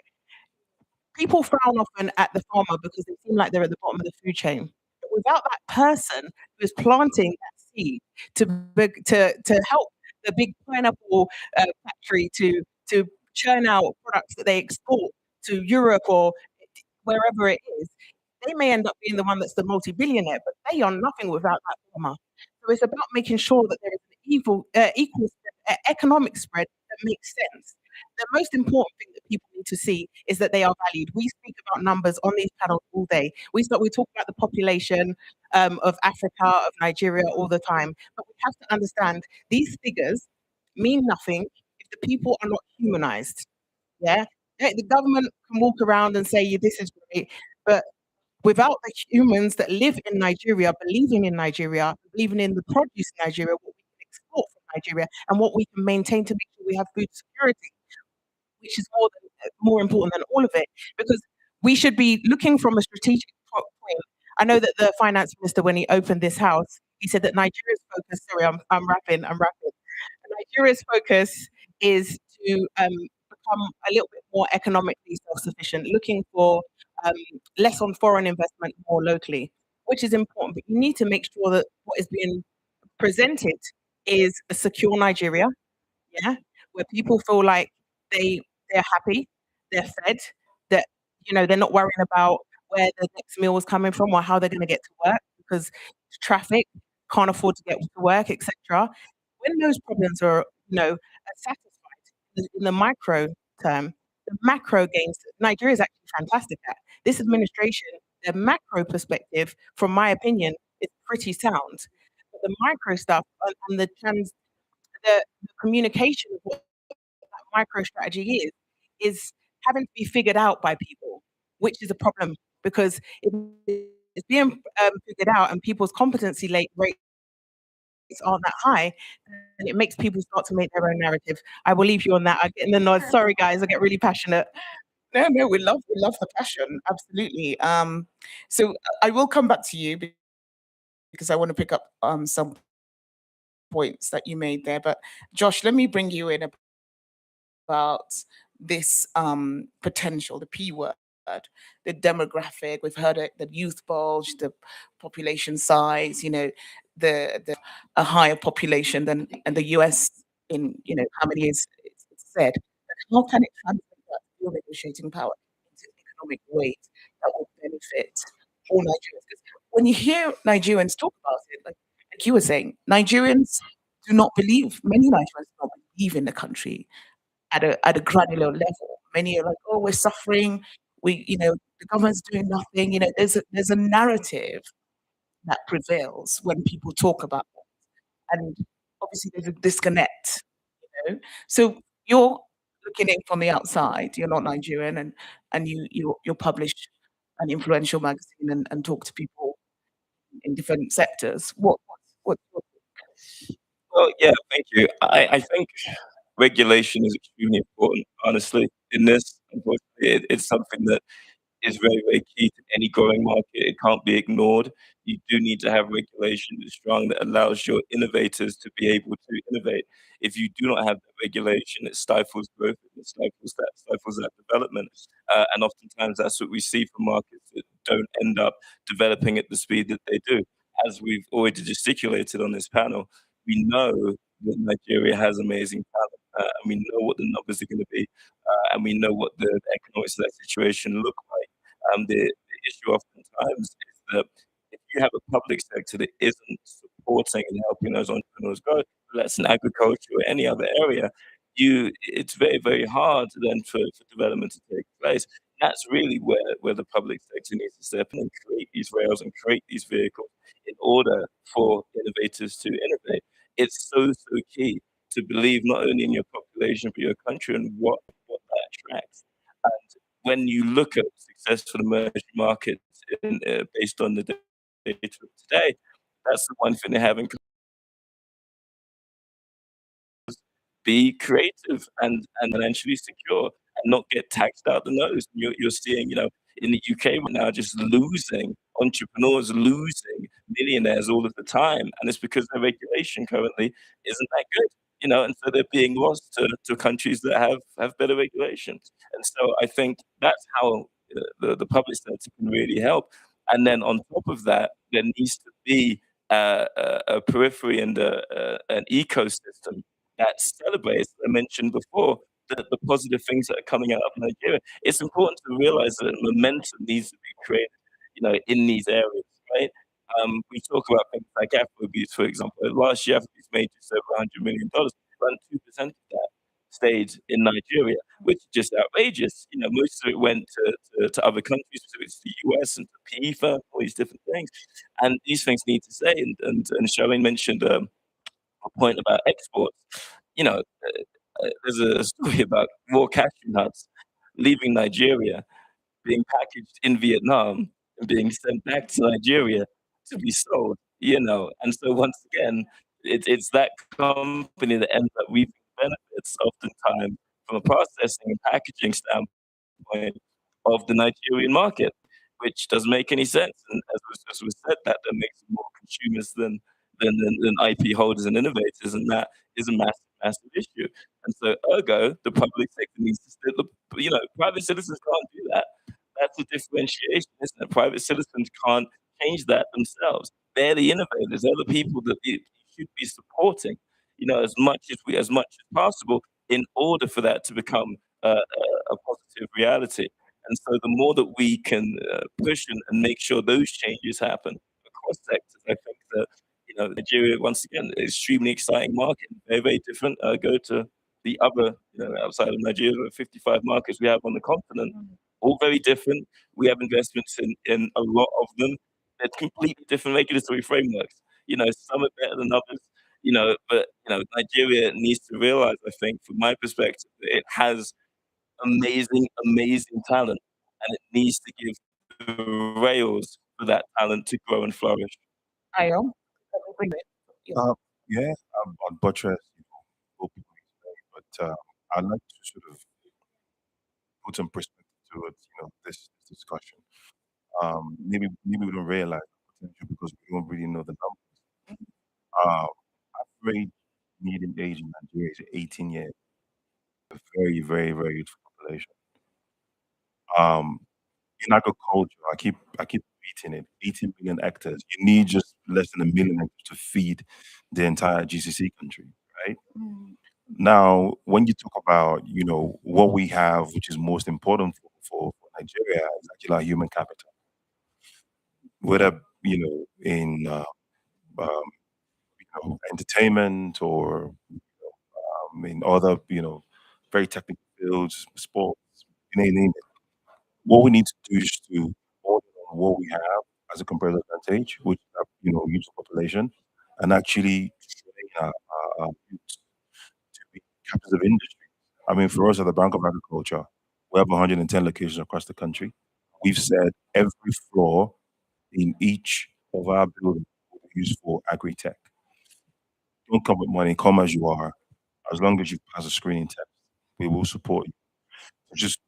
people frown often at the farmer because they seem like they're at the bottom of the food chain. But without that person who's planting that seed to help the big pineapple factory to churn out products that they export to Europe or wherever it is, they may end up being the one that's the multi-billionaire, but they are nothing without that farmer. So it's about making sure that there is an equal economic spread that makes sense. The most important thing that people need to see is that they are valued. We speak about numbers on these panels all day. We talk about the population of Africa, of Nigeria all the time, but we have to understand these figures mean nothing if the people are not humanized. Yeah, the government can walk around and say, "Yeah, this is great," but without the humans that live in Nigeria, believing in Nigeria, believing in the produce in Nigeria, what we can export from Nigeria, and what we can maintain to make sure we have food security, which is more important than all of it, because we should be looking from a strategic point. I know that the finance minister, when he opened this house, he said that Nigeria's focus. Sorry, I'm rapping. Nigeria's focus is to become a little bit more economically self-sufficient, looking for less on foreign investment, more locally, which is important. But you need to make sure that what is being presented is a secure Nigeria, yeah, where people feel like they're happy, they're fed, that they're not worrying about where the next meal is coming from or how they're going to get to work because traffic, can't afford to get to work, etc. When those problems are satisfied in the micro term, the macro gains Nigeria is actually fantastic at. This administration, the macro perspective, from my opinion, is pretty sound. But the micro stuff and the communication of what that micro strategy is having to be figured out by people, which is a problem because if it's being figured out and people's competency rates aren't that high, then it makes people start to make their own narrative. I will leave you on that. I get in the nod. Sorry, guys, I get really passionate. No, we love the passion, absolutely. So I will come back to you because I want to pick up some points that you made there. But Josh, let me bring you in about this potential, the P word, the demographic. We've heard it, the youth bulge, the population size, the a higher population than in the US in, how many years it's said. But how can it translate that to negotiating power into economic weight that will benefit all Nigerians? Because when you hear Nigerians talk about it, like you were saying, Nigerians do not believe, many Nigerians do not believe in the country at a granular level. Many are like, "Oh, we're suffering. The government's doing nothing." There's a narrative that prevails when people talk about that, and obviously there's a disconnect. So you're looking in from the outside. You're not Nigerian, and you publish an influential magazine and talk to people in different sectors. What Well, yeah, thank you. I think regulation is extremely important, honestly, in this. Unfortunately, it's something that is very, very key to any growing market. It can't be ignored. You do need to have regulation that's strong that allows your innovators to be able to innovate. If you do not have that regulation, it stifles growth, it stifles that development. And oftentimes that's what we see from markets that don't end up developing at the speed that they do. As we've already gesticulated on this panel, we know that Nigeria has amazing talent, and we know what the numbers are going to be, and we know what the economics of that situation look like. The issue oftentimes is that if you have a public sector that isn't supporting and helping those entrepreneurs grow, whether that's in agriculture or any other area, it's very, very hard then for development to take place. That's really where the public sector needs to step in and create these rails and create these vehicles in order for innovators to innovate. It's so, so key to believe not only in your population, but your country and what that attracts. And when you look at successful emerging markets based on the data of today, that's the one thing they have in be creative and financially secure and not get taxed out the nose. You're seeing, in the UK right now, just losing entrepreneurs, losing millionaires all of the time, and it's because the regulation currently isn't that good. And so they're being lost to countries that have better regulations. And so I think that's how the public sector can really help. And then on top of that, there needs to be a periphery and an ecosystem that celebrates, I mentioned before, the positive things that are coming out of Nigeria. It's important to realize that momentum needs to be created, in these areas, right? We talk about things like Afrobeats, for example. Last year, Afrobeats made just over $100 million. Around 2% of that stayed in Nigeria, which is just outrageous. Most of it went to other countries, so it's the US and to PIFA, all these different things. And these things need to stay. And Charlene mentioned a point about exports. There's a story about raw cashew nuts leaving Nigeria, being packaged in Vietnam, and being sent back to Nigeria to be sold. And so once again, it's that company that ends up reaping benefits oftentimes from a processing and packaging standpoint of the Nigerian market, which doesn't make any sense. And as was said, that makes it more consumers than IP holders and innovators, and that is a massive, massive issue. And so, ergo, the public sector needs to still, private citizens can't do that. That's a differentiation, isn't it? Private citizens can't change that themselves. They're the innovators. They're the people that we should be supporting, as much as possible, in order for that to become a positive reality. And so, the more that we can push and make sure those changes happen across sectors, I think that Nigeria, once again, extremely exciting market, very, very different. Go to the other, outside of Nigeria, the 55 markets we have on the continent, all very different. We have investments in a lot of them. They're completely different regulatory frameworks. Some are better than others. But Nigeria needs to realize, I think, from my perspective, that it has amazing, amazing talent, and it needs to give the rails for that talent to grow and flourish. Ayo? Yeah, on buttress, open but I'd like to sort of put some perspective to it, this discussion. Maybe we don't realize the potential because we don't really know the numbers. average median age in Nigeria is 18 years. A very, very, very youthful population. Um, in agriculture, I keep repeating it. 18 million hectares. You need just less than a million hectares to feed the entire GCC country, right? Now, when you talk about what we have, which is most important for Nigeria, is actually our human capital. Whether in um, entertainment or in other very technical fields, sports, you name it. What we need to do is to build on what we have as a comparative advantage, which is our, youth population, and actually train our youth to be captains of industry. I mean, for us at the Bank of Agriculture, we have 110 locations across the country. We've said every floor in each of our buildings will be used for agri-tech. Don't come with money, come as you are. As long as you pass a screening test, we will support you. So just,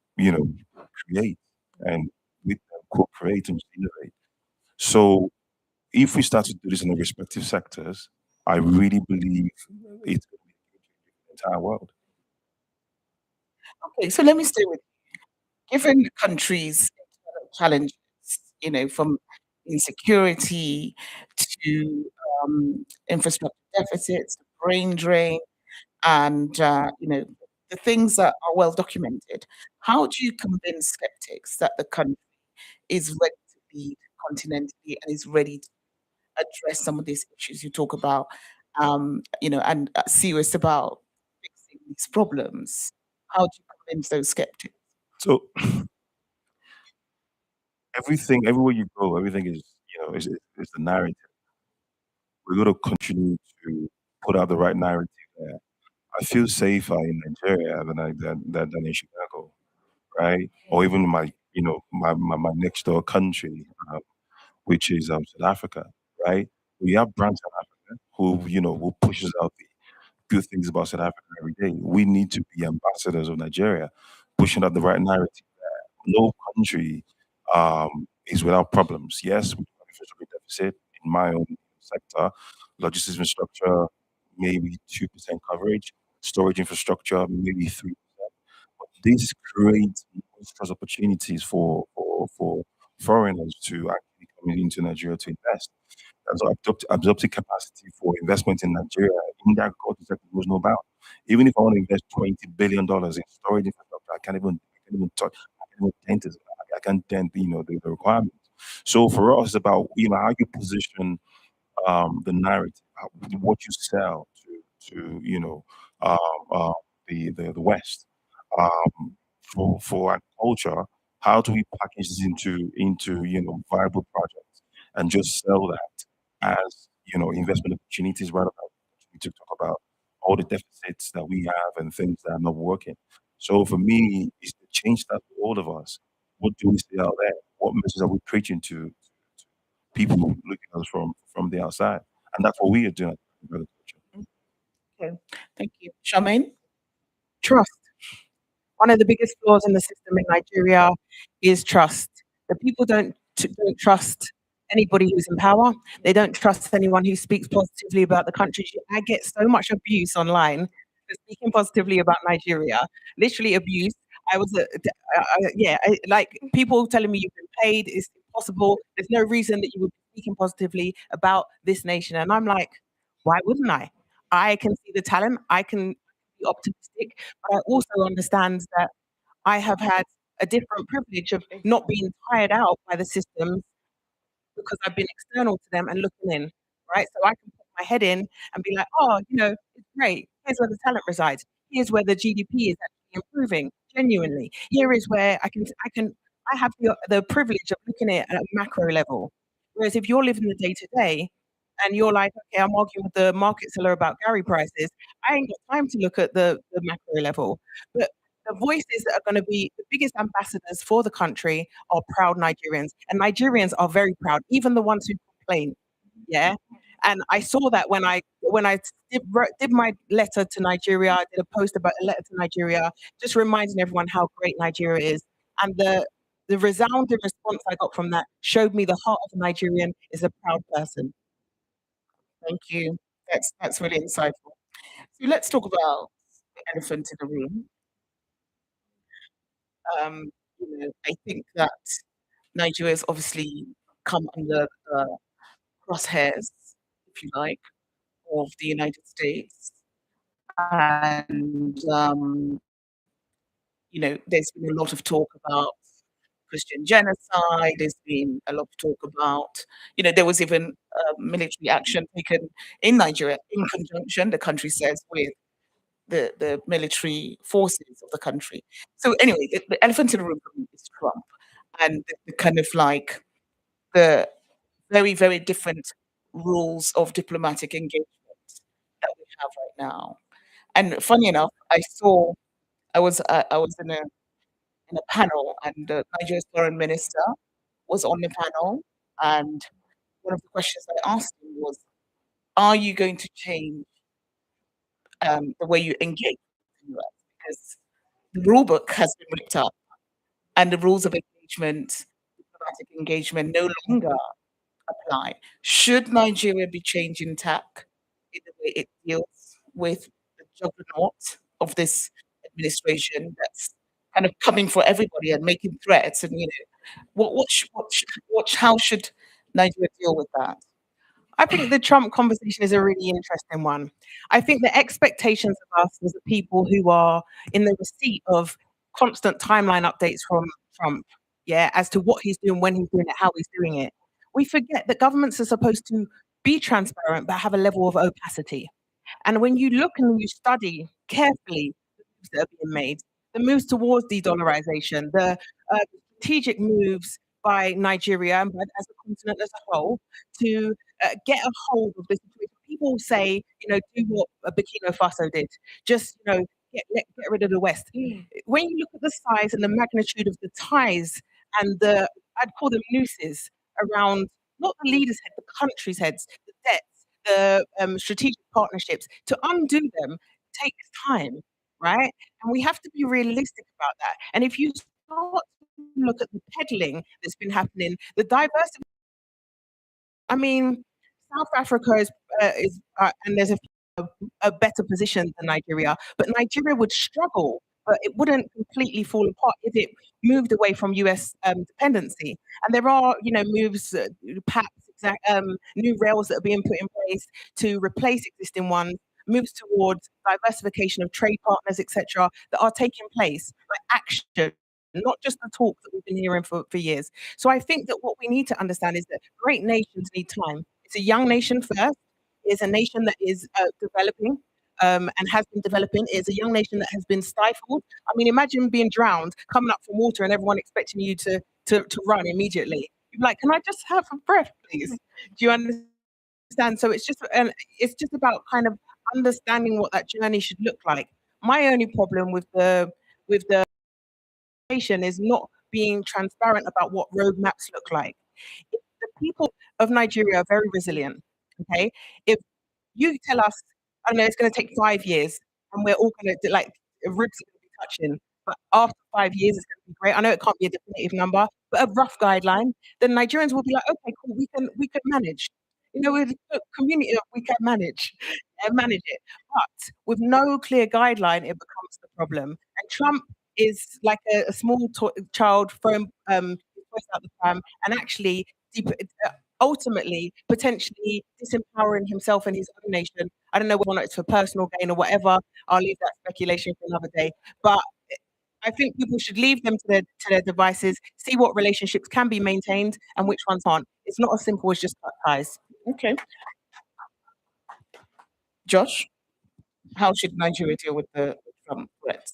create and with them co-create and innovate. So if we start to do this in the respective sectors, I really believe it's going to be the entire world. Okay, so let me stay with given countries' challenges, from insecurity to infrastructure deficits, brain drain, and the things that are well documented. How do you convince skeptics that the country is ready to lead continentally and is ready to address some of these issues you talk about, and serious about fixing these problems? How do you convince those skeptics? So everything, everywhere you go, everything is, is the narrative. We're going to continue to put out the right narrative there. I feel safer in Nigeria than in Chicago, right? Or even my next door country, which is South Africa, right? We have brands South Africa who pushes out the good things about South Africa every day. We need to be ambassadors of Nigeria, pushing out the right narrative. No country is without problems. Yes, we have a fiscal deficit in my own sector, logistics infrastructure, maybe 2% coverage, storage infrastructure, maybe 3%. But this creates monstrous opportunities for foreigners to actually come into Nigeria to invest. And so absorptive capacity for investment in Nigeria in the agriculture sector was no bound. Even if I want to invest $20 billion in storage infrastructure, I can't even touch, I can't even dent it. I can't dent the requirements. So for us, it's about how you position the narrative, what you sell to um, uh, the West. For agriculture, how do we package this into viable projects and just sell that as investment opportunities rather than continue to talk about all the deficits that we have and things that are not working. So for me, it's to change that for all of us. What do we see out there? What message are we preaching to people looking at us from the outside? And that's what we are doing. Okay, thank you. Charmaine? Trust. One of the biggest flaws in the system in Nigeria is trust. The people don't trust anybody who's in power. They don't trust anyone who speaks positively about the country. I get so much abuse online for speaking positively about Nigeria. Literally abuse. I was, like people telling me you've been paid. It's impossible. There's no reason that you would be speaking positively about this nation. And I'm like, why wouldn't I? I can see the talent. I can be optimistic, but I also understand that I have had a different privilege of not being tired out by the system because I've been external to them and looking in, right? So I can put my head in and be like, oh, it's great. Here's where the talent resides. Here's where the GDP is actually improving genuinely. Here is where I have the privilege of looking at it at a macro level. Whereas if you're living the day to day and you're like, okay, I'm arguing with the market seller about Gary prices, I ain't got time to look at the macro level. But the voices that are going to be the biggest ambassadors for the country are proud Nigerians. And Nigerians are very proud, even the ones who complain. Yeah. And I saw that when I did my letter to Nigeria, I did a post about a letter to Nigeria, just reminding everyone how great Nigeria is. And the resounding response I got from that showed me the heart of a Nigerian is a proud person. Thank you. That's really insightful. So let's talk about the elephant in the room. I think that Nigeria has obviously come under the crosshairs, if you like, of the United States. And, there's been a lot of talk about Christian genocide. There's been a lot of talk about, there was even military action taken in Nigeria in conjunction, the country says, with the military forces of the country. So anyway, the elephant in the room for me is Trump and the kind of like the very, very different rules of diplomatic engagement that we have right now. And funny enough, I was in a panel, and Nigeria's foreign minister was on the panel, and one of the questions I asked him was, "Are you going to change the way you engage with the US? Because the rule book has been ripped up, and the rules of engagement, diplomatic engagement, no longer apply. Should Nigeria be changing tack in the way it deals with the juggernaut of this administration that's kind of coming for everybody and making threats? And how should Nigeria deal with that?" I think the Trump conversation is a really interesting one. I think the expectations of us as the people who are in the receipt of constant timeline updates from Trump, yeah, as to what he's doing, when he's doing it, how he's doing it. We forget that governments are supposed to be transparent but have a level of opacity. And when you look and you study carefully the moves that are being made, the moves towards de-dollarization, the strategic moves by Nigeria and as a continent as a whole to get a hold of this situation. People say, do what Burkina Faso did. Just, get rid of the West. When you look at the size and the magnitude of the ties and I'd call them nooses around not the leaders' head, the country's heads, the debts, the strategic partnerships, to undo them takes time, right? And we have to be realistic about that. And if you start to look at the peddling that's been happening, the diversity. I mean, South Africa and there's a better position than Nigeria, but Nigeria would struggle, but it wouldn't completely fall apart if it moved away from US dependency. And there are, moves, perhaps new rails that are being put in place to replace existing ones, moves towards diversification of trade partners, etc., that are taking place, like action, not just the talk that we've been hearing for years. So I think that what we need to understand is that great nations need time. It's a young nation first. It's a nation that is developing and has been developing. It's a young nation that has been stifled. I mean, imagine being drowned, coming up from water, and everyone expecting you to run immediately. You're like, can I just have a breath, please? Do you understand? So it's just about kind of understanding what that journey should look like. My only problem with the is not being transparent about what roadmaps look like. If the people of Nigeria are very resilient, okay? If you tell us, I don't know, it's going to take 5 years and we're all going to, like, ribs are going to be touching, but after 5 years, it's going to be great. I know it can't be a definitive number, but a rough guideline, then Nigerians will be like, okay, cool, we can manage. With the community, we can manage and manage it. But with no clear guideline, it becomes the problem. And Trump is like a small child throwing toys out the pram and actually ultimately potentially disempowering himself and his own nation. I don't know whether or not it's for personal gain or whatever. I'll leave that speculation for another day. But I think people should leave them to their devices, see what relationships can be maintained and which ones aren't. It's not as simple as just cut ties. Okay. Josh, how should Nigeria deal with the Trump threats?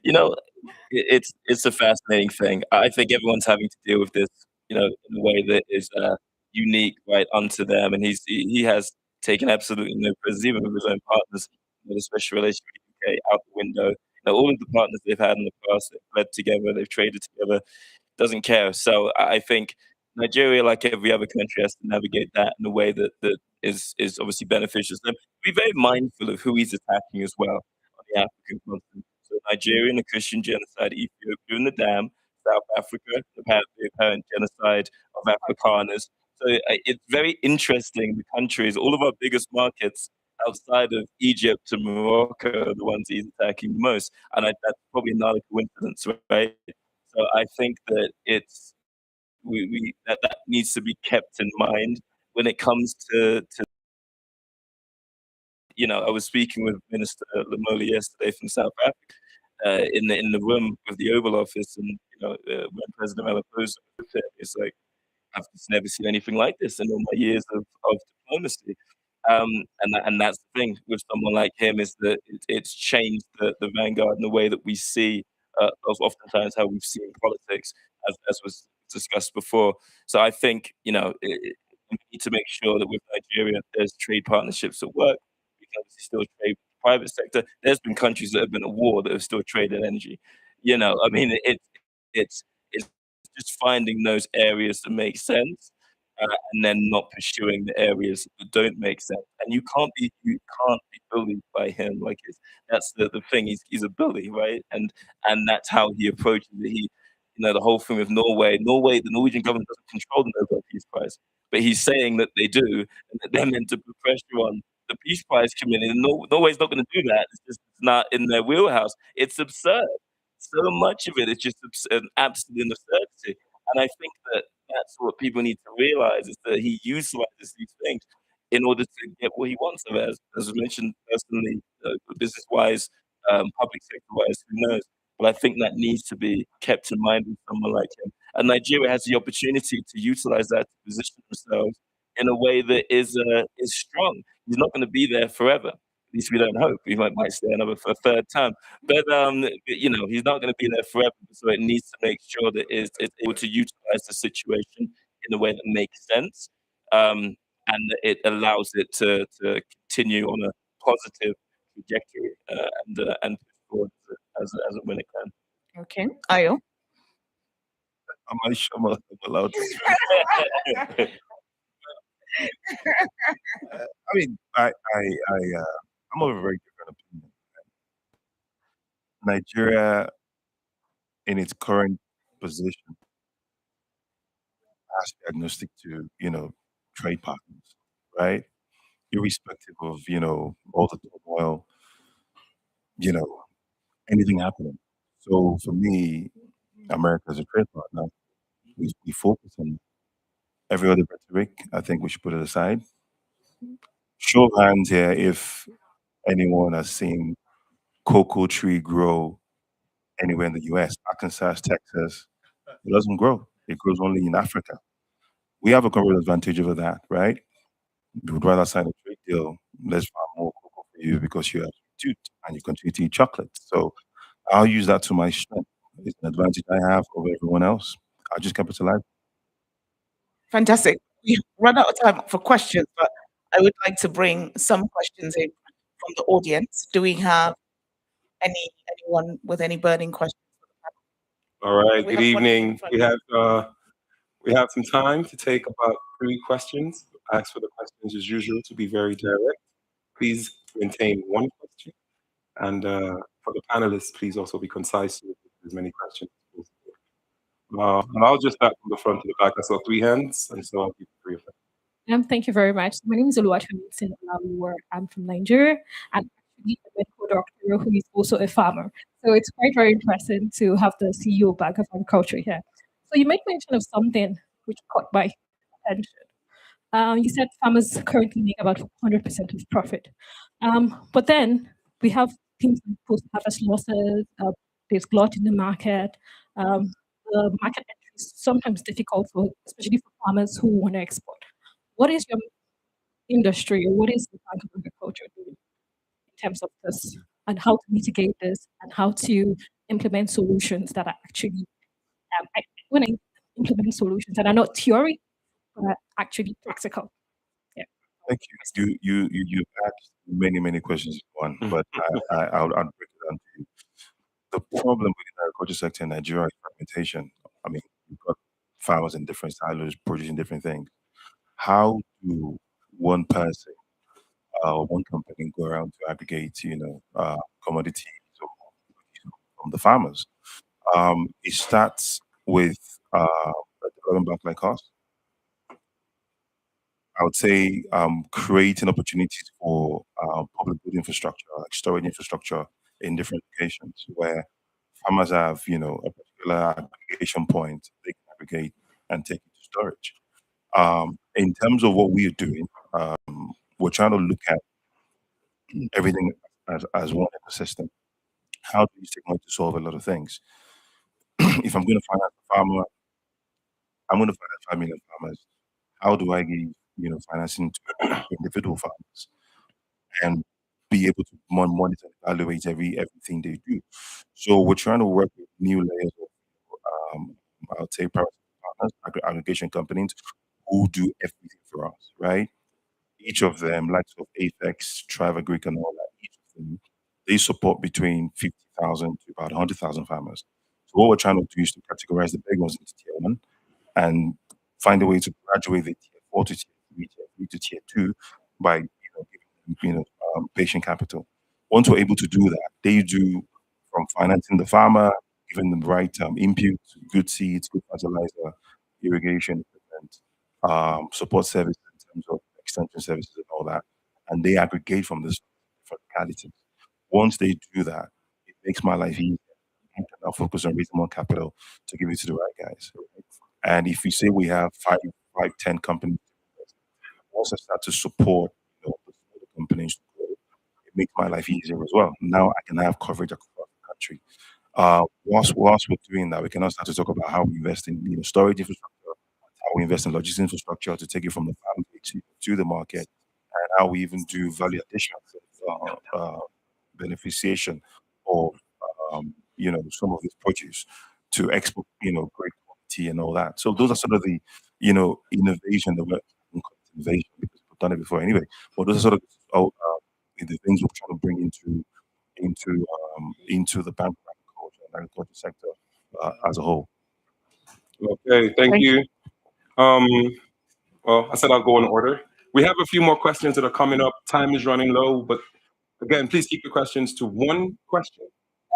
you know, it's a fascinating thing. I think everyone's having to deal with this, in a way that is unique, right, unto them. And he has taken absolutely no prisoners, even with his own partners. The special relationship with the UK out the window. All of the partners they've had in the past, they've led together, they've traded together, doesn't care. So I think Nigeria, like every other country, has to navigate that in a way that is obviously beneficial to them. Be very mindful of who he's attacking as well on the African continent. So Nigeria and the Christian genocide, Ethiopia and the Dam, South Africa, the apparent genocide of Afrikaners. So it's very interesting. The countries, all of our biggest markets outside of Egypt and Morocco, are the ones he's attacking the most, and that's probably not a coincidence, right? So I think that that needs to be kept in mind when it comes to. I was speaking with Minister Lamola yesterday from South Africa in the room of the Oval Office, and when President Ramaphosa was there, it's like I've just never seen anything like this in all my years of diplomacy. And that's the thing with someone like him is that it's changed the vanguard in the way that we see of oftentimes how we've seen politics, as was discussed before. So I think we need to make sure that with Nigeria there's trade partnerships that work. We can obviously still trade with the private sector. There's been countries that have been at war that have still traded energy. I mean, it's just finding those areas that make sense, and then not pursuing the areas that don't make sense. And you can't be bullied by him. Like that's the thing. He's a bully, right? And that's how he approaches it. The whole thing with Norway. The Norwegian government doesn't control the Nobel Peace Prize, but he's saying that they do, and that they're meant to put pressure on the Peace Prize committee. And Norway's not going to do that. It's not in their wheelhouse. It's absurd. So much of it is just an absolute absurdity. And I think that that's what people need to realize is that he utilizes these things in order to get what he wants of it. As I mentioned personally, business wise, public sector wise, who knows? But I think that needs to be kept in mind with someone like him. And Nigeria has the opportunity to utilize that to position themselves in a way that is strong. He's not going to be there forever. At least we don't hope. He might stay another for a third time. But he's not going to be there forever. So it needs to make sure that it's able to utilize the situation in a way that makes sense, and that it allows it to continue on a positive trajectory, and push forward as and when it can. Okay, Ayo. I'm allowed to speak. I mean, I'm of a very different opinion. Nigeria, in its current position, has to be agnostic to trade partners, right? Irrespective of all the turmoil, you know anything happening. So for me, America is a trade partner. We focus on every other rhetoric. I think we should put it aside. Show of hands here if anyone has seen cocoa tree grow anywhere in the US, Arkansas, Texas. It doesn't grow. It grows only in Africa. We have a competitive advantage over that, right? We would rather sign a trade deal. Let's farm more cocoa for you because you have a tooth and you continue to eat chocolate. So I'll use that to my strength. It's an advantage I have over everyone else. I'll just capitalize. Fantastic. We've run out of time for questions, but I would like to bring some questions in from the audience. Do we have anyone with any burning questions? All right. We Good have one in evening. front. We have some time to take about 3 questions. Ask for the questions as usual to be very direct. Please maintain one question. And for the panelists, please also be concise with as many questions as possible. And I'll just start from the front to the back. I saw 3 hands, and so I'll keep 3 of them. Thank you very much. My name is Oluwatomi Olaluwa. I'm from Nigeria. I'm actually a medical doctor who is also a farmer. So it's quite very interesting to have the CEO Bank of Agriculture here. So you made mention of something which caught my attention. You said farmers currently make about 100% of profit. But then we have things like post-harvest losses, there's glut in the market, the market entry is sometimes difficult, especially for farmers who want to export. What is your industry, or what is the Bank of Agriculture doing in terms of this, and how to mitigate this, and how to implement solutions that are actually, when I implement solutions that are not theory, but are actually practical? Yeah. Thank you. You've asked many questions in one, but I'll break it down to you. The problem with the agriculture sector in Nigeria is fragmentation. I mean, you've got farmers in different silos producing different things. How do one person or one company go around to aggregate, commodities or from the farmers? It starts with a development bank like us. I would say creating opportunities for public good infrastructure, like storage infrastructure in different locations where farmers have, a particular aggregation point they can aggregate and take it to storage. In terms of what we're doing, we're trying to look at everything as one ecosystem. How do you use technology to solve a lot of things? If I'm going to finance a farmer, I'm going to finance 5 million farmers. How do I give, financing to individual farmers and be able to monitor and evaluate everything they do? So we're trying to work with new layers of, I would say, private partners, aggregation companies who do everything for us, right? Each of them, like of Apex, Triva Greek, and all that, each of them, they support between 50,000 to about 100,000 farmers. So what we're trying to do is to categorize the big ones into tier one and find a way to graduate the tier four to tier three to tier two by giving them patient capital. Once we're able to do that, they do from financing the farmer, giving them the right input, good seeds, good fertilizer, irrigation equipment, support services in terms of extension services and all that, and they aggregate from this different localities. Once they do that, it makes my life easier. I can now focus on raising more capital to give it to the right guys. Right? And if we say we have 10 companies, once I start to support the smaller companies to grow, it makes my life easier as well. Now I can have coverage across the country. Whilst we're doing that, we can also start to talk about how we invest in storage infrastructure, how we invest in logistics infrastructure to take it from the farm to the market, and how we even do value addition, beneficiation of some of this produce to export, great quality and all that. So those are sort of the innovation that we're innovation because we've done it before anyway. But those are sort of the things we're trying to bring into the bank and agriculture sector as a whole. Okay, thank you. Well, I said I'll go in order. We have a few more questions that are coming up. Time is running low, but again, please keep your questions to one question.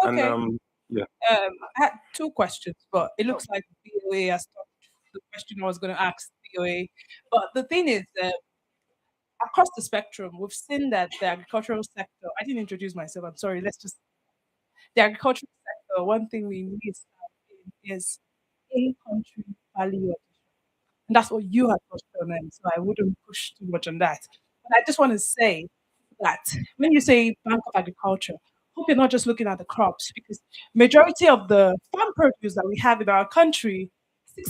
Okay. And yeah. I had two questions, but it looks like BOA has stopped the question I was going to ask BOA. But the thing is, across the spectrum, we've seen that the agricultural sector, I didn't introduce myself, I'm sorry, the agricultural sector, one thing we need is in-country value addition. And that's what you have touched on, and so I wouldn't push too much on that. But I just want to say that when you say Bank of Agriculture, hope you're not just looking at the crops because majority of the farm produce that we have in our country,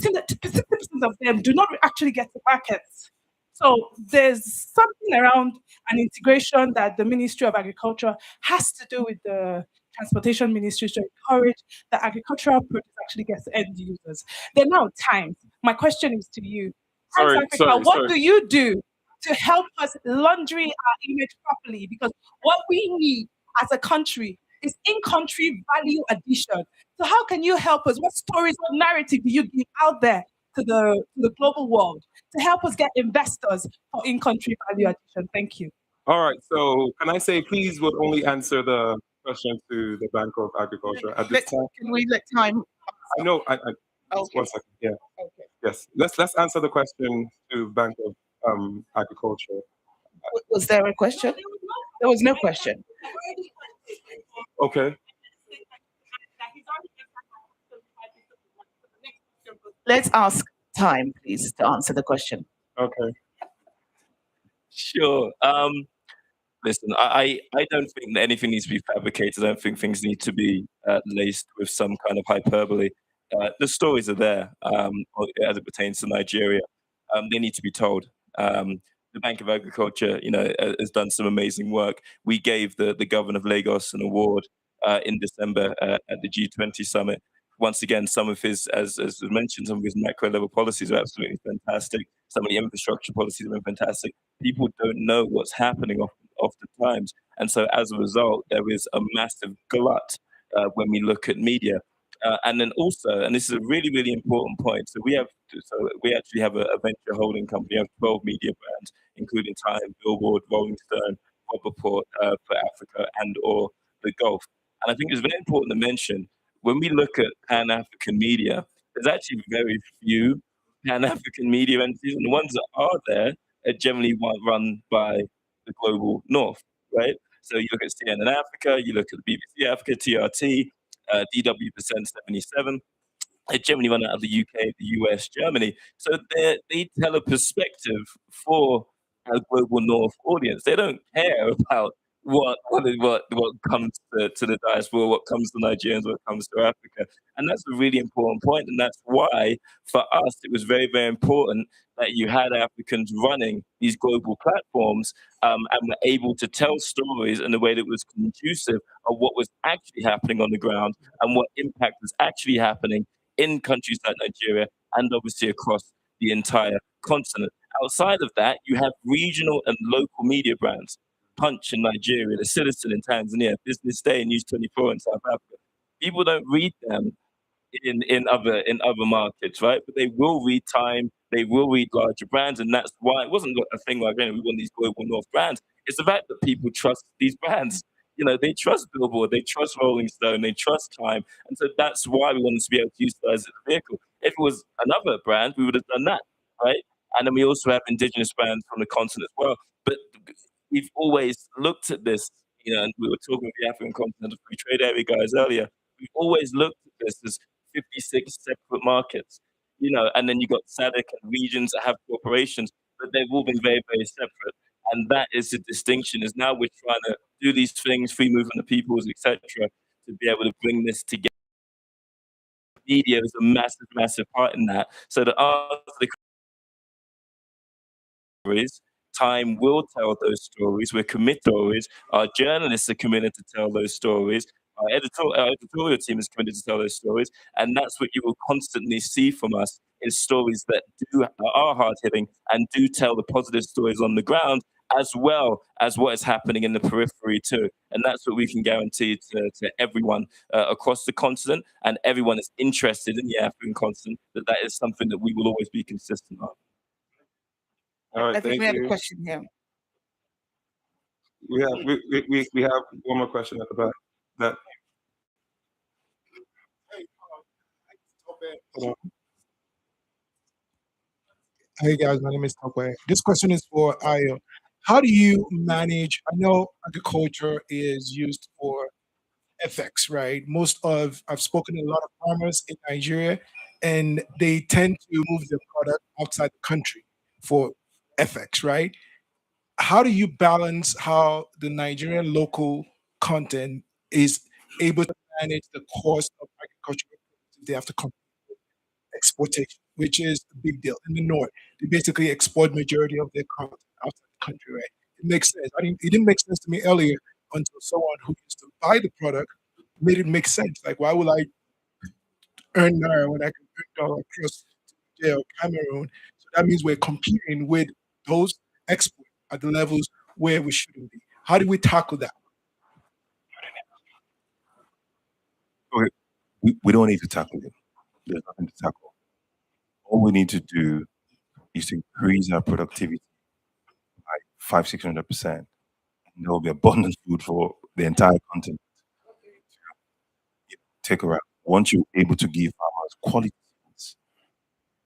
60% of them do not actually get to markets. So there's something around an integration that the Ministry of Agriculture has to do with the Transportation Ministry to encourage that agricultural produce actually gets to end users. There are now times. My question is to you. Sorry, Africa, sorry, what sorry. do you do to help us laundry our image properly? Because what we need as a country is in-country value addition. So how can you help us? What stories, what narrative do you give out there to the global world to help us get investors for in-country value addition? Thank you. All right. So can I say, please, would only answer the question to the Bank of Agriculture at this time? Can we let time? I know. Okay. 1 second. Yeah. Okay. Yes. Let's answer the question to Bank of Agriculture. Was there a question? There was no question. Okay. Let's ask time, please, to answer the question. Okay. Sure. Listen, I don't think that anything needs to be fabricated. I don't think things need to be laced with some kind of hyperbole. The stories are there as it pertains to Nigeria. They need to be told. The Bank of Agriculture, has done some amazing work. We gave the governor of Lagos an award in December at the G20 summit. Once again, some of his, as was mentioned, some of his macro level policies are absolutely fantastic. Some of the infrastructure policies have been fantastic. People don't know what's happening oftentimes. And so as a result, there is a massive glut when we look at media. And then also, and this is a really, really important point. So we actually have a venture holding company. We have 12 media brands, including Time, Billboard, Rolling Stone, Pop Report for Africa and or the Gulf. And I think it's very important to mention when we look at Pan-African media, there's actually very few Pan-African media entities, and the ones that are there are generally run by the global north, right? So you look at CNN Africa, you look at the BBC Africa, TRT, DW Percent 77. They generally run out of the UK, the US, Germany. So they tell a perspective for a global north audience. They don't care about what comes to the diaspora, what comes to Nigerians, what comes to Africa. And that's a really important point. And that's why for us it was very, very important that you had Africans running these global platforms and were able to tell stories in a way that was conducive of what was actually happening on the ground and what impact was actually happening in countries like Nigeria and obviously across the entire continent. Outside of that, you have regional and local media brands. Punch in Nigeria, The Citizen in Tanzania, Business Day and News 24 in South Africa. People don't read them in other markets, right? But they will read Time, they will read larger brands, and that's why it wasn't a thing like, we want these global North brands. It's the fact that people trust these brands. They trust Billboard, they trust Rolling Stone, they trust Time, and so that's why we wanted to be able to utilize it as a vehicle. If it was another brand, we would have done that, right? And then we also have indigenous brands from the continent as well. But we've always looked at this, and we were talking with the African Continental Free Trade Area guys earlier. We've always looked at this as 56 separate markets, and then you've got SADC and regions that have corporations, but they've all been very, very separate. And that is the distinction, is now we're trying to do these things, free movement of peoples, etc., to be able to bring this together. Media is a massive, massive part in that. So the stories. Time will tell those stories. We're committed to stories. Our journalists are committed to tell those stories. Our editorial team is committed to tell those stories. And that's what you will constantly see from us, is stories that are hard hitting and do tell the positive stories on the ground, as well as what is happening in the periphery too. And that's what we can guarantee to everyone across the continent, and everyone that's interested in the African continent, that is something that we will always be consistent on. All right, I think thank we have a you. question here. We have one more question at the back. Hey guys, my name is Tokwe. This question is for Ayo. How do you manage? I know agriculture is used for FX, right? I've spoken to a lot of farmers in Nigeria, and they tend to move their product outside the country for FX, right? How do you balance how the Nigerian local content is able to manage the cost of agricultural products if they have to come exportation, which is a big deal in the north? They basically export majority of their content outside the country, right? It makes sense. It didn't make sense to me earlier until someone who used to buy the product made it make sense. Like, why would I earn naira when I can earn dollar across Nigeria or Cameroon? So that means we're competing with those exports at the levels where we shouldn't be. How do we tackle that? Okay, we don't need to tackle it. There's nothing to tackle. All we need to do is to increase our productivity by 500-600%. There will be abundant food for the entire continent to take around. Once you're able to give farmers quality seeds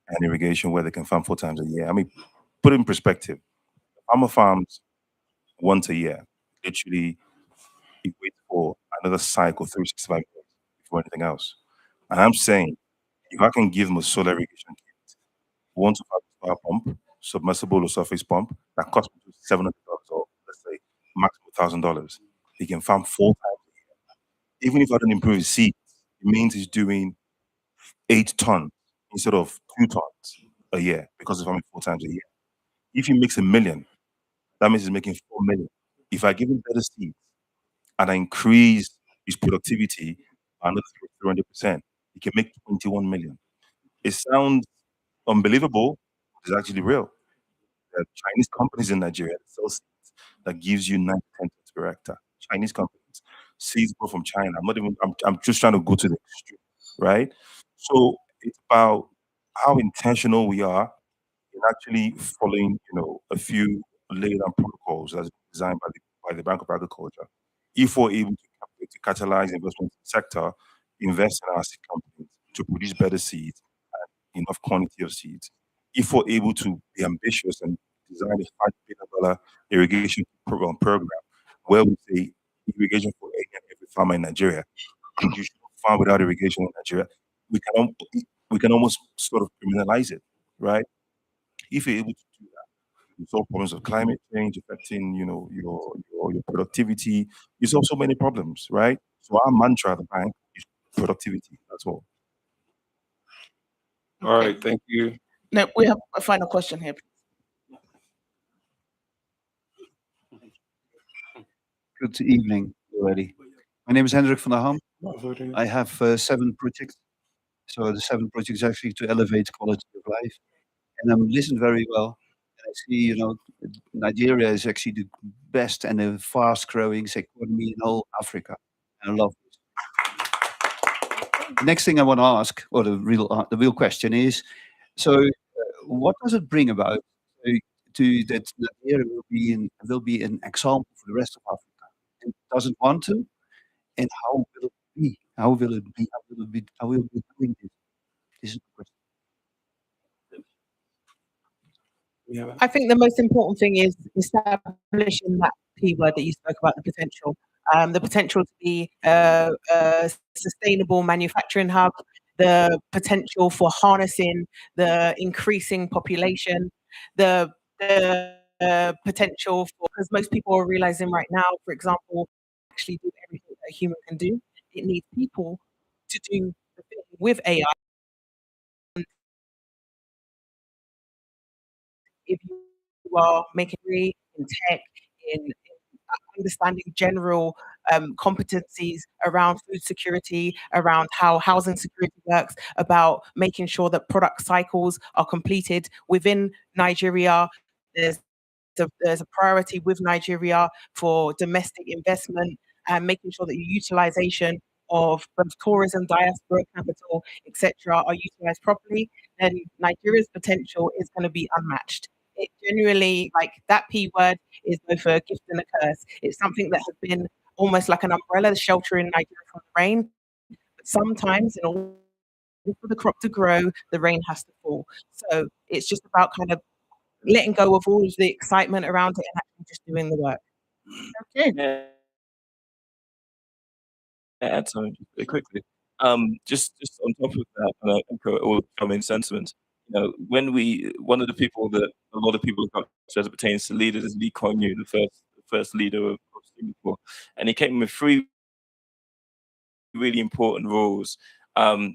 and irrigation where they can farm 4 times a year. I mean, put it in perspective. Farmer farms once a year, literally he waits for another cycle, 365 days before anything else. And I'm saying, if I can give them a solar irrigation kit, 1 to 5 power pump, submersible or surface pump, that costs me $700 or let's say maximum $1,000. He can farm 4 times a year. Even if I don't improve his seeds, it means he's doing 8 tons instead of 2 tons a year because he's farming 4 times a year. If he makes $1 million, that means he's making $4 million. If I give him better seeds and I increase his productivity by another 300%, he can make 21 million. It sounds unbelievable, but it's actually real. There are Chinese companies in Nigeria that sell seeds that gives you 9 to 10 tons per hectare. Chinese companies, seeds go from China. I'm just trying to go to the extreme, right? So it's about how intentional we are in actually following, a few laid down protocols as designed by the Bank of Agriculture. If we're able to catalyze investment in the sector, invest in our seed companies to produce better seeds and enough quantity of seeds. If we're able to be ambitious and designed a $5 billion irrigation program where we say irrigation for any and every farmer in Nigeria. You should not farm without irrigation in Nigeria. We can almost sort of criminalize it, right? If you're able to do that, you solve problems of climate change affecting, your productivity. You solve so many problems, right? So our mantra at the bank is productivity. That's all. All right, thank you. No, we have a final question here. Good evening already. My name is Hendrik van der Ham. I have 7 projects. So the 7 projects actually to elevate quality of life. And I'm listened very well. And I see, Nigeria is actually the best and the fast growing economy in all Africa. And I love this. The next thing I want to ask, or the real question is, so what does it bring about to that Nigeria will be an example for the rest of Africa? And does it want to? And how will it be? How will it be? How will it be? How will we be doing this? This is the question. I think the most important thing is establishing that P word that you spoke about, the potential to be a sustainable manufacturing hub, the potential for harnessing the increasing population, the potential for, because most people are realizing right now, for example, actually do everything that a human can do. It needs people to do the thing with AI. If you are making degree in tech, in understanding general competencies around food security, around how housing security works, about making sure that product cycles are completed within Nigeria. There's a priority with Nigeria for domestic investment and making sure that your utilization of both tourism, diaspora capital, etc., are utilized properly, then Nigeria's potential is going to be unmatched. It genuinely, like that P word is both a gift and a curse. It's something that has been almost like an umbrella sheltering Nigeria from the rain. But sometimes, in order for the crop to grow, the rain has to fall. So it's just about kind of letting go of all of the excitement around it and actually just doing the work. Okay. Yeah. Add something very quickly. Just on top of that, and I echo all Charmaine's sentiments. One of the people that a lot of people look up to as it pertains to leaders is Lee Kuan Yew, the first leader of Singapore, and he came with 3 really important rules.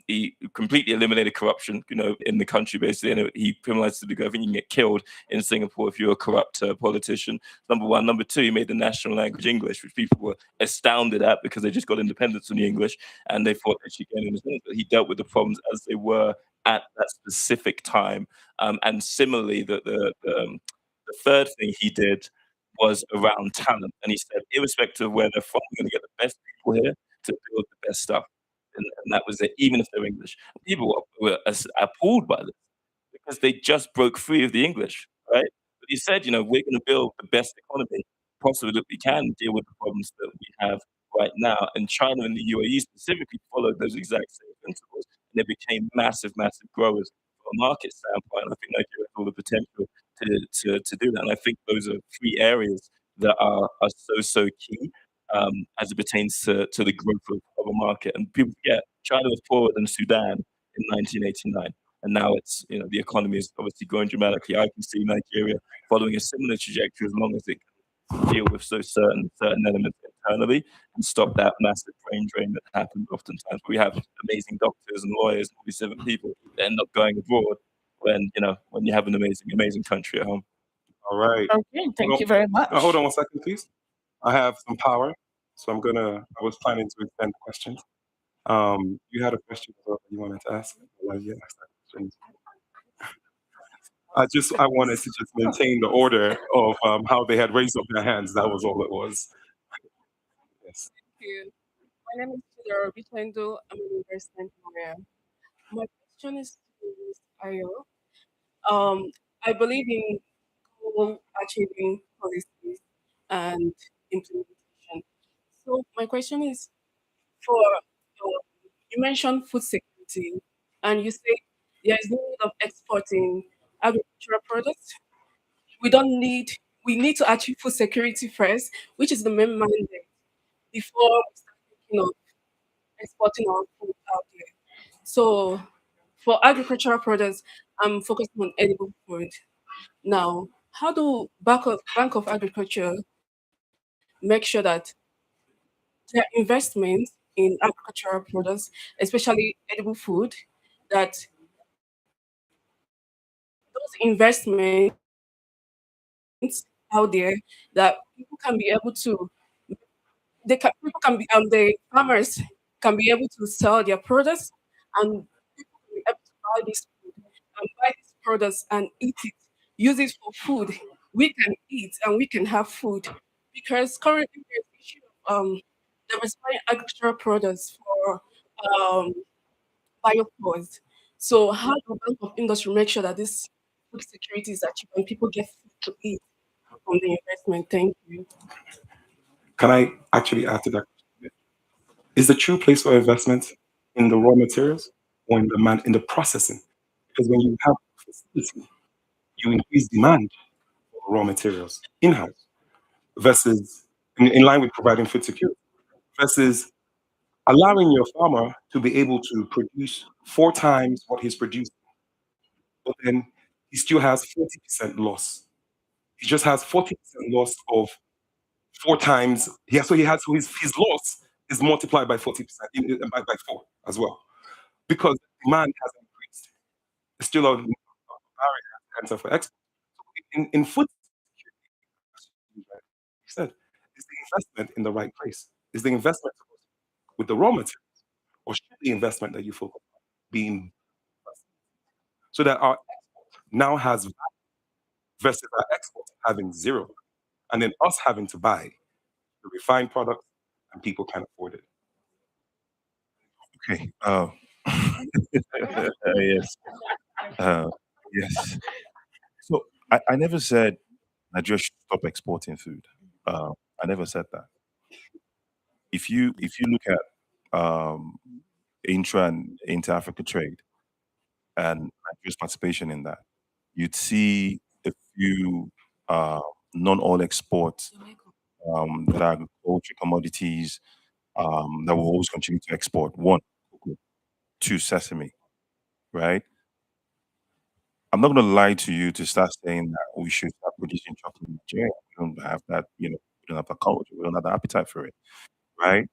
He completely eliminated corruption, in the country basically, and he criminalized it because I think you can get killed in Singapore if you're a corrupt politician. Number one. Number two, he made the national language English, which people were astounded at because they just got independence from the English and they thought they should get independence. But he dealt with the problems as they were at that specific time. And similarly, the third thing he did was around talent, and he said, irrespective of where they're from, we're going to get the best people here to build the best stuff. And that was it, even if they're English. People were appalled by this because they just broke free of the English, right? But he said, we're going to build the best economy possible that we can deal with the problems that we have right now. And China and the UAE specifically followed those exact same principles, and they became massive, massive growers from a market standpoint. I think Nigeria has all the potential to do that. And I think those are 3 areas that are so key as it pertains to the growth of a market. And people forget China was poorer than Sudan in 1989, and now it's the economy is obviously growing dramatically. I can see Nigeria following a similar trajectory as long as it can deal with certain elements internally and stop that massive brain drain that happens oftentimes. We have amazing doctors and lawyers and all these different people that end up going abroad when you have an amazing country at home. All right. Okay, thank you very much. Hold on 1 second, please. I have some power, so I was planning to extend questions. You had a question that you wanted to ask. I'll let you ask that question. I wanted to just maintain the order of how they had raised up their hands. That was all it was. Yes. Thank you. My name is Chidoro Bitendo. I'm a university in Korea. My question is to Ms. Ayo. I believe in goal achieving policies and implementation. So my question is for you mentioned food security, and you say there is no need of exporting agricultural products. we need to achieve food security first, which is the main mandate before we start thinking of exporting our food out there. So for agricultural products, I'm focusing on edible food. Now, how do Bank of Agriculture make sure that their investment in agricultural products, especially edible food, that those investments out there that people can be able to the farmers can be able to sell their products and people can be able to buy this food and buy these products and eat it, use it for food. We can eat and we can have food because currently there's issue of diversifying agricultural products for um, biopause. So how do Bank of Industry make sure that this food security is achieved and people get food to eat from the investment? Thank you. Can I actually add to that? Is the true place for investment in the raw materials or in the processing? Because when you have facility, you increase demand for raw materials in-house versus in line with providing food security versus allowing your farmer to be able to produce 4 times what he's producing, but then he still has 40% loss. He just has 40% loss of 4 times. Yeah, so his loss is multiplied by 40%, by 4 as well. Because demand has increased. It's still a barrier answer for export. In food security, like you said, is the investment in the right place? Is the investment with the raw materials? Or should the investment that you focus on be in so that our export now has value versus our export having zero, and then us having to buy the refined products and people can't afford it. Okay. Yes. Uh, yes. So I never said Nigeria should stop exporting food. I never said that. If you look at intra and inter-Africa trade and Nigeria's participation in that, you'd see a few non-oil exports that are agriculture commodities that will always continue to export. One, cocoa. Two, sesame. Right? I'm not going to lie to you to start saying that we should start producing chocolate in Nigeria. We don't have that, we don't have the culture, we don't have the appetite for it, right?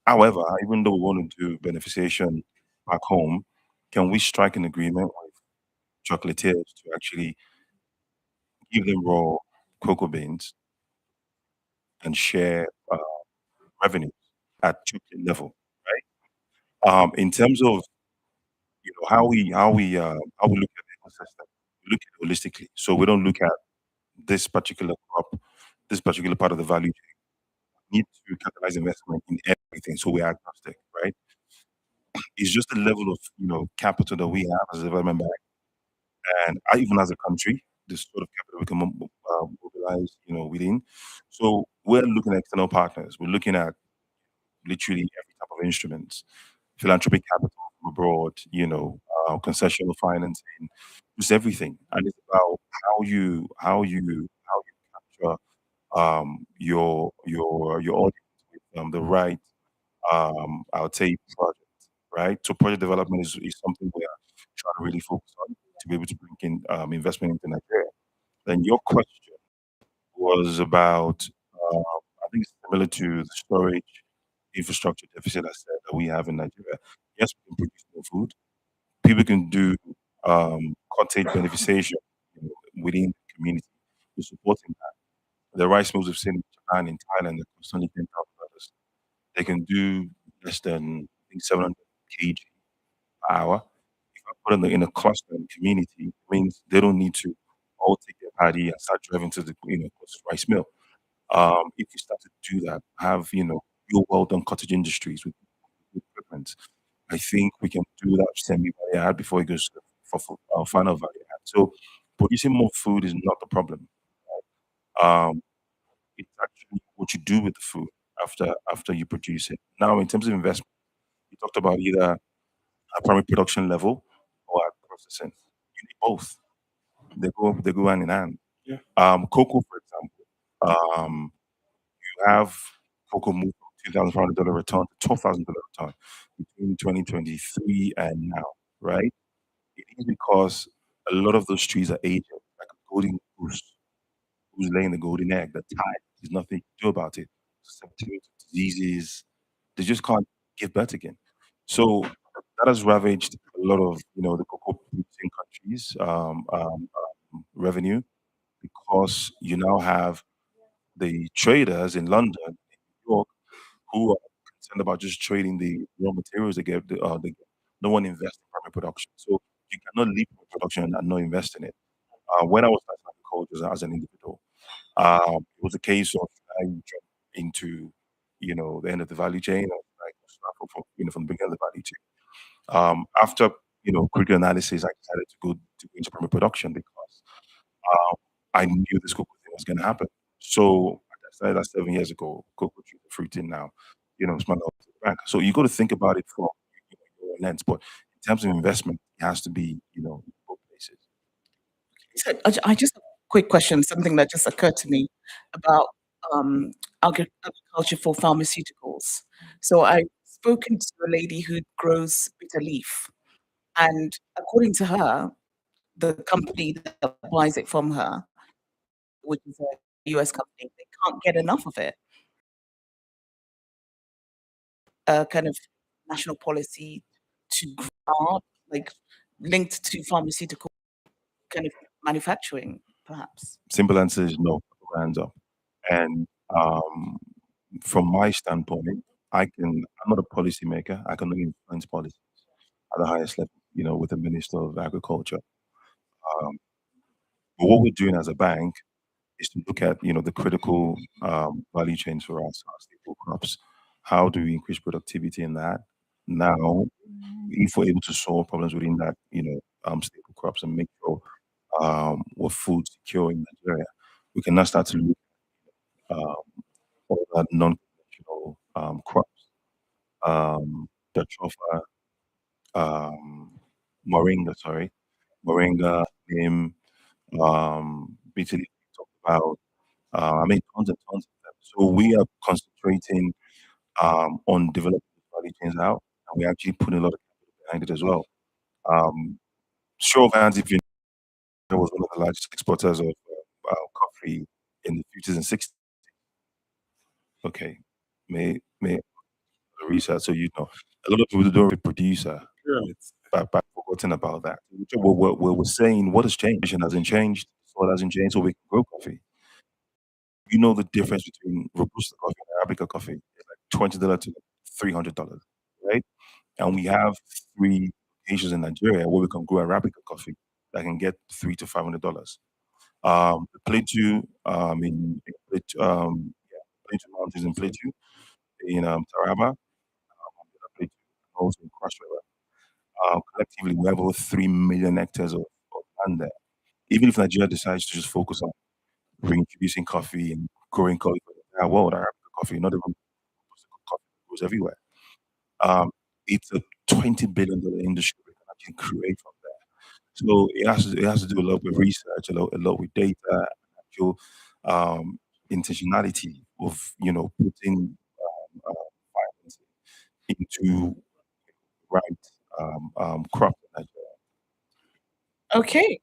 However, even though we want to do beneficiation back home, can we strike an agreement with chocolatiers to actually give them raw cocoa beans and share revenues at chocolate level, right? In terms of how we look at the ecosystem, we look at it holistically. So we don't look at this particular crop, this particular part of the value chain. We need to catalyze investment in everything. So we're agnostic, right? It's just the level of capital that we have as a development bank, and even as a country, the sort of capital we can mobilize, within. So we're looking at external partners. We're looking at literally every type of instruments, philanthropic capital from abroad, concessional financing, just everything. And it's about how you capture your audience with the right I would say project, right? So project development is something we are trying to really focus on to be able to bring in investment into Nigeria. Then your question was about I think it's similar to the storage infrastructure deficit I said that we have in Nigeria. Yes, we can produce more food. People can do cottage beneficiation within the community. We're supporting that. The rice mills we've seen in Japan, in Thailand, they're constantly $10,000. They can do less than I think 700 kg per hour. If I put them in a cluster in community, it means they don't need to all take their paddy and start driving to the closest rice mill. If you start to do that, have real well done cottage industries with good equipment, I think we can do that semi value add before it goes to for final value add. So producing more food is not the problem. Um, it's actually what you do with the food after you produce it. Now, in terms of investment, you talked about either at primary production level or at processing. You need both. They go hand in hand. Cocoa, for example, you have cocoa moved from $2,500 return to $12,000 return between 2023 and now, right? It is because a lot of those trees are aging, like a golden goose who's laying the golden egg. They're tired. There's nothing you can do about it. Susceptible to diseases. They just can't give birth again. So that has ravaged a lot of, the cocoa producing countries' revenue because you now have the traders in London, in New York, who are concerned about just trading the raw materials they get. No one invests in primary production. So you cannot leave primary production and not invest in it. When I was starting agriculture as an individual, it was a case of I jump into, the end of the value chain, or like start from the beginning of the value chain. After critical analysis, I decided to go into primary production because I knew this cocoa thing was going to happen. So I started that 7 years ago. Cocoa trees are fruiting now. It's my love to the bank. So you got to think about it from your lens. But in terms of investment, it has to be both places. So I just have a quick question, something that just occurred to me about um, agriculture for pharmaceuticals. So I've spoken to a lady who grows bitter leaf, and according to her, the company that buys it from her, which is a US company, they can't get enough of it. A kind of national policy to grow, like linked to pharmaceutical kind of manufacturing, perhaps. Simple answer is no. Hands up. And from my standpoint, I'm not a policymaker. I can only influence policies at the highest level, with the Minister of Agriculture. Um, but what we're doing as a bank is to look at, the critical value chains for us, our staple crops. How do we increase productivity in that? Now, if we're able to solve problems within that, staple crops and make sure we're food secure in Nigeria, we can now start to look um, all that non-conventional crops, jatropha, um, moringa, neem, bitter leaf we talked about. Tons and tons of them. So we are concentrating on developing these value chains out, and we're actually putting a lot of capital behind it as well. Show of hands, if you know, was one of the largest exporters of coffee in the 50s and 60s. Okay, may research, so a lot of people don't have a producer. It's but forgotten about that. We're saying what has changed? It hasn't changed. What hasn't changed, so we can grow coffee. You know the difference between Robusta coffee and Arabica coffee is like $20 to $300, right? And we have 3 locations in Nigeria where we can grow Arabica coffee that can get $300 to $500. The Plateau, Plateau Mountains in Plateau, in Taraba, Plateau, and also in Cross River. Collectively, we have over 3 million hectares of land there. Even if Nigeria decides to just focus on reintroducing coffee and growing coffee for the entire world, Arabica coffee, not even coffee grows everywhere. It's a $20 billion industry we can actually create from there. So it has to do a lot with research, a lot with data, actual intentionality of putting finance into right crop in Nigeria. Okay.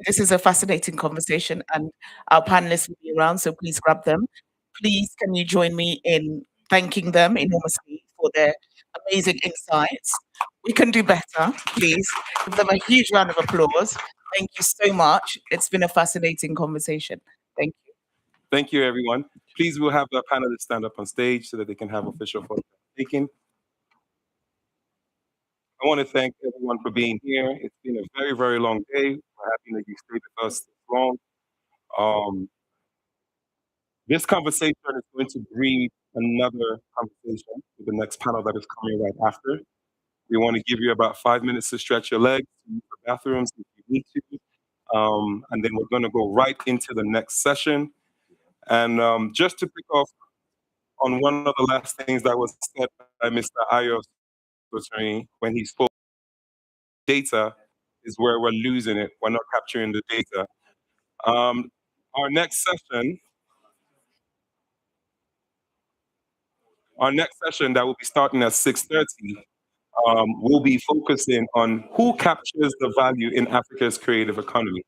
This is a fascinating conversation, and our panelists will be around, so please grab them. Please, can you join me in thanking them enormously for their amazing insights? We can do better, please. Give them a huge round of applause. Thank you so much. It's been a fascinating conversation. Thank you. Thank you, everyone. Please, we'll have the panelists stand up on stage so that they can have official photo taking. I want to thank everyone for being here. It's been a very, very long day. We're happy that you stayed with us this long. This conversation is going to breed another conversation with the next panel that is coming right after. We want to give you about 5 minutes to stretch your legs, to use the bathrooms if you need to. And then we're going to go right into the next session. And just to pick off on one of the last things that was said by Mr. Ayos when he spoke, data is where we're losing it. We're not capturing the data. Um, our next session, that will be starting at 6:30, will be focusing on who captures the value in Africa's creative economy.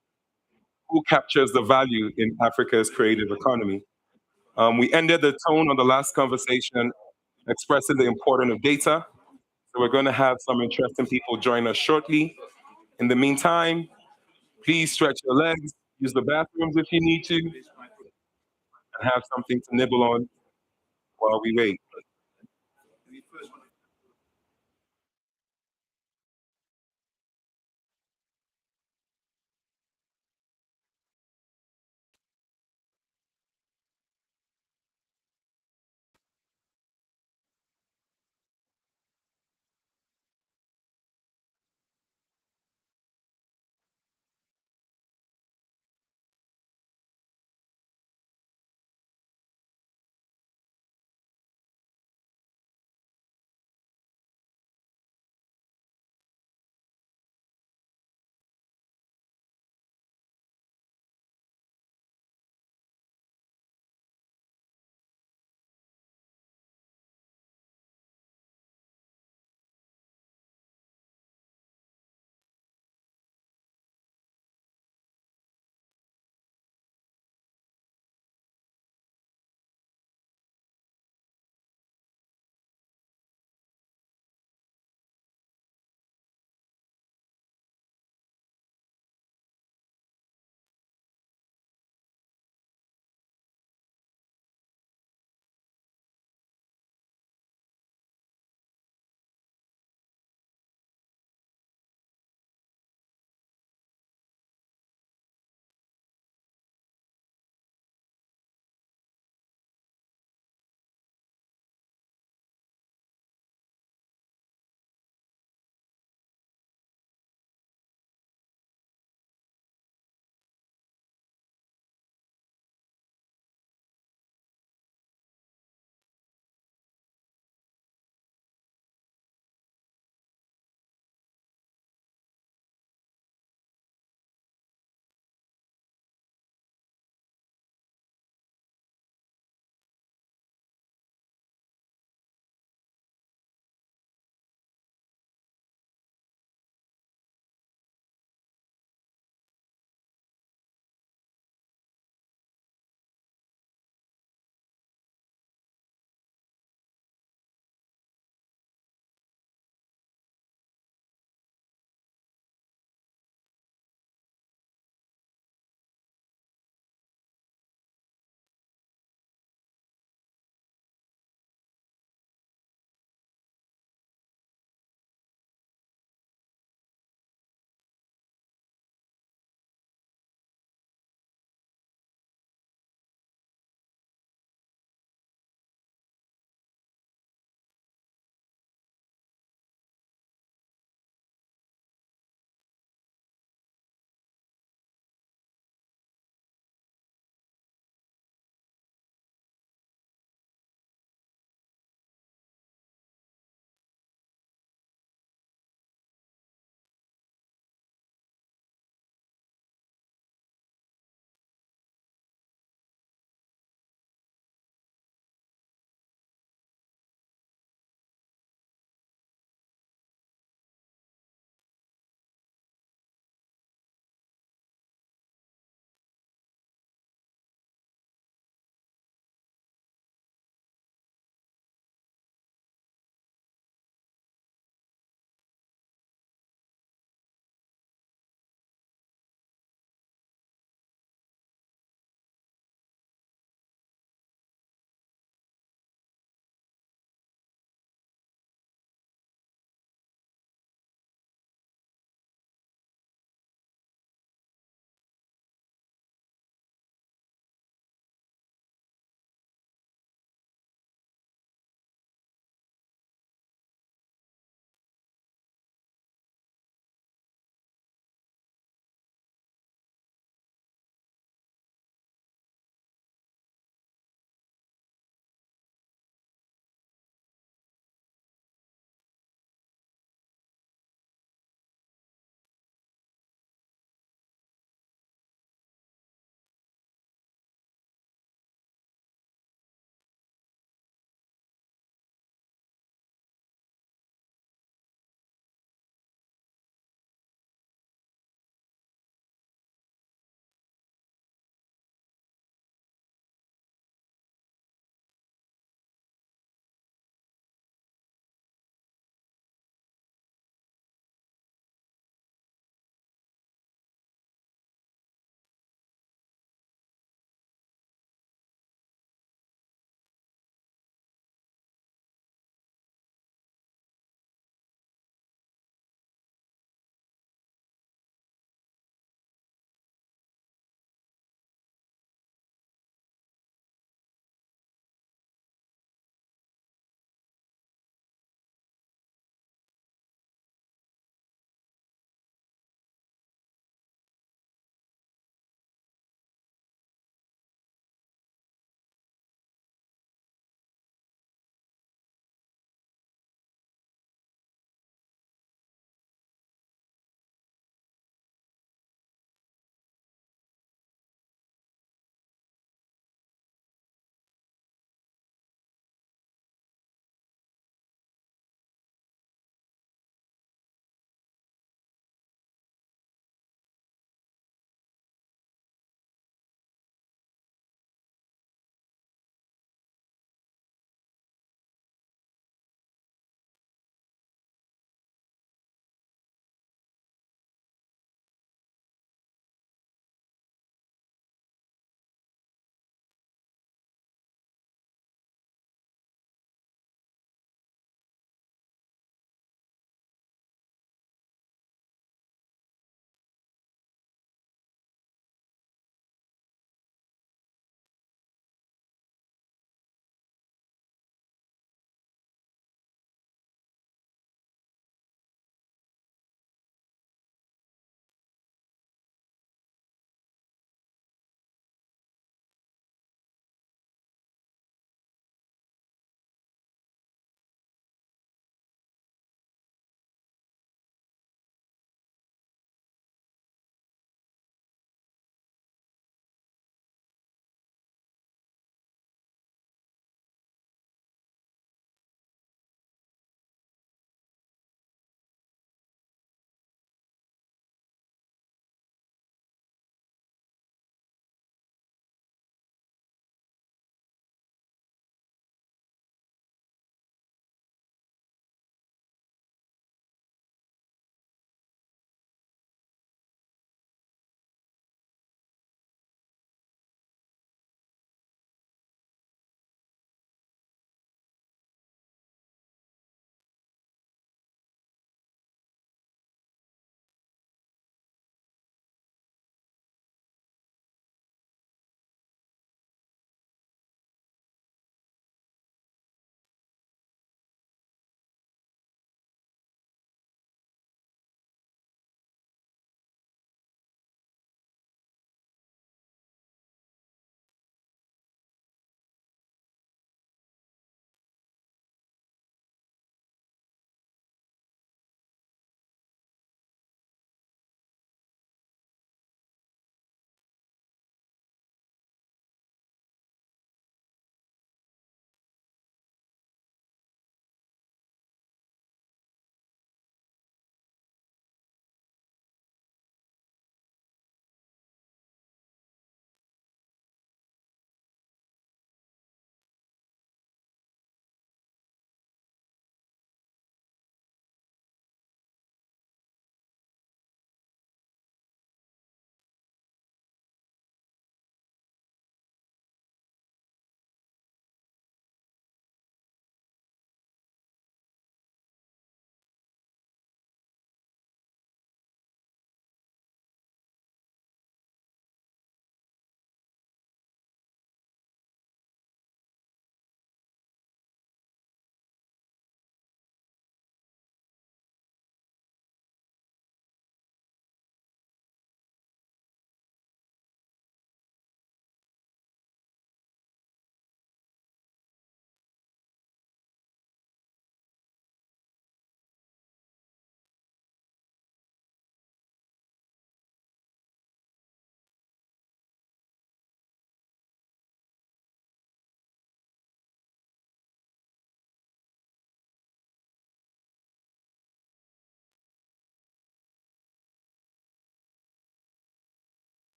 Who captures the value in Africa's creative economy? We ended the tone on the last conversation expressing the importance of data. So we're going to have some interesting people join us shortly. In the meantime, please stretch your legs, use the bathrooms if you need to, and have something to nibble on while we wait.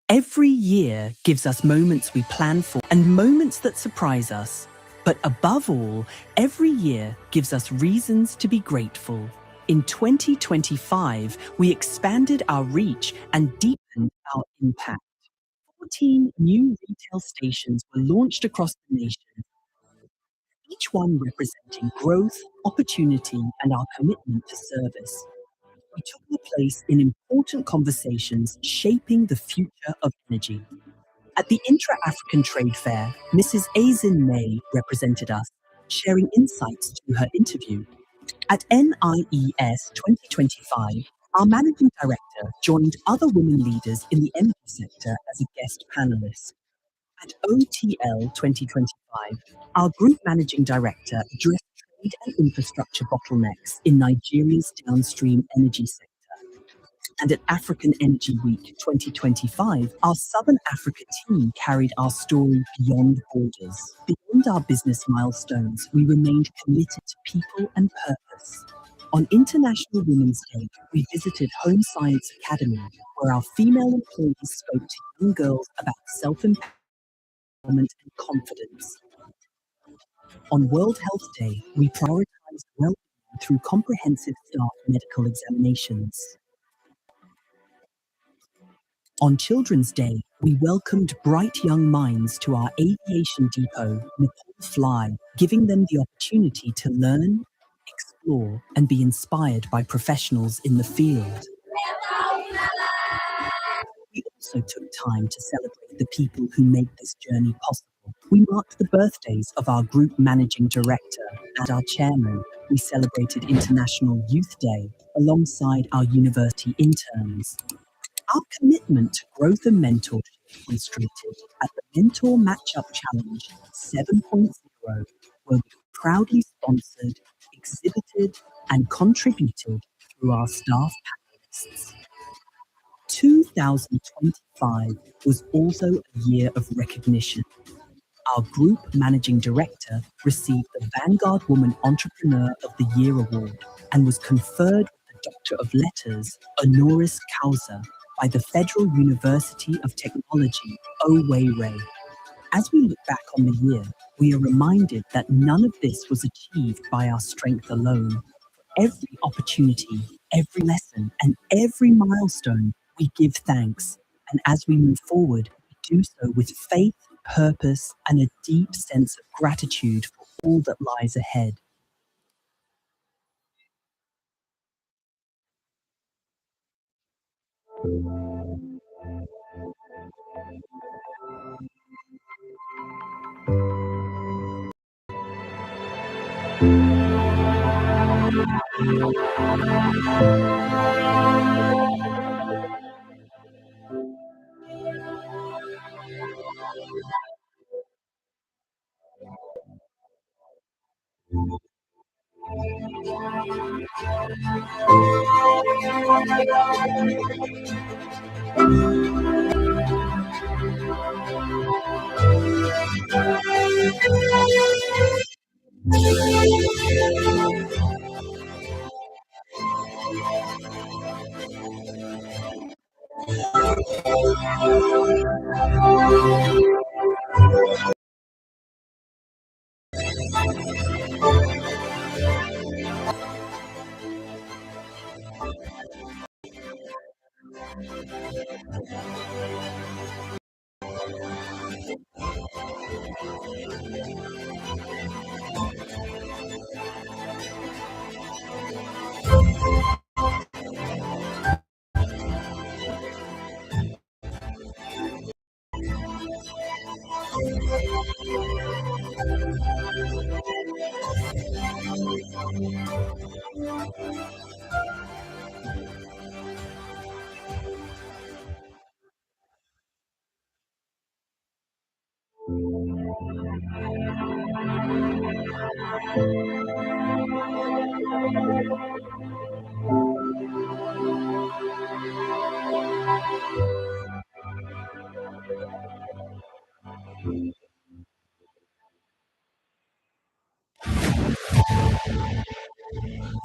Every year gives us moments we plan for and moments that surprise us. But above all, every year gives us reasons to be grateful. In 2025, we expanded our reach and deepened our impact. 14 new retail stations were launched across the nation, each one representing growth, opportunity, and our commitment to service. We took our place in important conversations shaping the future of energy. At the Intra-African Trade Fair, Mrs. Azin May represented us, sharing insights to her interview. At NIES 2025, our managing director joined other women leaders in the energy sector as a guest panelist. At OTL 2025, our group managing director addressed trade and infrastructure bottlenecks in Nigeria's downstream energy sector. And at African Energy Week 2025, our Southern Africa team carried our story beyond borders. Beyond our business milestones, we remained committed to people and purpose. On International Women's Day, we visited Home Science Academy, where our female employees spoke to young girls about self-empowerment and confidence. On World Health Day, we prioritized well-being through comprehensive staff medical examinations. On Children's Day, we welcomed bright young minds to our aviation depot, Nepal Fly, giving them the opportunity to learn, explore, and be inspired by professionals in the field. We also took time to celebrate the people who make this journey possible. We marked the birthdays of our group managing director and our chairman. We celebrated International Youth Day alongside our university interns. Our commitment to growth and mentorship demonstrated at the Mentor Matchup Challenge 7.0, where we proudly sponsored, exhibited, and contributed through our staff panelists. 2025 was also a year of recognition. Our group managing director received the Vanguard Woman Entrepreneur of the Year award and was conferred with the Doctor of Letters honoris causa by the Federal University of Technology, Owerri. As we look back on the year, we are reminded that none of this was achieved by our strength alone. For every opportunity, every lesson, and every milestone, we give thanks. And as we move forward, we do so with faith, purpose, and a deep sense of gratitude for all that lies ahead.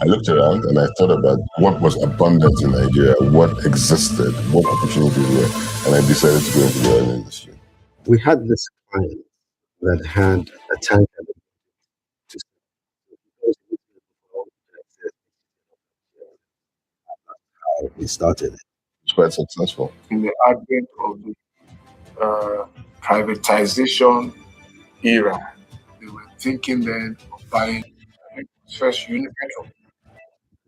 I looked around and I thought about what was abundant in Nigeria, what existed, what opportunities were, and I decided to go into the oil industry. We had this client that had a tanker that just how we started. It's quite successful. In the advent of the privatization era, they were thinking then of buying first Unipetrol.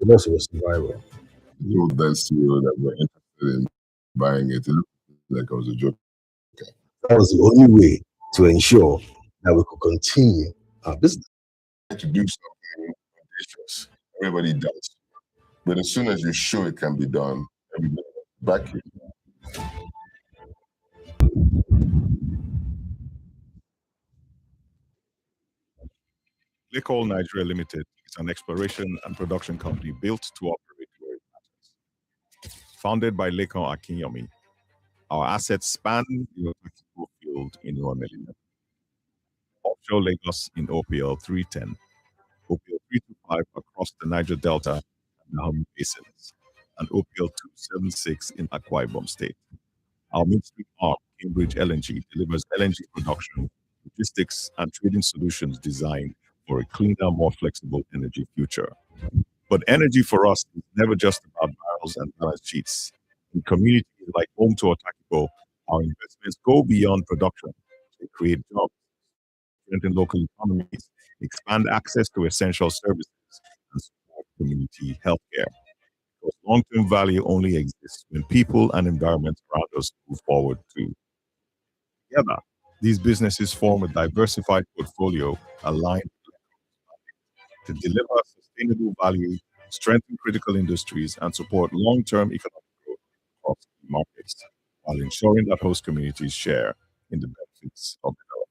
It also was survival. You then CEO that were interested in buying it. It looked like it was a joke. That was the only way to ensure that we could continue our business. To do something audacious, everybody does. But as soon as you show it can be done, everybody back you. Lake Oil Nigeria Limited is an exploration and production company built to operate where it matters. Founded by Lekan Akinyomi, our assets span the Otakiko field in Uamelina, offshore Lagos in OPL 310, OPL 325 across the Niger Delta and Dahomey basins, and OPL 276 in Akwa Ibom State. Our midstream arm, Cambridge LNG, delivers LNG production, logistics, and trading solutions designed for a cleaner, more flexible energy future. But energy for us is never just about barrels and balance sheets. In communities like Home to Otakiko, our investments go beyond production. They create jobs, strengthen local economies, expand access to essential services, and support community healthcare. Because long-term value only exists when people and environments around us move forward too. Together, these businesses form a diversified portfolio aligned to deliver sustainable value, strengthen critical industries, and support long-term economic growth across key markets, while ensuring that host communities share in the benefits of development.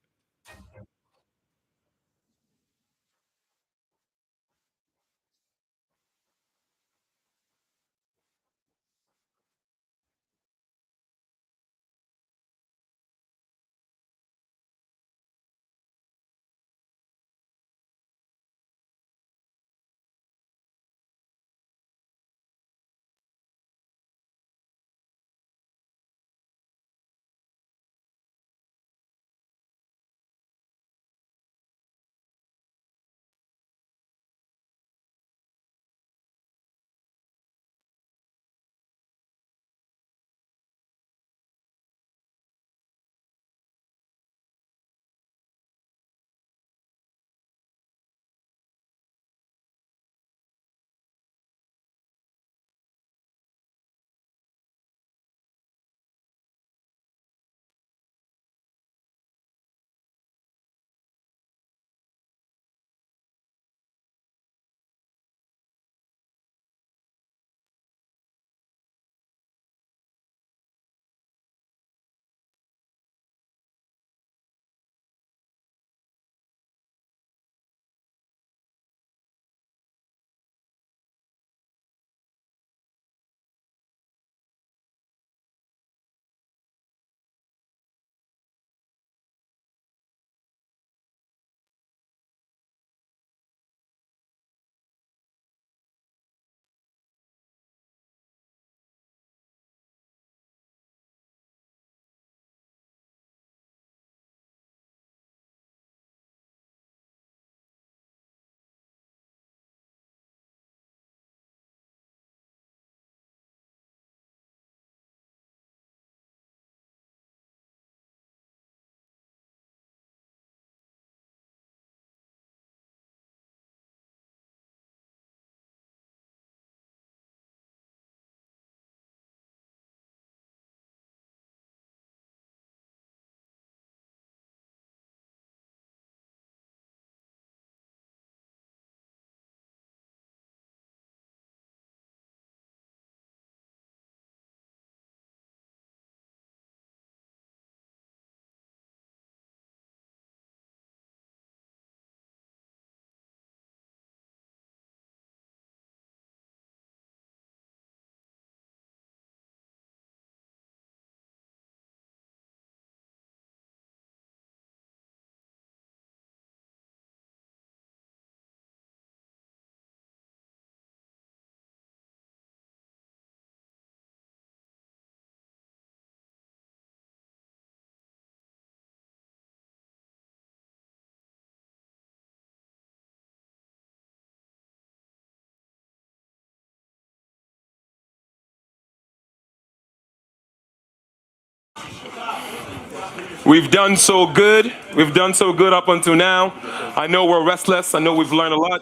We've done so good. We've done so good up until now. I know we're restless. I know we've learned a lot.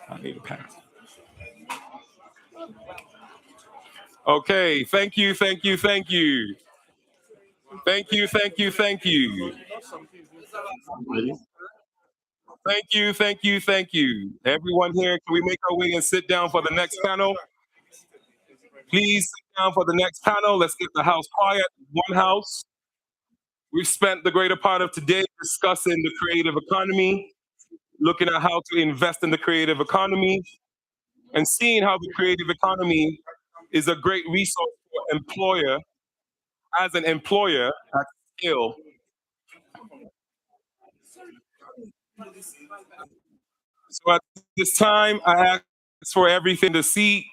I need a pass. Okay, thank you, thank you, thank you. Thank you, thank you, thank you. Thank you, thank you, thank you. Everyone here, can we make our way and sit down for the next panel? Please sit down for the next panel. Let's get the house quiet. One house. We've spent the greater part of today discussing the creative economy, looking at how to invest in the creative economy, and seeing how the creative economy is a great resource for employer as an employer at scale. So at this time, I ask for everything to see.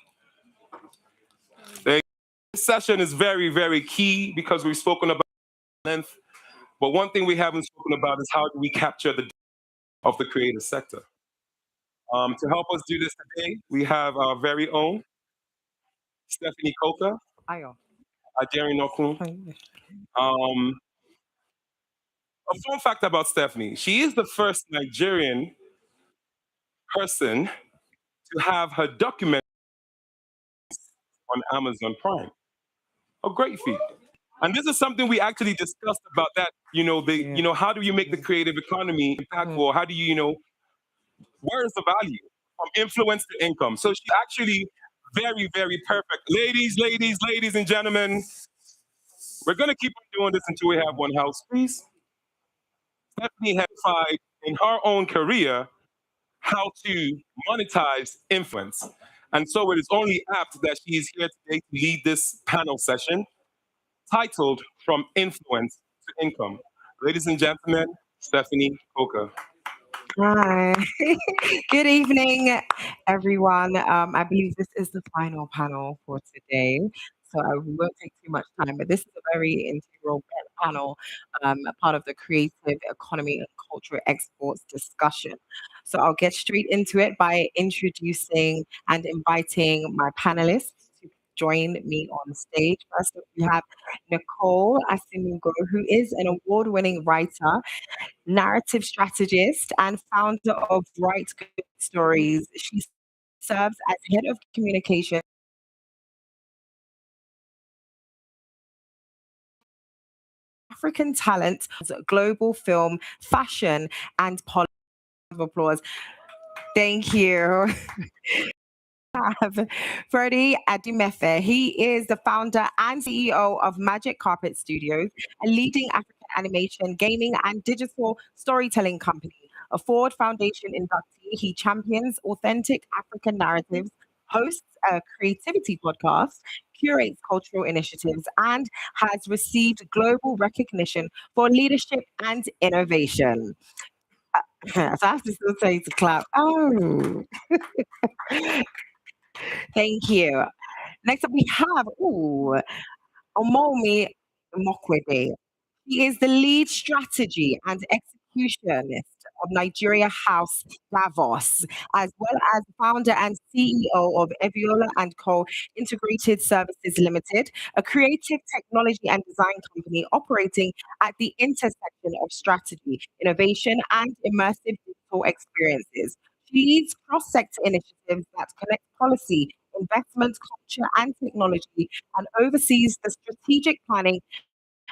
This session is very, very key because we've spoken about length, but one thing we haven't spoken about is how do we capture the of the creative sector. To help us do this today, we have our very own Stephanie Coker, Jerry Nokun. A fun fact about Stephanie, she is the first Nigerian person to have her document on Amazon Prime. A great feat. And this is something we actually discussed about that, how do you make the creative economy impactful? How do you, where is the value from influence to income? So she's actually very, very perfect. Ladies and gentlemen, we're going to keep on doing this until we have one house, please. Stephanie has tried in her own career how to monetize influence. And so it is only apt that she is here today to lead this panel session titled From Influence to Income. Ladies and gentlemen, Stephanie Coker. Hi. Good evening, everyone. I believe this is the final panel for today, so I won't take too much time, but this is a very integral panel, a part of the creative economy and cultural exports discussion. So I'll get straight into it by introducing and inviting my panelists to join me on stage. First up, we have Nicole Asinugo, who is an award-winning writer, narrative strategist, and founder of Write Good Stories. She serves as head of communication African talent, global film, fashion, and policy. Applause. Thank you. Have Freddie Adimefe. He is the founder and CEO of Magic Carpet Studios, a leading African animation, gaming, and digital storytelling company. A Ford Foundation inductee, he champions authentic African narratives, hosts a creativity podcast, curates cultural initiatives, and has received global recognition for leadership and innovation. So I have to still tell you to clap. Oh. Thank you. Next up, we have Omomi Mokwede. He is the lead strategy and executionist of Nigeria House Davos, as well as founder and CEO of Eviola and Co. Integrated Services Limited, a creative technology and design company operating at the intersection of strategy, innovation, and immersive digital experiences. She leads cross-sector initiatives that connect policy, investment, culture, and technology, and oversees the strategic planning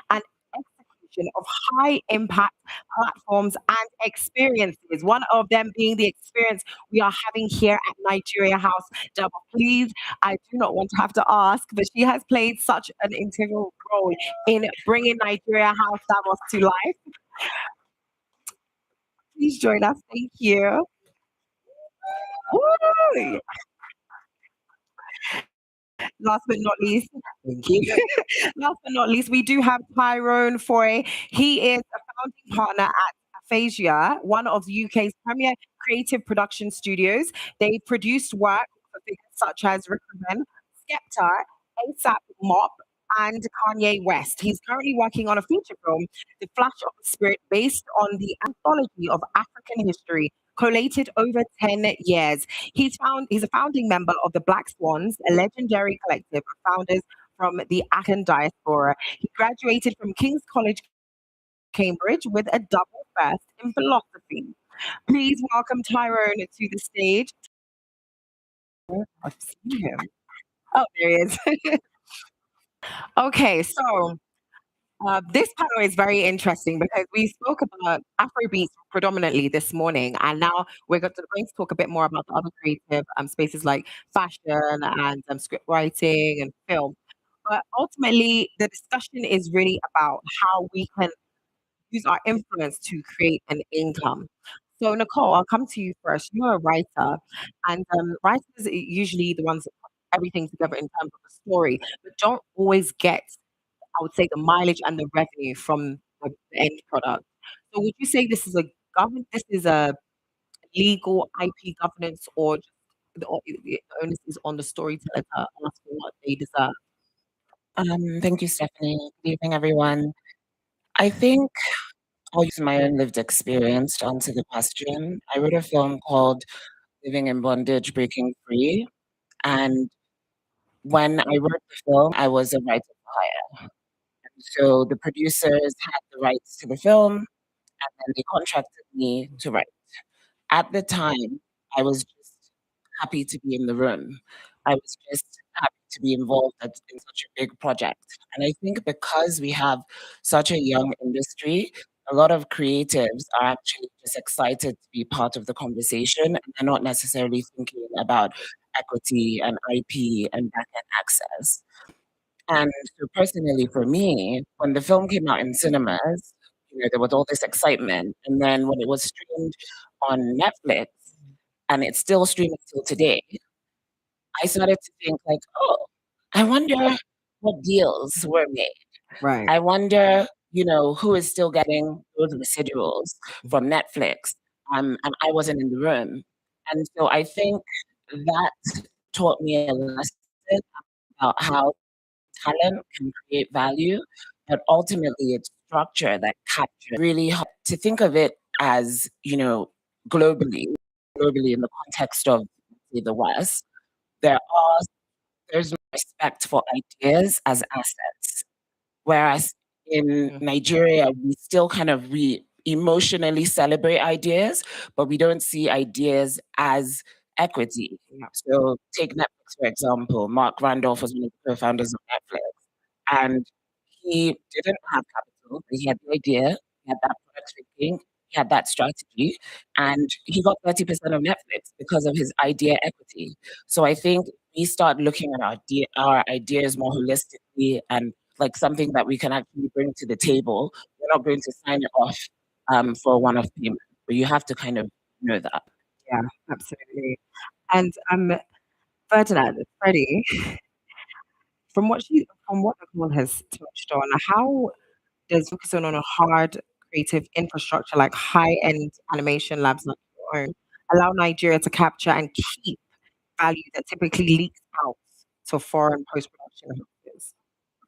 and execution of high impact platforms and experiences. One of them being the experience we are having here at Nigeria House Double. Please, I do not want to have to ask, but she has played such an integral role in bringing Nigeria House Davos to life. Please join us. Thank you. Woo! Last but not least, thank you. Last but not least, we do have Tyrone Foy. He is a founding partner at Aphasia, one of the UK's premier creative production studios. They produced work for figures such as Rick Rubin, Skepta, ASAP Mop, and Kanye West. He's currently working on a feature film, The Flash of the Spirit, based on the anthology of African history collated over 10 years. He's a founding member of the Black Swans, a legendary collective of founders from the African diaspora. He graduated from King's College, Cambridge, with a double first in philosophy. Please welcome Tyrone to the stage. I've seen him. Oh, there he is. Okay, so this panel is very interesting because we spoke about Afrobeats predominantly this morning, and now we're going to talk a bit more about the other creative spaces like fashion and script writing and film. But ultimately, the discussion is really about how we can use our influence to create an income. So, Nicole, I'll come to you first. You're a writer, and writers are usually the ones that put everything together in terms of the story, but don't always get, I would say, the mileage and the revenue from the end product. So, would you say this is a government? This is a legal IP governance, or just the onus is on the storyteller to ask for what they deserve? Thank you, Stephanie. Good evening, everyone. I think I'll use my own lived experience to answer the question. I wrote a film called Living in Bondage, Breaking Free. And when I wrote the film, I was a writer for hire. And so the producers had the rights to the film, and then they contracted me to write. At the time, I was just happy to be in the room. I was just happy to be involved in such a big project. And I think because we have such a young industry, a lot of creatives are actually just excited to be part of the conversation, and they're not necessarily thinking about equity and IP and back-end access. And so personally for me, when the film came out in cinemas, there was all this excitement. And then when it was streamed on Netflix, and it's still streaming till today, I started to think like, oh, I wonder what deals were made. Right. I wonder, who is still getting those residuals from Netflix. And I wasn't in the room. And so I think that taught me a lesson about how talent can create value, but ultimately it's structure that captures. Really hard to think of it as, globally in the context of say, the West, there's no respect for ideas as assets. Whereas in Nigeria, we still we emotionally celebrate ideas, but we don't see ideas as equity. So take Netflix, for example. Mark Randolph was one of the co-founders of Netflix, and he didn't have capital, but he had the idea, he had that product thinking, he had that strategy, and he got 30% of Netflix because of his idea equity. So I think we start looking at our ideas more holistically and like something that we can actually bring to the table. We're not going to sign it off for a one-off payment, but you have to kind of know that. Yeah, absolutely. And Ferdinand, Freddie, from what Nicole has touched on, how does focusing on a hard creative infrastructure like high-end animation labs like your own allow Nigeria to capture and keep value that typically leaks out to foreign post-production houses?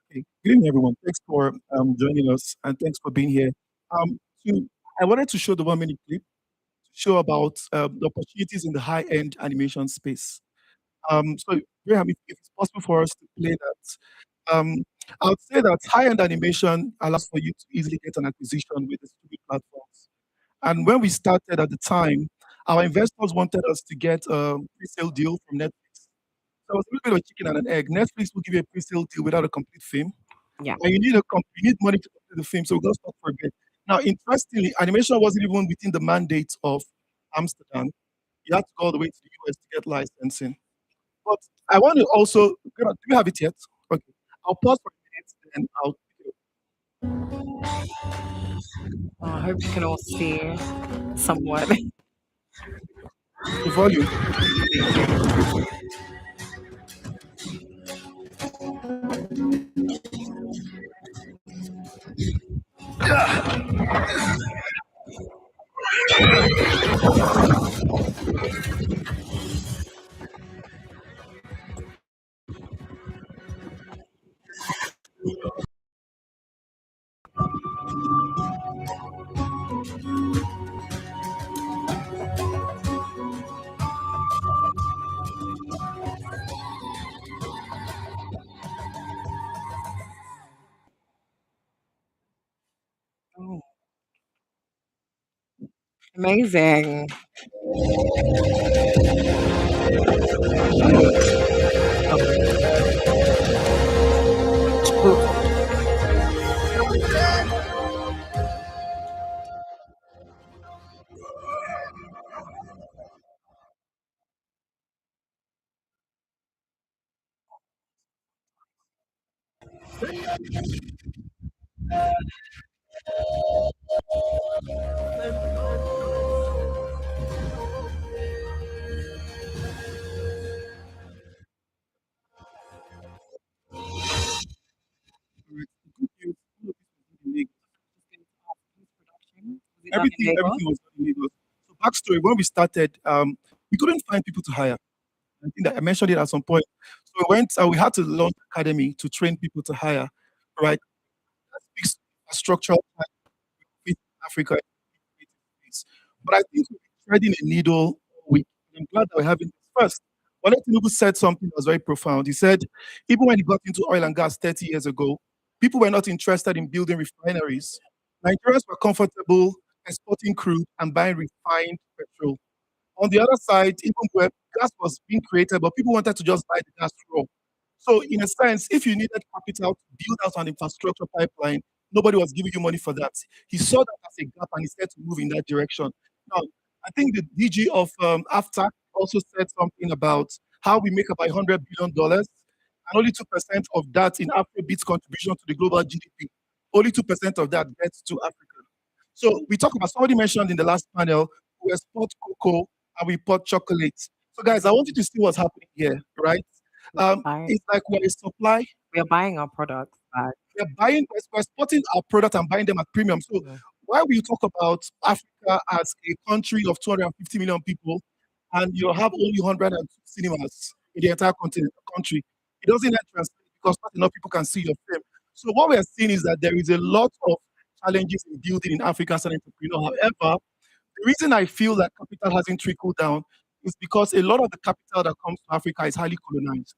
Okay. Good evening, everyone. Thanks for joining us and thanks for being here. So I wanted to show the 1 minute clip to show about the opportunities in the high-end animation space. So, Graham, if it's possible for us to play that, I would say that high-end animation allows for you to easily get an acquisition with the streaming platforms. And when we started at the time, our investors wanted us to get a pre-sale deal from Netflix. So it was a little bit of chicken and an egg. Netflix will give you a pre-sale deal without a complete film. Yeah. And you need money to complete the film, so we're going to stop for a bit. Now, interestingly, animation wasn't even within the mandate of Amsterdam. You had to go all the way to the US to get licensing. But I want to also, do we have it yet? Okay. I'll pause for a minute and I'll Oh, I hope you can all see somewhat. the volume. Oh, amazing. Everything was done in Lagos. So backstory: when we started, we couldn't find people to hire. I think that I mentioned it at some point. So we went. We had to launch academy to train people to hire. Right? That speaks to structural in Africa. But I think we're threading a needle. I'm glad that we're having this first. Wale Tinubu said something that was very profound. He said, even when he got into oil and gas 30 years ago, people were not interested in building refineries. Nigerians were comfortable exporting crude and buying refined petrol. On the other side, even where gas was being created, but people wanted to just buy the gas raw. So, in a sense, if you needed capital to build out an infrastructure pipeline, nobody was giving you money for that. He saw that as a gap and he said to move in that direction. Now, I think the DG of AFTA also said something about how we make about $100 billion, and only 2% of that in Afrobeat's contribution to the global GDP. Only 2% of that gets to Africa. So we talk about, somebody mentioned in the last panel, we export cocoa and we import chocolate. So guys, I want you to see what's happening here, right? It's like we're a supply. We are buying our products back. We're exporting our product and buying them at premium. So why will you talk about Africa as a country of 250 million people and you have only 102 cinemas in the entire country? It doesn't yet translate because not enough people can see your film. So what we are seeing is that there is a lot of challenges in building in Africa as an entrepreneur. However, the reason I feel that capital hasn't trickled down is because a lot of the capital that comes to Africa is highly colonized.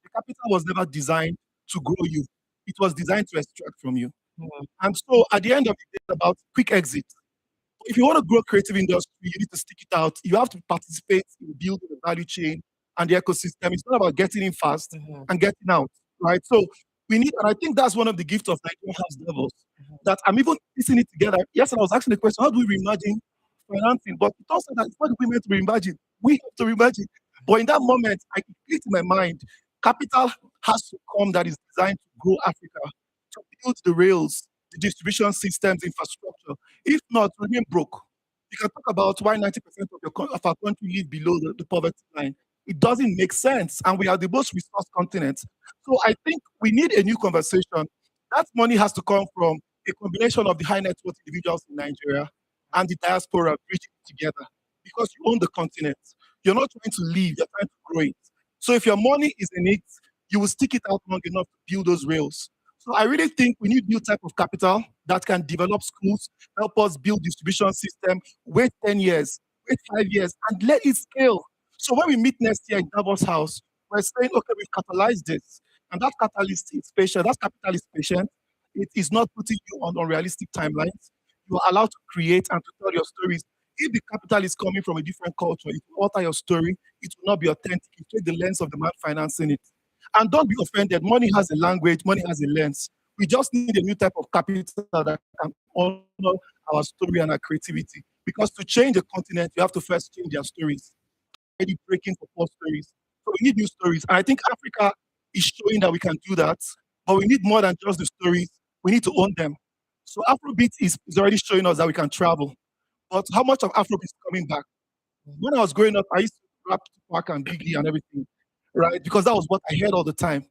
The capital was never designed to grow you. It was designed to extract from you. And so at the end of the day, it's about quick exit. If you want to grow creative industry, you need to stick it out. You have to participate in building the value chain and the ecosystem. It's not about getting in fast and getting out, right? So we need, and I think that's one of the gifts of Nigerian House Davos, that I'm even piecing it together. Yes, I was asking the question, how do we reimagine financing? But it also that it's not we meant to reimagine. We have to reimagine. But in that moment, I clicked in my mind, capital has to come that is designed to grow Africa, to build the rails, the distribution systems, infrastructure. If not, remain broke. You can talk about why 90% of our country live below the poverty line. It doesn't make sense. And we are the most resource continent. So I think we need a new conversation. That money has to come from a combination of the high net worth individuals in Nigeria and the diaspora bridging it together. Because you own the continent. You're not trying to leave, you're trying to grow it. So if your money is in it, you will stick it out long enough to build those rails. So I really think we need new type of capital that can develop schools, help us build distribution system, wait 10 years, wait 5 years, and let it scale. So when we meet next year in Davos House, we're saying, okay, we've catalyzed this. And that catalyst is patient, that capital is patient. It is not putting you on unrealistic timelines. You are allowed to create and to tell your stories. If the capital is coming from a different culture, it will alter your story. It will not be authentic. You take the lens of the man financing it. And don't be offended. Money has a language, money has a lens. We just need a new type of capital that can honor our story and our creativity. Because to change a continent, you have to first change their stories. Already breaking for poor stories. So we need new stories. And I think Africa is showing that we can do that. But we need more than just the stories. We need to own them. So Afrobeat is already showing us that we can travel. But how much of Afrobeat is coming back? When I was growing up, I used to rap Tupac and Biggie and everything, right? Because that was what I heard all the time.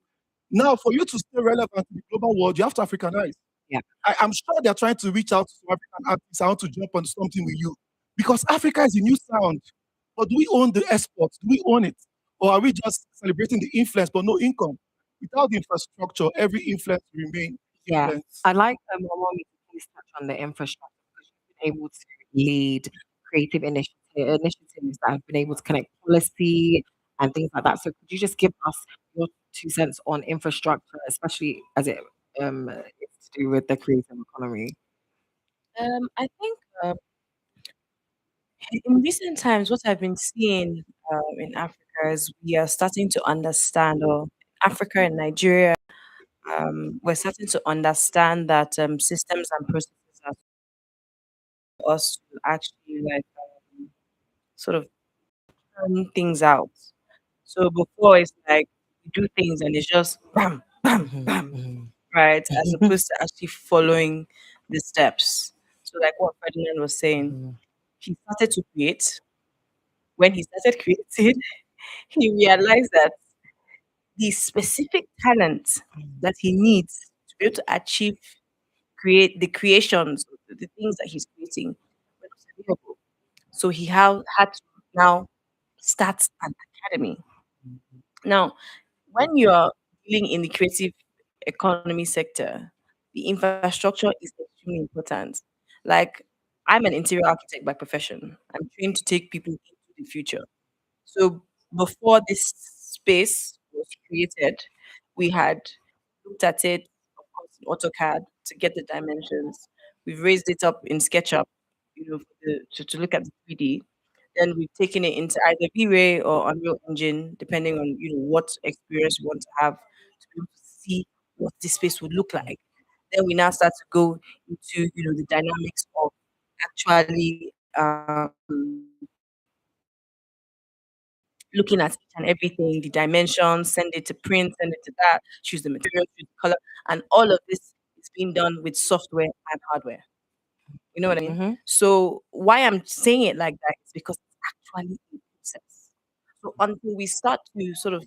Now, for you to stay relevant in the global world, you have to Africanize. Yeah. I'm sure they're trying to reach out to some African artists. I want to jump on something with you. Because Africa is a new sound. But do we own the exports? Do we own it? Or are we just celebrating the influence but no income? Without the infrastructure, every influence will remain Yeah, influence. I like Omami please touch on the infrastructure because you've been able to lead creative initiatives that have been able to connect policy and things like that. So could you just give us your 2 cents on infrastructure, especially as it is to do with the creative economy? I think in recent times, what I've been seeing in Africa is we are starting to understand, or Africa and Nigeria, we're starting to understand that systems and processes are for us to actually like sort of turn things out. So before it's like we do things and it's just bam, bam, bam, right? As opposed to actually following the steps. So like what Ferdinand was saying, he started to create. When he started creating, he realized that the specific talent that he needs to be able to achieve create the creations, the things that he's creating were not available. So he had to now start an academy. Now, when you're dealing in the creative economy sector, the infrastructure is extremely important. Like, I'm an interior architect by profession. I'm trained to take people into the future. So before this space was created, we had looked at it, of course, in AutoCAD to get the dimensions. We've raised it up in SketchUp, to look at the 3D. Then we've taken it into either V-Ray or Unreal Engine, depending on what experience you want to have to be able to see what this space would look like. Then we now start to go into the dynamics of actually looking at each and everything, the dimensions, send it to print, send it to that, choose the material, choose the color, and all of this is being done with software and hardware. You know what I mean? So why I'm saying it like that is because it's actually a process. So until we start to sort of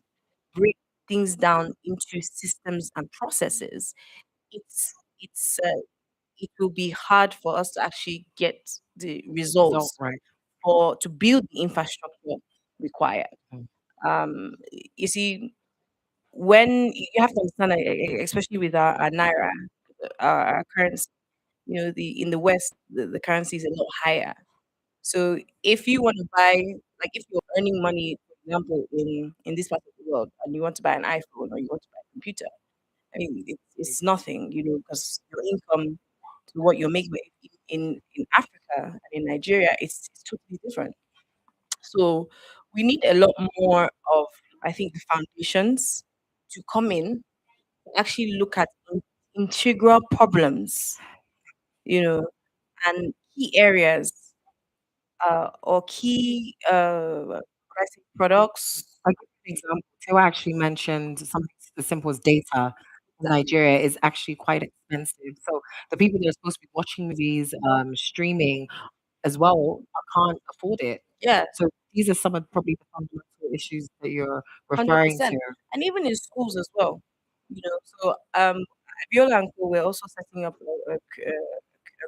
break things down into systems and processes, it's it will be hard for us to actually get the Result, results right. or to build the infrastructure required. You see, when you have to understand, especially with our naira, our currency, the in the West, the currency is a lot higher. So if you want to buy, like if you're earning money, for example, in this part of the world, and you want to buy an iPhone or you want to buy a computer, I mean, it's nothing, because your income to what you're making in Africa and in Nigeria, it's totally different. So we need a lot more of, I think, the foundations to come in to actually look at integral problems, you know, and key areas or key pricing products. I'll give you an example. Tewa actually mentioned something as simple as data in Nigeria is actually quite expensive. So the people that are supposed to be watching movies, streaming as well, can't afford it. Yeah. So these are some of probably the fundamental issues that you're referring 100%. to. And even in schools as well. So Viola and Co, we're also setting up a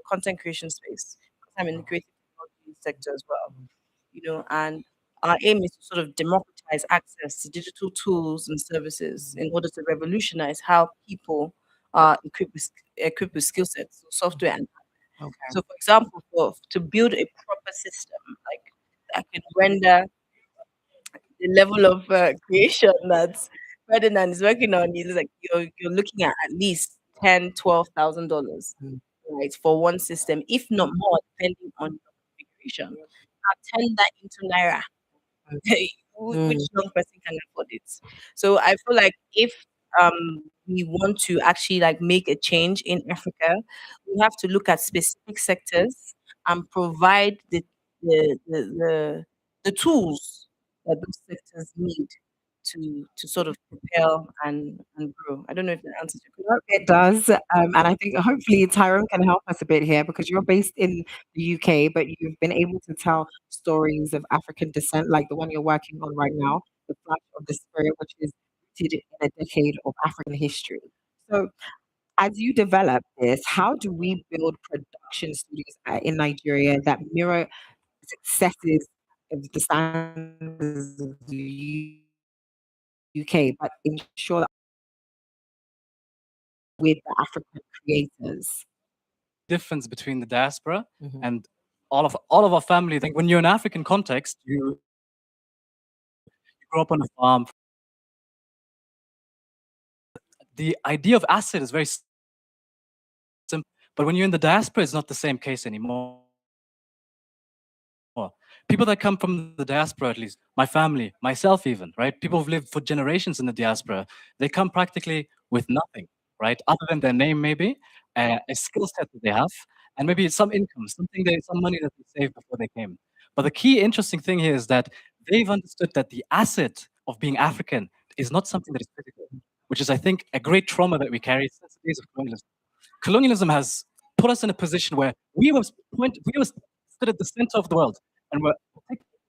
content creation space. 'Cause I'm in the creative technology sector as well. And our aim is to sort of democratize access to digital tools and services in order to revolutionize how people are equipped with skill sets, so software and hardware. Okay. So, for example, to build a proper system like that can render the level of creation that Ferdinand is working on, is like you're looking at least $10,000-$12,000, right, for one system, if not more, depending on your configuration. Now turn that into naira. Which young person can afford it? So I feel like if we want to actually like make a change in Africa, we have to look at specific sectors and provide the tools that those sectors need to sort of propel and grow. I don't know if that answers your Well, question. it does. And I think hopefully Tyrone can help us a bit here because you're based in the UK, but you've been able to tell stories of African descent, like the one you're working on right now, The Flash of the Spirit, which is rooted in a decade of African history. So, as you develop this, how do we build production studios in Nigeria that mirror successes of the standards of the UK, but ensure that with the African creators? difference between the diaspora and all of our family. I think when you're in African context, you grow up on a farm. The idea of asset is very simple, but when you're in the diaspora, it's not the same case anymore. People that come from the diaspora, at least my family, myself even, right? People who've lived for generations in the diaspora, they come practically with nothing, right? Other than their name, maybe, a skill set that they have, and maybe some income, some money that they saved before they came. But the key interesting thing here is that they've understood that the asset of being African is not something that is physical, which is, I think, a great trauma that we carry since the days of colonialism. Colonialism has put us in a position where we were stood at the center of the world, and we're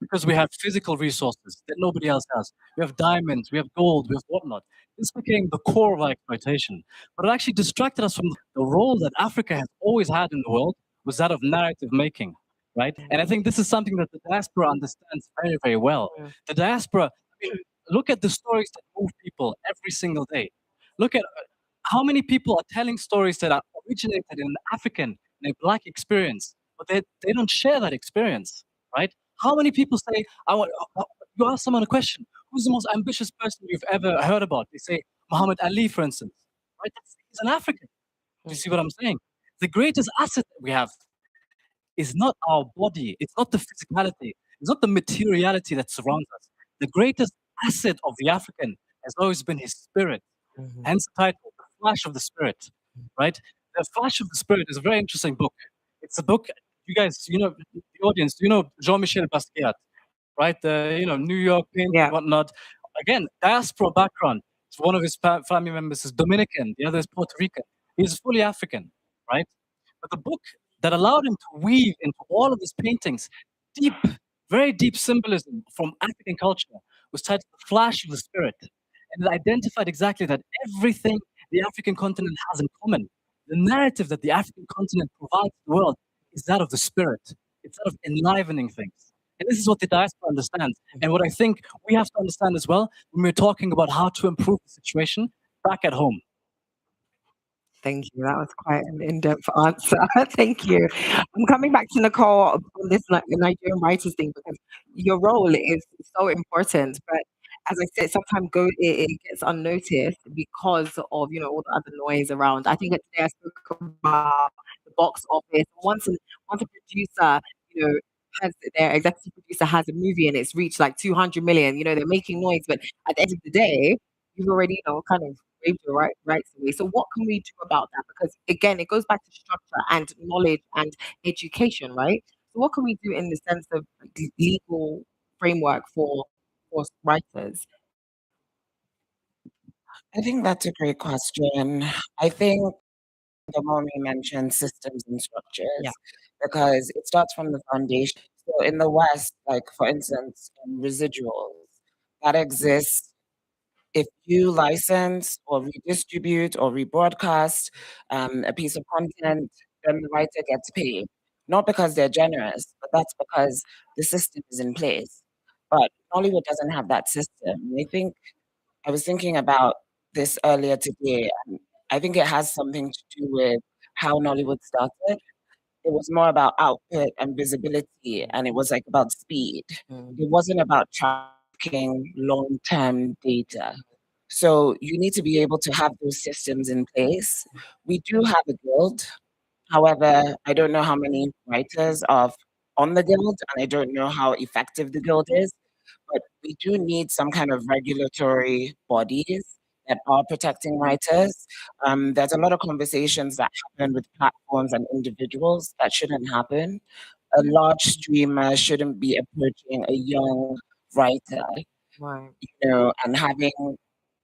because we have physical resources that nobody else has. We have diamonds, we have gold, we have whatnot. This became the core of our exploitation. But it actually distracted us from the role that Africa has always had in the world, was that of narrative making, right? And I think this is something that the diaspora understands very, very well. The diaspora, I mean, look at the stories that move people every single day. Look at how many people are telling stories that are originated in an African and a Black experience, but they don't share that experience, right? How many people say, you ask someone a question, who's the most ambitious person you've ever heard about? They say, Muhammad Ali, for instance, right? He's an African. Do you see what I'm saying? The greatest asset that we have is not our body, it's not the physicality, it's not the materiality that surrounds us. The greatest asset of the African has always been his spirit. Hence the title, The Flash of the Spirit, right? The Flash of the Spirit is a very interesting book. It's a book, you guys, the audience, Jean-Michel Basquiat, right? The, New York painter and whatnot. Again, diaspora background. One of his family members is Dominican, the other is Puerto Rican. He's fully African, right? But the book that allowed him to weave into all of his paintings deep, very deep symbolism from African culture was titled The Flash of the Spirit. And it identified exactly that everything the African continent has in common, the narrative that the African continent provides to the world, is that of the spirit. It's that of enlivening things. And this is what the diaspora understands. And what I think we have to understand as well when we're talking about how to improve the situation back at home. Thank you. That was quite an in-depth answer. Thank you. I'm coming back to Nicole on this Nigerian writers thing because your role is so important. But as I said, sometimes it gets unnoticed because of all the other noise around. I think that today I spoke about the box office. Once a producer, has their executive producer has a movie and it's reached like 200 million, they're making noise, but at the end of the day, you've already, kind of waved your rights away. So what can we do about that? Because again, it goes back to structure and knowledge and education, right? So what can we do in the sense of the legal framework for writers? I think that's a great question. I think the more we mention systems and structures, because it starts from the foundation. So in the West, like for instance, residuals that exists if you license or redistribute or rebroadcast a piece of content, then the writer gets paid. Not because they're generous, but that's because the system is in place. But Hollywood doesn't have that system. I was thinking about this earlier today, and I think it has something to do with how Nollywood started. It was more about output and visibility, and it was like about speed. It wasn't about tracking long-term data. So you need to be able to have those systems in place. We do have a guild. However, I don't know how many writers are on the guild, and I don't know how effective the guild is. But we do need some kind of regulatory bodies that are protecting writers. There's a lot of conversations that happen with platforms and individuals that shouldn't happen. A large streamer shouldn't be approaching a young writer, Right. and having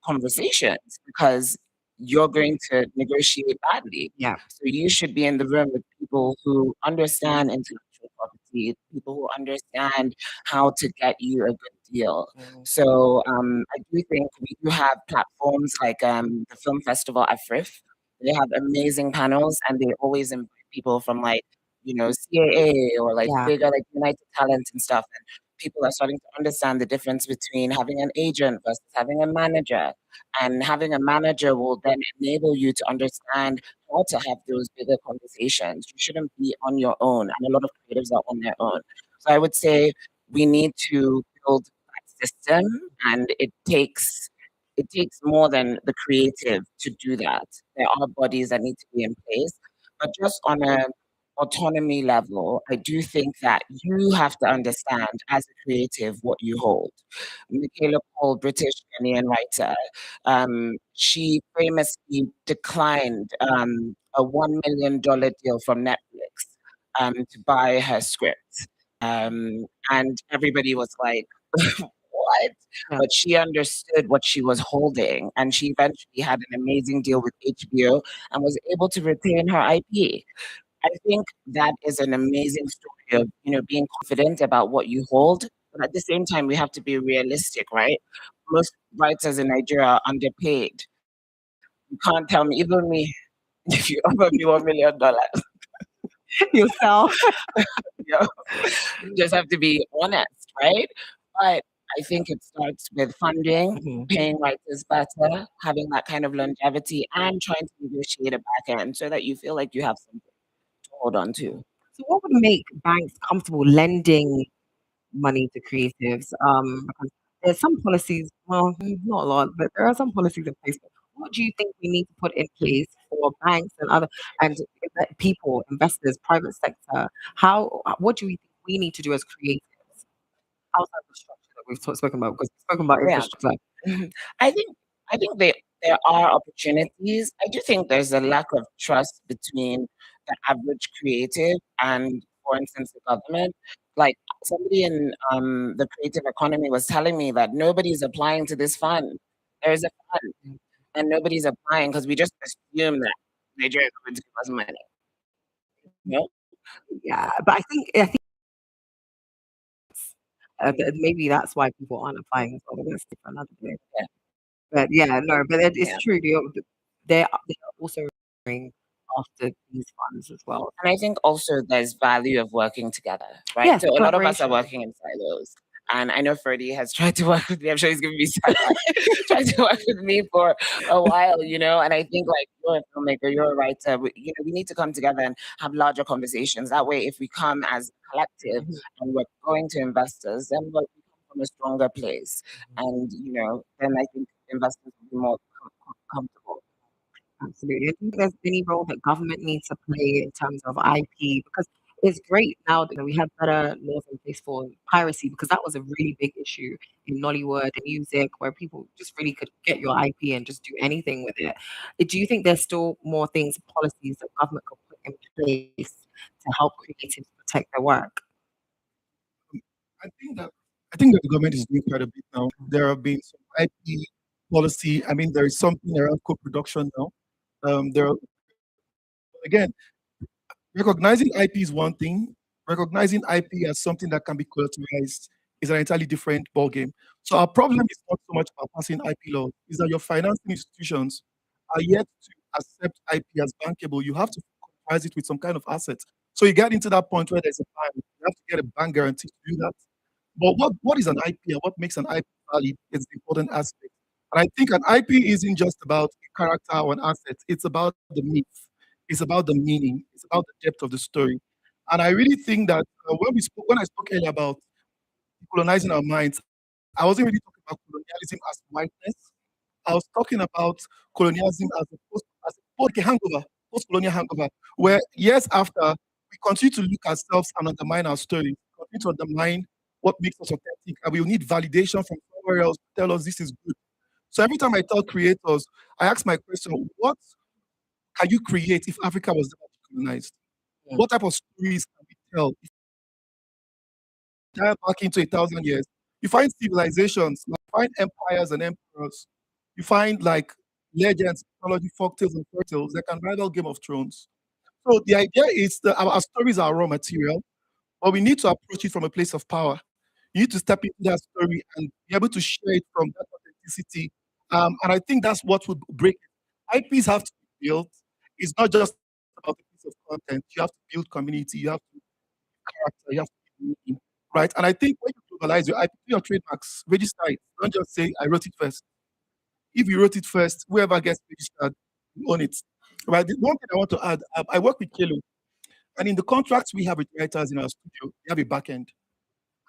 conversations because you're going to negotiate badly. Yeah. So you should be in the room with people who understand intellectual property, people who understand how to get you a good deal. So I do think we do have platforms like the Film Festival AFRIF. They have amazing panels and they always invite people from CAA or like Yeah. bigger like United Talent and stuff. And people are starting to understand the difference between having an agent versus having a manager. And having a manager will then enable you to understand how to have those bigger conversations. You shouldn't be on your own, and a lot of creatives are on their own. So I would say we need to build that system, and it takes more than the creative to do that. There are bodies that need to be in place, but just on a autonomy level, I do think that you have to understand as a creative what you hold. Michaela Cole, British Ghanaian writer, she famously declined a $1 million deal from Netflix to buy her script. And everybody was like, what? Yeah. But she understood what she was holding, and she eventually had an amazing deal with HBO and was able to retain her IP. I think that is an amazing story of, being confident about what you hold. But at the same time, we have to be realistic, right? Most writers in Nigeria are underpaid. You can't tell me, even me, if you offer me $1 million, You sell. you you just have to be honest, right? But I think it starts with funding, paying writers better, having that kind of longevity, and trying to negotiate a back end so that you feel like you have something to hold on to. So what would make banks comfortable lending money to creatives? Because there's some policies, well, not a lot, but there are some policies in place. What do you think we need to put in place for banks and other and people, investors, private sector? What do we think we need to do as creatives outside the structure that we've spoken about? Because we've spoken about Yeah. infrastructure. Mhm. I think there are opportunities. I do think there's a lack of trust between the average creative and, for instance, the government. Like somebody in the creative economy was telling me that nobody's applying to this fund. There is a fund, and nobody's applying because we just assume that Nigeria is going to give us money. No. Yeah, but I think maybe that's why people aren't applying as well. We're gonna stick for another day. Yeah. But yeah, no, but it's Yeah. true. They are also going after these funds as well. And I think also there's value of working together, right? Yes, So a lot of us are collaboration. working in silos. And I know Freddie has tried to work with me. I'm sure he's giving me side tried to work with me for a while, and I think like you're a filmmaker, you're a writer, we need to come together and have larger conversations. That way, if we come as a collective and we're going to investors, then we come from a stronger place. And, then I think investors will be more comfortable. Absolutely. I think there's any role that government needs to play in terms of IP because it's great now that we have better laws in place for piracy because that was a really big issue in Nollywood and music where people just really could get your IP and just do anything with it. Do you think there's still more things, policies that government could put in place to help creatives protect their work? I think that the government is doing quite a bit now. There have been some IP policy. I mean, there is something around co-production now. There, again, recognizing IP is one thing. Recognizing IP as something that can be collateralized is an entirely different ballgame. So our problem is not so much about passing IP laws, is that your financing institutions are yet to accept IP as bankable. You have to collateralize it with some kind of asset. So you get into that point where there's a bank. You have to get a bank guarantee to do that. But what is an IP and what makes an IP valid is the important aspect. And I think an IP isn't just about a character or an asset. It's about the myth. It's about the meaning. It's about the depth of the story. And I really think that when I spoke earlier about colonizing our minds, I wasn't really talking about colonialism as whiteness. I was talking about colonialism as a hangover, post-colonial hangover, where years after we continue to look ourselves and undermine our story, continue to undermine what makes us authentic, and we will need validation from somewhere else to tell us this is good. So every time I tell creators, I ask my question: what can you create if Africa was never colonized? What type of stories can we tell? If we dive back into 1,000 years, you find civilizations, you find empires and emperors, you find like legends, mythology, folktales, and fairy tales that can rival Game of Thrones. So the idea is that our stories are raw material, but we need to approach it from a place of power. You need to step into that story and be able to share it from that authenticity. And I think that's what would break it. IPs have to be built. It's not just about a piece of content. You have to build community. You have to build character. You have to build meaning, right? And I think when you globalize your IP, do your trademarks, register it. Don't just say I wrote it first. If you wrote it first, whoever gets registered, you own it. Right. The one thing I want to add, I work with Kelo, and in the contracts we have with writers in our studio, we have a back end.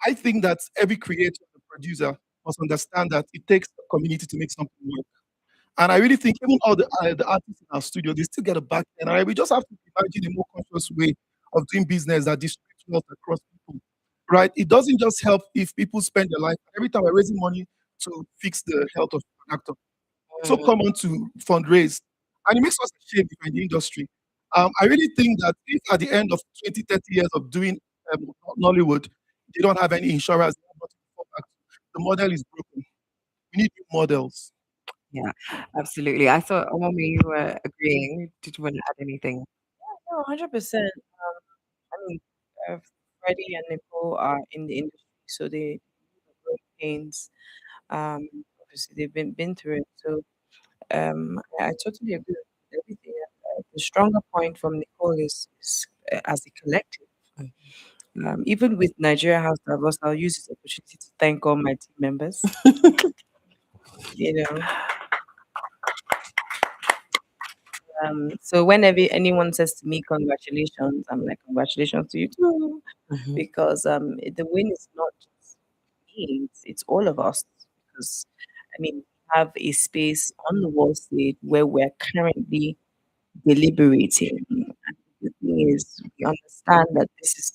I think that every creator and producer must understand that it takes a community to make something work. And I really think even all the artists in our studio, they still get a back end. And we just have to imagine a more conscious way of doing business that distributes wealth across people, right? It doesn't just help if people spend their life. Every time we're raising money to fix the health of an actor, so common to fundraise, and it makes us ashamed if we're in the industry. I really think that if at the end of 20, 30 years of doing Nollywood, they don't have any insurance, they have nothing to fall back to, the model is broken. We need new models. Yeah, absolutely. I thought, Omomi, you were agreeing. Did you want to add anything? No, 100%. I mean, Freddie and Nicole are in the industry, so they know the growing pains. Obviously, they've been through it. So I totally agree with everything. The stronger point from Nicole is as a collective. Even with Nigeria House Davos, I'll use this opportunity to thank all my team members. You know, so whenever anyone says to me, "Congratulations," I'm like, "Congratulations to you too," because the win is not just me; it's all of us. Because I mean, we have a space on the world stage where we're currently deliberating. And the thing is, we understand that this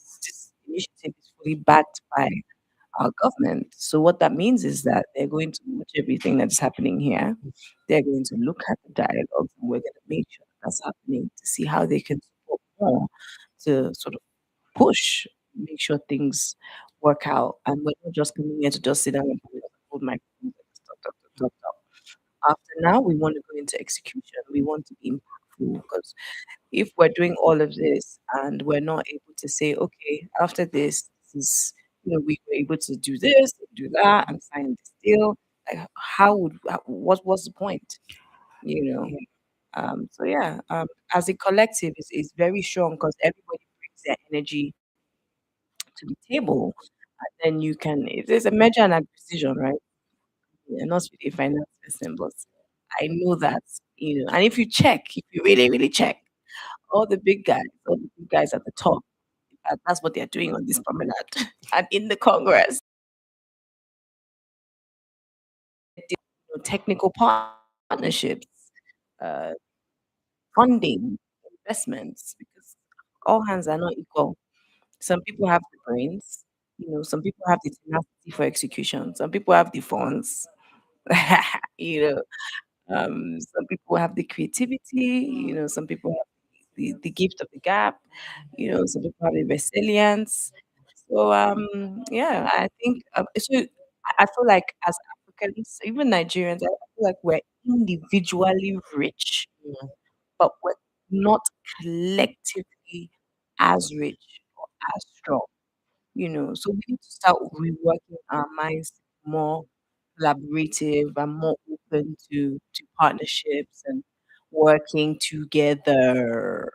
initiative is fully backed by our government. So what that means is that they're going to watch everything that's happening here. They're going to look at the dialogues, and we're going to make sure that's happening to see how they can support more to sort of push, make sure things work out. And we're not just coming here to just sit down and hold microphones and just talk, talk, talk, talk, talk. After now, we want to go into execution. We want to be impactful because if we're doing all of this and we're not able to say, okay, after this is, we were able to do this, do that, and sign this deal. Like, what's the point? You know. So yeah, as a collective, is very strong because everybody brings their energy to the table, and then you can. There's a merger and acquisition, right? I'm not really a finance person, but I know that, and if you check, if you really, really check, all the big guys at the top, that's what they're doing on this promenade and in the Congress. Technical partnerships, uh, funding, investments, because all hands are not equal. Some people have the brains, some people have the tenacity for execution, some people have the funds, you know, some people have the creativity, some people have the gift of the gap, some people have the resilience. So yeah, I think I feel like as Africans, even Nigerians, I feel like we're individually rich, but we're not collectively as rich or as strong. So we need to start reworking our minds to be more collaborative and more open to partnerships and working together.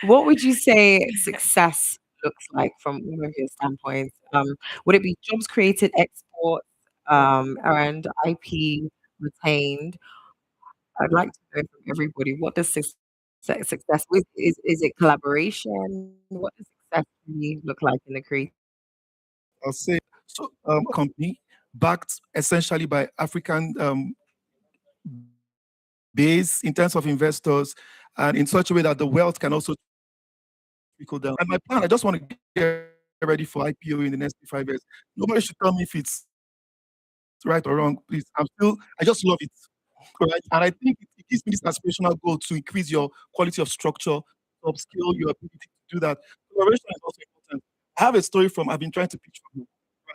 What would you say success looks like from one of your standpoints? Would it be jobs created, exports, and IP retained? I'd like to know from everybody what does success is it collaboration? What does success really look like in the creative? I'll say so. Company backed essentially by African base in terms of investors, and in such a way that the wealth can also trickle down. And my plan, I just want to get ready for IPO in the next 5 years. Nobody should tell me if it's right or wrong. Please, I just love it. Right? And I think it gives me this aspirational goal to increase your quality of structure, to upskill your ability to do that. Collaboration is also important. I have a story from I've been trying to pitch for you,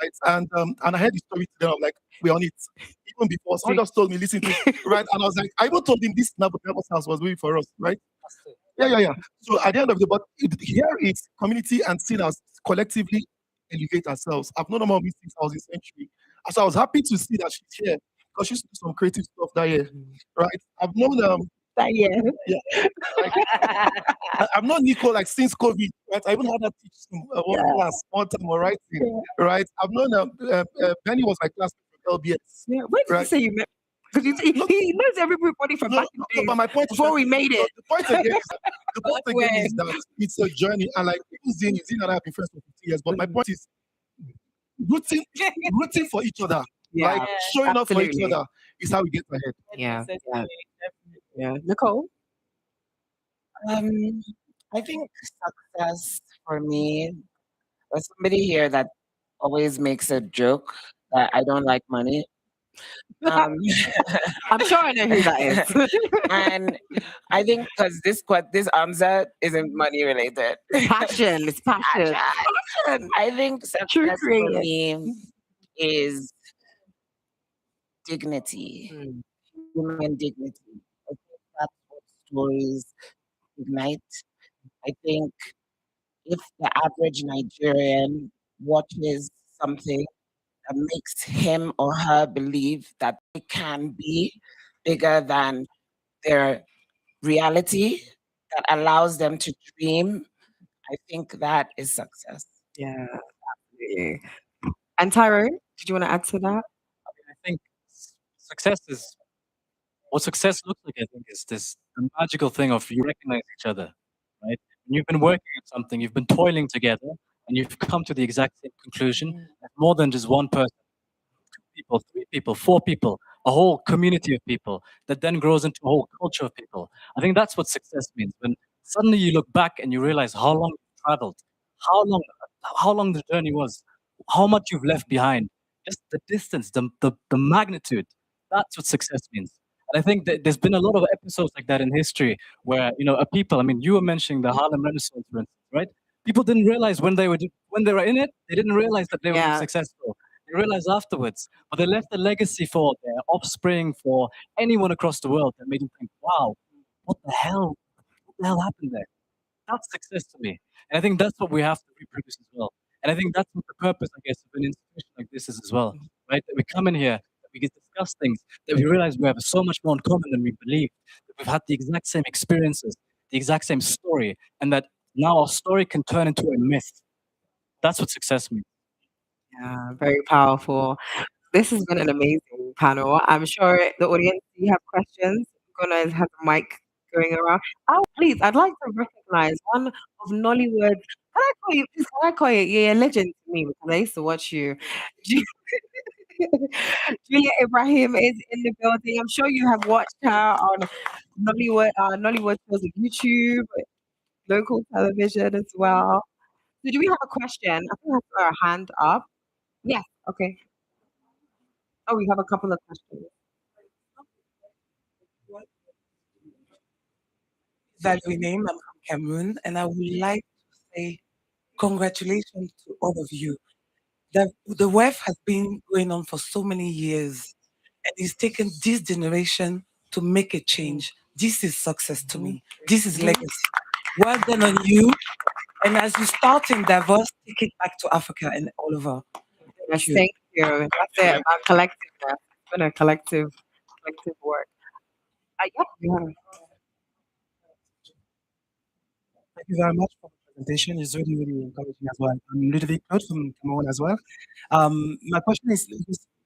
right? And I heard the story to them. I'm like, we're on it. Even before, someone just told me, listen to it, right? And I was like, I even told him this Nabos house was waiting for us, right? Yeah. So at the end of the but here it's community and sinners collectively elevate ourselves. I've known Mom since I was in century. So I was happy to see that she's here because she used to do some creative stuff that year, right? I've known that yeah. I'm not Nico like since COVID, right? I even had that teach one Yeah. class one time on writing, Yeah. right? I've known Benny was my classmate from LBS. Yeah. Where did you right? say you met? Because he knows everybody from back in the days But my point before we made it. the point again is that it's a journey, and like even Zin and I have been friends for 50 years. But my point is rooting for each other, Yeah, like showing up for each absolutely. other is how we get ahead. Yeah. Yeah. Yeah. Nicole? I think success for me, there's somebody here that always makes a joke that I don't like money. I'm sure I know who that is. And I think because this answer isn't money related. Passion. It's passion. Passion. I think True success for creative. me is dignity, human dignity. I think that's what stories ignite. I think if the average Nigerian watches something that makes him or her believe that they can be bigger than their reality, that allows them to dream, I think that is success. Yeah, absolutely. And Tyro, did you want to add to that? I think success is what success looks like. I think is this the magical thing of you recognize each other, right? When you've been working at something, you've been toiling together, and you've come to the exact same conclusion. There's more than just one person, two people, three people, four people, a whole community of people that then grows into a whole culture of people. I think that's what success means. When suddenly you look back and you realize how long you've traveled, how long, how long the journey was, how much you've left behind, just the distance, the magnitude. That's what success means. And I think that there's been a lot of episodes like that in history where a people. I mean, you were mentioning the Harlem Renaissance, for instance, right? People didn't realize when they were in it, they didn't realize that they would be successful. They realized afterwards, but they left a legacy for their offspring, for anyone across the world that made them think, "Wow, what the hell? What the hell happened there?" That's success to me, and I think that's what we have to reproduce as well. And I think that's what the purpose, I guess, of an institution like this is as well, right? That we come in here, that we get to discuss things, that we realize we have so much more in common than we believe, that we've had the exact same experiences, the exact same story, and that now our story can turn into a myth. That's what success means. Yeah, very powerful. This has been an amazing panel. I'm sure the audience, you have questions. I'm gonna have the mic going around. Oh, please, I'd like to recognize one of Nollywood. Can I call you? Please, can I call you? You're a legend to me because I used to watch you. Julia Ibrahim is in the building. I'm sure you have watched her on Nollywood shows on YouTube, local television as well. So, do we have a question? I think I saw our hand up. Yes. Okay. Oh, we have a couple of questions. Valerie name. I'm from Cameroon, and I would like to say congratulations to all of you. The WEF has been going on for so many years, and it's taken this generation to make a change. This is success to me. This is legacy. Well done on you. And as you start in Davos, take it back to Africa and all over. Yes, thank you. That's it. Our collective. It's been a collective work. Yeah. Thank you very much for the presentation. It's really, really encouraging as well. I'm Ludovic Claude from Cameroon as well. My question is,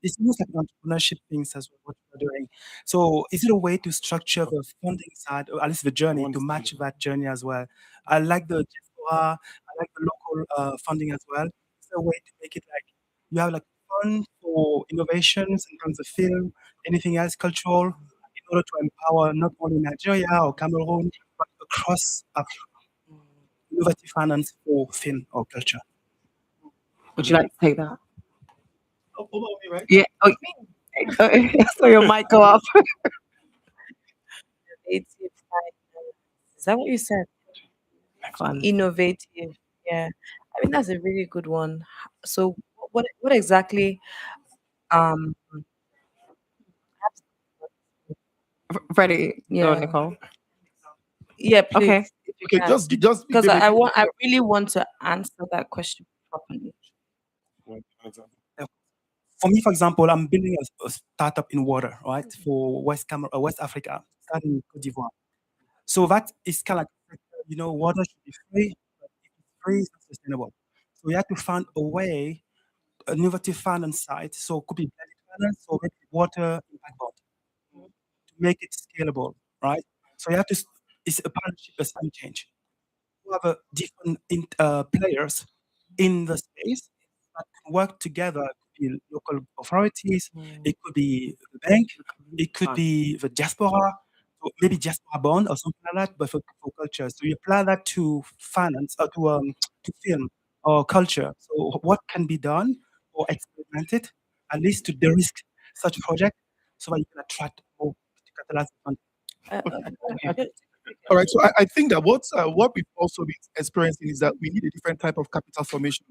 it's almost like entrepreneurship things as well, what you're doing. So is it a way to structure the funding side, or at least the journey, to match that journey as well? I like the diaspora, I like the local funding as well. Is there a way to make it like you have like fund for innovations in terms of film, anything else cultural, in order to empower not only Nigeria or Cameroon, but across Africa? Innovative finance for film or culture. Would you like to take that? Oh, me, right? Yeah. Oh, so your mic go off. Innovative finance. Is that what you said? Innovative. Yeah. I mean that's a really good one. So what exactly um Freddie, go yeah. Nicole. Yeah, please. Okay. If you Okay, can. just because maybe- I really want to answer that question properly. For me, for example, I'm building a startup in water, right, for West Africa, starting in Cote d'Ivoire. So that is kind of like, water should be free, but if it's free, it's not sustainable. So we have to find a way, an innovative finance side. So it could be blended finance or maybe water impact bond to make it scalable, right? So you have to, it's a partnership, a sudden change. You have a different players in the space that can work together. It could be local authorities, it could be the bank, it could be the diaspora, so maybe diaspora bond or something like that, but for culture. So you apply that to finance or to film or culture. So what can be done or experimented, at least to de-risk such project, so that you can attract more to catalyze the fund. All right, so I think that what we've also been experiencing is that we need a different type of capital formation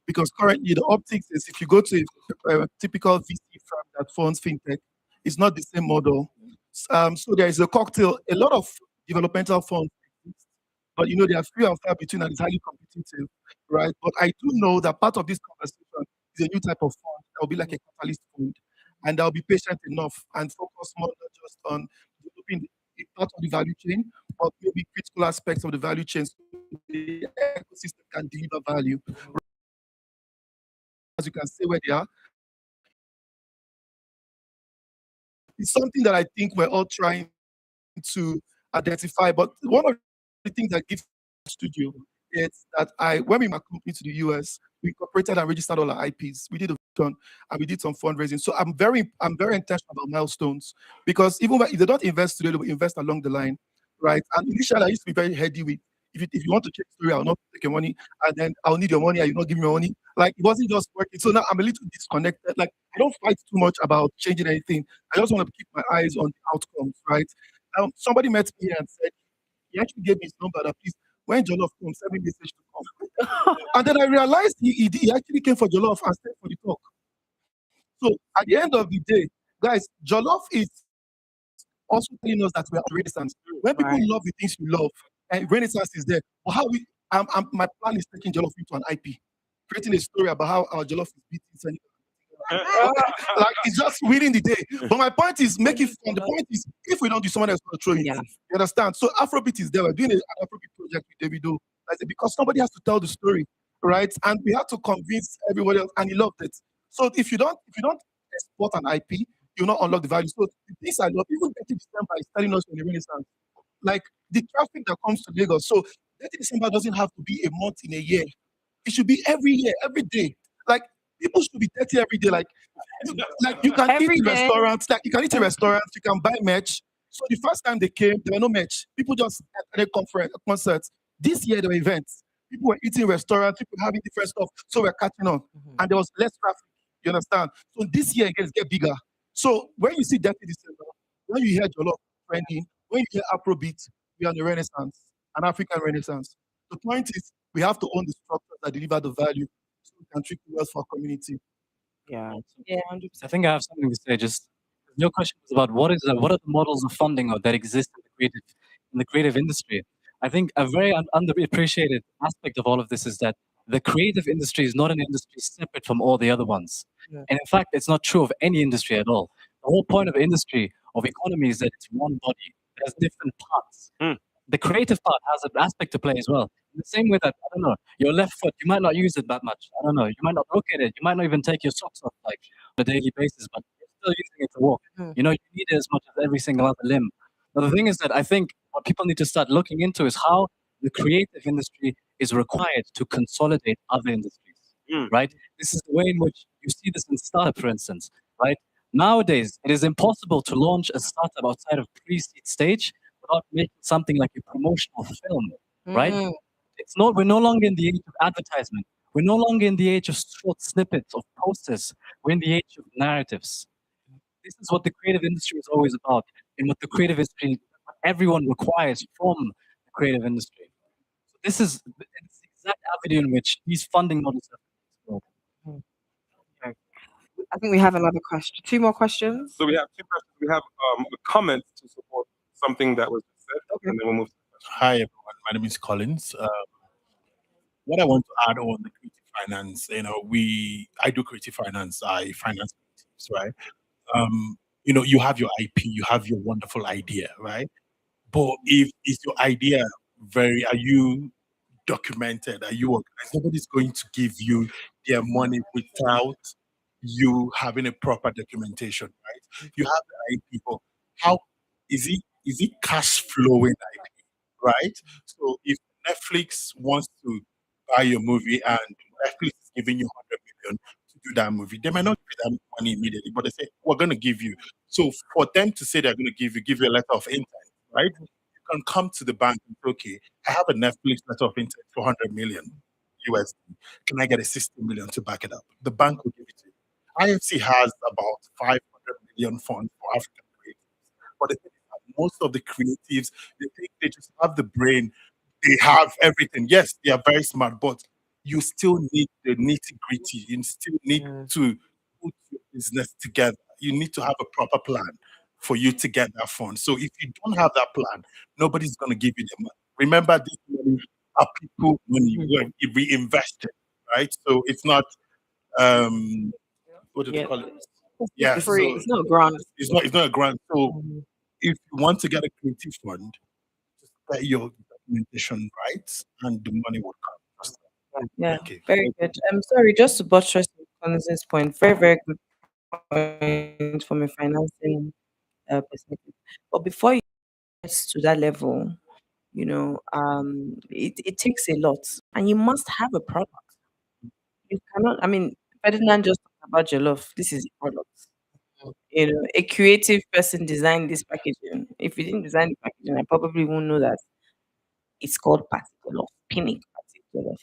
because currently the optics is if you go to a typical VC firm that funds fintech, it's not the same model. So there is a cocktail. A lot of developmental funds exist, but they are few and far between and it's highly competitive, right? But I do know that part of this conversation is a new type of fund that will be like a catalyst fund, and that will be patient enough and focus more not just on developing a part of the value chain, but maybe critical aspects of the value chain so the ecosystem can deliver value. As you can say where they are. It's something that I think we're all trying to identify. But one of the things that gives studio is that when we moved company to the US, we incorporated and registered all our IPs. We did a ton and we did some fundraising. So I'm very intentional about milestones because even if they don't invest today, they will invest along the line, right? And initially, I used to be very heady with if you want to check story, I'll not take your money, and then I'll need your money, and you not give me your money. Like it wasn't just working. So now I'm a little disconnected. Like I don't fight too much about changing anything. I just want to keep my eyes on the outcomes, right? Somebody met me and said he actually gave me his number that please when Jollof comes, send me message to come. And then I realized he actually came for Jollof and stayed for the talk. So at the end of the day, guys, Jollof is also telling us that we are Renaissance. When people love the things you love, and Renaissance is there, but how my plan is taking Jollof into an IP, creating a story about how our Jollof is beating like it's just winning the day. But my point is make it fun. The point is if we don't do, someone else will throw it. You understand? So Afrobeat is there. We're doing an Afrobeat project with Davido. I said because somebody has to tell the story, right? And we have to convince everybody else, and he loved it. So if you don't export an IP, you'll not unlock the value. So the things I love, even 30 December is telling us in the Renaissance, like the traffic that comes to Lagos. So 30 December doesn't have to be a month in a year. It should be every year, every day. Like people should be 30 every day. Like you can eat in restaurants, like you can eat in restaurants, you can buy merch. So the first time they came, there were no merch. People just at a concerts. This year there were events. People were eating in restaurants, people having different stuff. So we're catching on. And there was less traffic. You understand? So this year again, it's get bigger. So when you see Dirty December, when you hear Jollof trending, when you hear Afrobeat, we are in the Renaissance, an African Renaissance. The point is we have to own the structures that deliver the value so we can trickle wealth for our community. Yeah. Yeah. 100%. I think I have something to say. Just your question was about what are the models of funding that exist in the creative industry. I think a very underappreciated aspect of all of this is that the creative industry is not an industry separate from all the other ones. Yeah. And in fact, it's not true of any industry at all. The whole point of industry, of economy, is that it's one body. It has different parts. The creative part has an aspect to play as well. In the same way that, I don't know, your left foot, you might not use it that much. I don't know. You might not look at it. You might not even take your socks off like on a daily basis, but you're still using it to walk. You know, you need it as much as every single other limb. But the thing is that I think what people need to start looking into is how the creative industry is required to consolidate other industries, right? This is the way in which you see this in startup, for instance, right? Nowadays, it is impossible to launch a startup outside of pre-seed stage without making something like a promotional film, right? We're no longer in the age of advertisement. We're no longer in the age of short snippets of posters. We're in the age of narratives. This is what the creative industry is always about, and what the creative industry, what everyone requires from the creative industry. So this is the exact avenue in which these funding models have been explored. I think we have another question. Two more questions. So we have two questions. We have a comment to support something that was said, and then we'll move. Hi everyone, my name is Collins. What I want to add on the creative finance, I do creative finance. I finance creatives, right? You have your IP, you have your wonderful idea, right? But if is your idea are you documented? Are you organized? Nobody's going to give you their money without you having a proper documentation, right? You have the right people. How is it cash flowing IP, right? So if Netflix wants to buy your movie and Netflix is giving you 100 million to do that movie, they might not give you that money immediately, but they say, we're going to give you. So for them to say they're going to give you a letter of intent, right? You can come to the bank and say, okay, I have a Netflix letter of intent for 100 million USD. Can I get a 60 million to back it up? The bank will give it to you. IFC has about 500 million funds for African creatives. But the thing is that most of the creatives, they think they just have the brain, they have everything. Yes, they are very smart, but you still need the nitty gritty. You still need to put your business together. You need to have a proper plan for you to get that fund. So if you don't have that plan, nobody's going to give you the money. Remember, this money are people money when you reinvest it, right? So it's not what do they call it? Yeah, It's free. so It's not a grant. it's not a grant. So if you want to get a creative fund, get your documentation right, and the money will come. Yeah, Okay. very good. I'm sorry, just to buttress Constance's point, very, very good point from a financing perspective. But before you get to that level, it takes a lot, and you must have a product. You cannot. I mean, Ferdinand just talked about jollof. This is a product. A creative person designed this packaging. If you didn't design the packaging, I probably won't know that it's called particular pinning particular.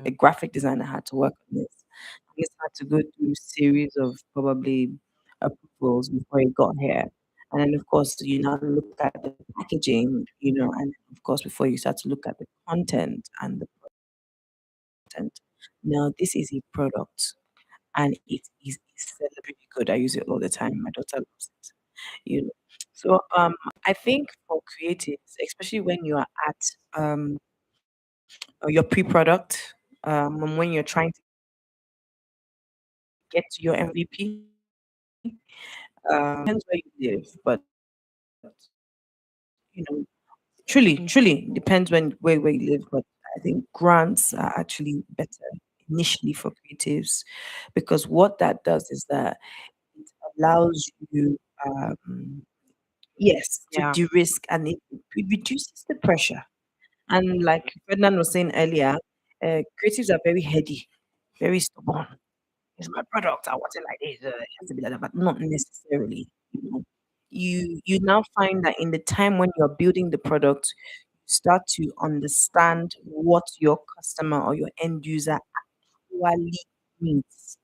A graphic designer had to work on this. And this had to go through a series of probably approvals before it got here. And then of course you now look at the packaging, and of course before you start to look at the content and the content. Now this is a product and it's celebrity good. I use it all the time. My daughter loves it. So I think for creatives, especially when you are at your pre-product, and when you're trying to get to your MVP, depends where you live, but truly depends where you live. But I think grants are actually better initially for creatives because what that does is that it allows you, yes, to Yeah. de-risk and it reduces the pressure. And like Ferdinand was saying earlier, creatives are very heady, very stubborn. It's my product. I want it like this. It has to be like that, but not necessarily. You now find that in the time when you're building the product, you start to understand what your customer or your end user actually needs,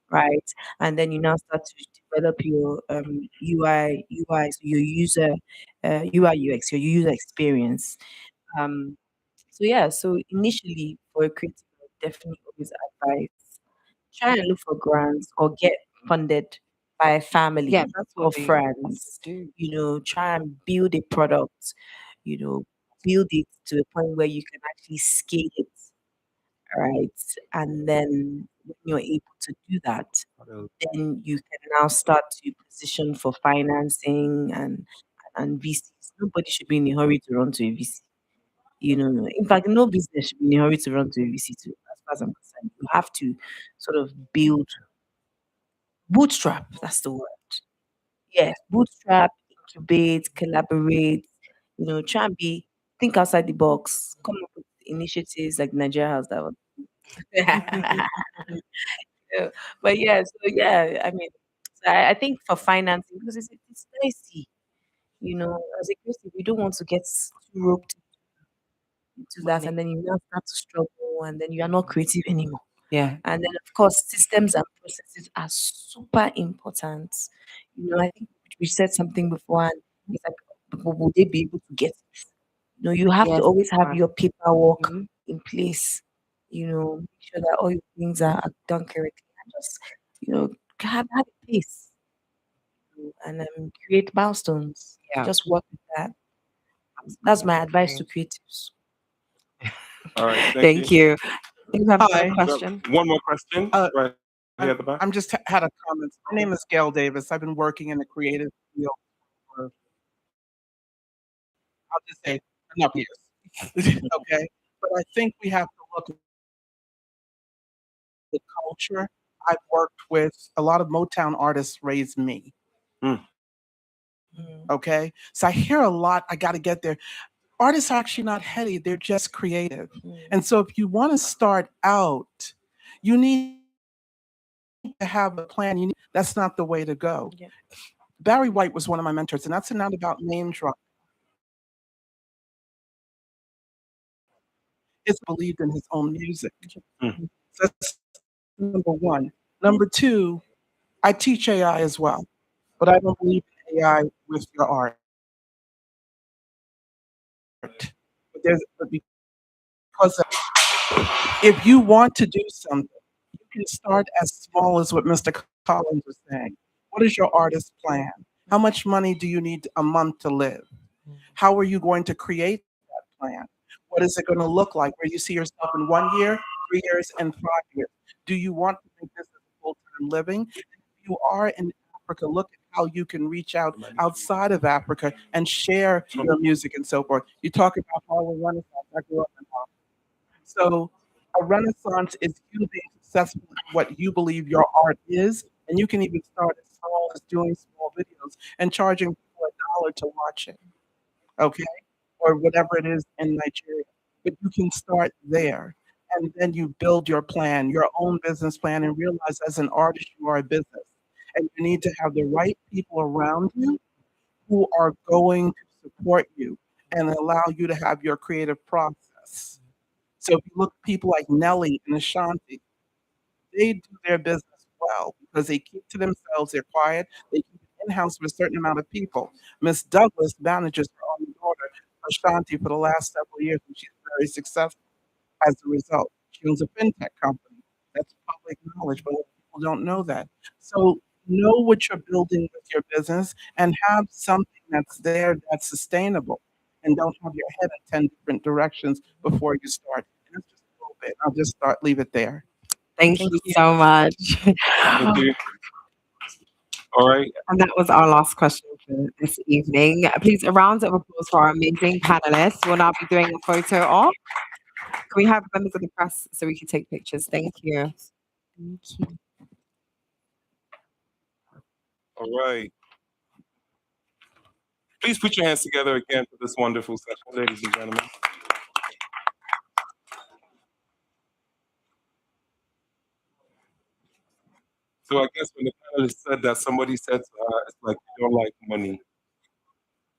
right? And then you now start to develop your so your user UI UX, your user experience. Um, so yeah, so initially for a creative, I would definitely always advise try and look for grants or get funded by Yeah, family that's or what they friends. do. Try and build a product, you know, build it to a point where you can actually scale it, right? And then when you're able to do that, then you can now start to position for financing and VCs. Nobody should be in a hurry to run to a VC. In fact, no business should be in a hurry to run to a VC too, as far as I'm concerned. You have to sort of build bootstrap, that's the word. Yes, bootstrap, incubate, collaborate, try and think outside the box, come up with initiatives like Nigeria House that one. Yeah, but yeah, so yeah, I mean, so I think for financing, because it's dicey, as a Christian, we don't want to get too roped into that, and then you now start to struggle, and then you are not creative anymore. Yeah. And then, of course, systems and processes are super important. I think we said something before, and it's like, but will they be able to get it? You have to Yes, always have right. your paperwork Mhm. in place. Make sure that all your things are done correctly, and just have a pace and create milestones. Yeah. Just work with that. That's my advice to Okay. creatives. All right, thank Thank you. you. You have Hi. another question? One more question, Uh, right here at the back. I'm just had a comment. My name is Gail Davis. I've been working in the creative field for I'll just say enough years. Okay, but I think we have to look at the culture. I've worked with a lot of Motown artists raised me. Okay, so I hear a lot. I got to get there. Artists are actually not heady; they're just creative. And so, if you want to start out, you need to have a plan. That's not the way to go. Barry White was one of my mentors, and that's not about name drop. It's believed in his own music. So that's number one. Number two, I teach AI as well, but I don't believe in AI with your art. But because if you want to do something, you can start as small as what Mr. Collins was saying. What is your artist plan? How much money do you need a month to live? How are you going to create that plan? What is it going to look like? Where you see yourself in 1 year, 3 years, and 5 years? Do you want to make this a full-time living? If you are in Africa, look at how you can reach out outside of Africa and share your music and so forth. You talk about Harlem Renaissance. I grew up in Harlem. So a renaissance is you being successful at what you believe your art is, and you can even start as small as doing small videos and charging people $1 to watch it, okay? Or whatever it is in Nigeria. But you can start there, and then you build your plan, your own business plan, and realize as an artist you are a business, and you need to have the right people around you who are going to support you and allow you to have your creative process. So if you look at people like Nelly and Ashanti, they do their business well because they keep to themselves, they're quiet, they keep it in-house with a certain amount of people. Miss Douglas manages her own daughter, Ashanti, for the last several years, and she's very successful as a result. She owns a fintech company. That's public knowledge, but people don't know that. So know what you're building with your business and have something that's there that's sustainable. And don't have your head in 10 different directions before you start. And that's just a little bit. I'll just leave it there. Thank you so much. Thank you. All right. And that was our last question for this evening. Please, a round of applause for our amazing panelists. We'll now be doing a photo op. Can we have members of the press so we can take pictures? Thank you. Thank you. All right. Please put your hands together again for this wonderful session, ladies and gentlemen. So I guess when the panelist said that, somebody said to her, it's like, you don't like money.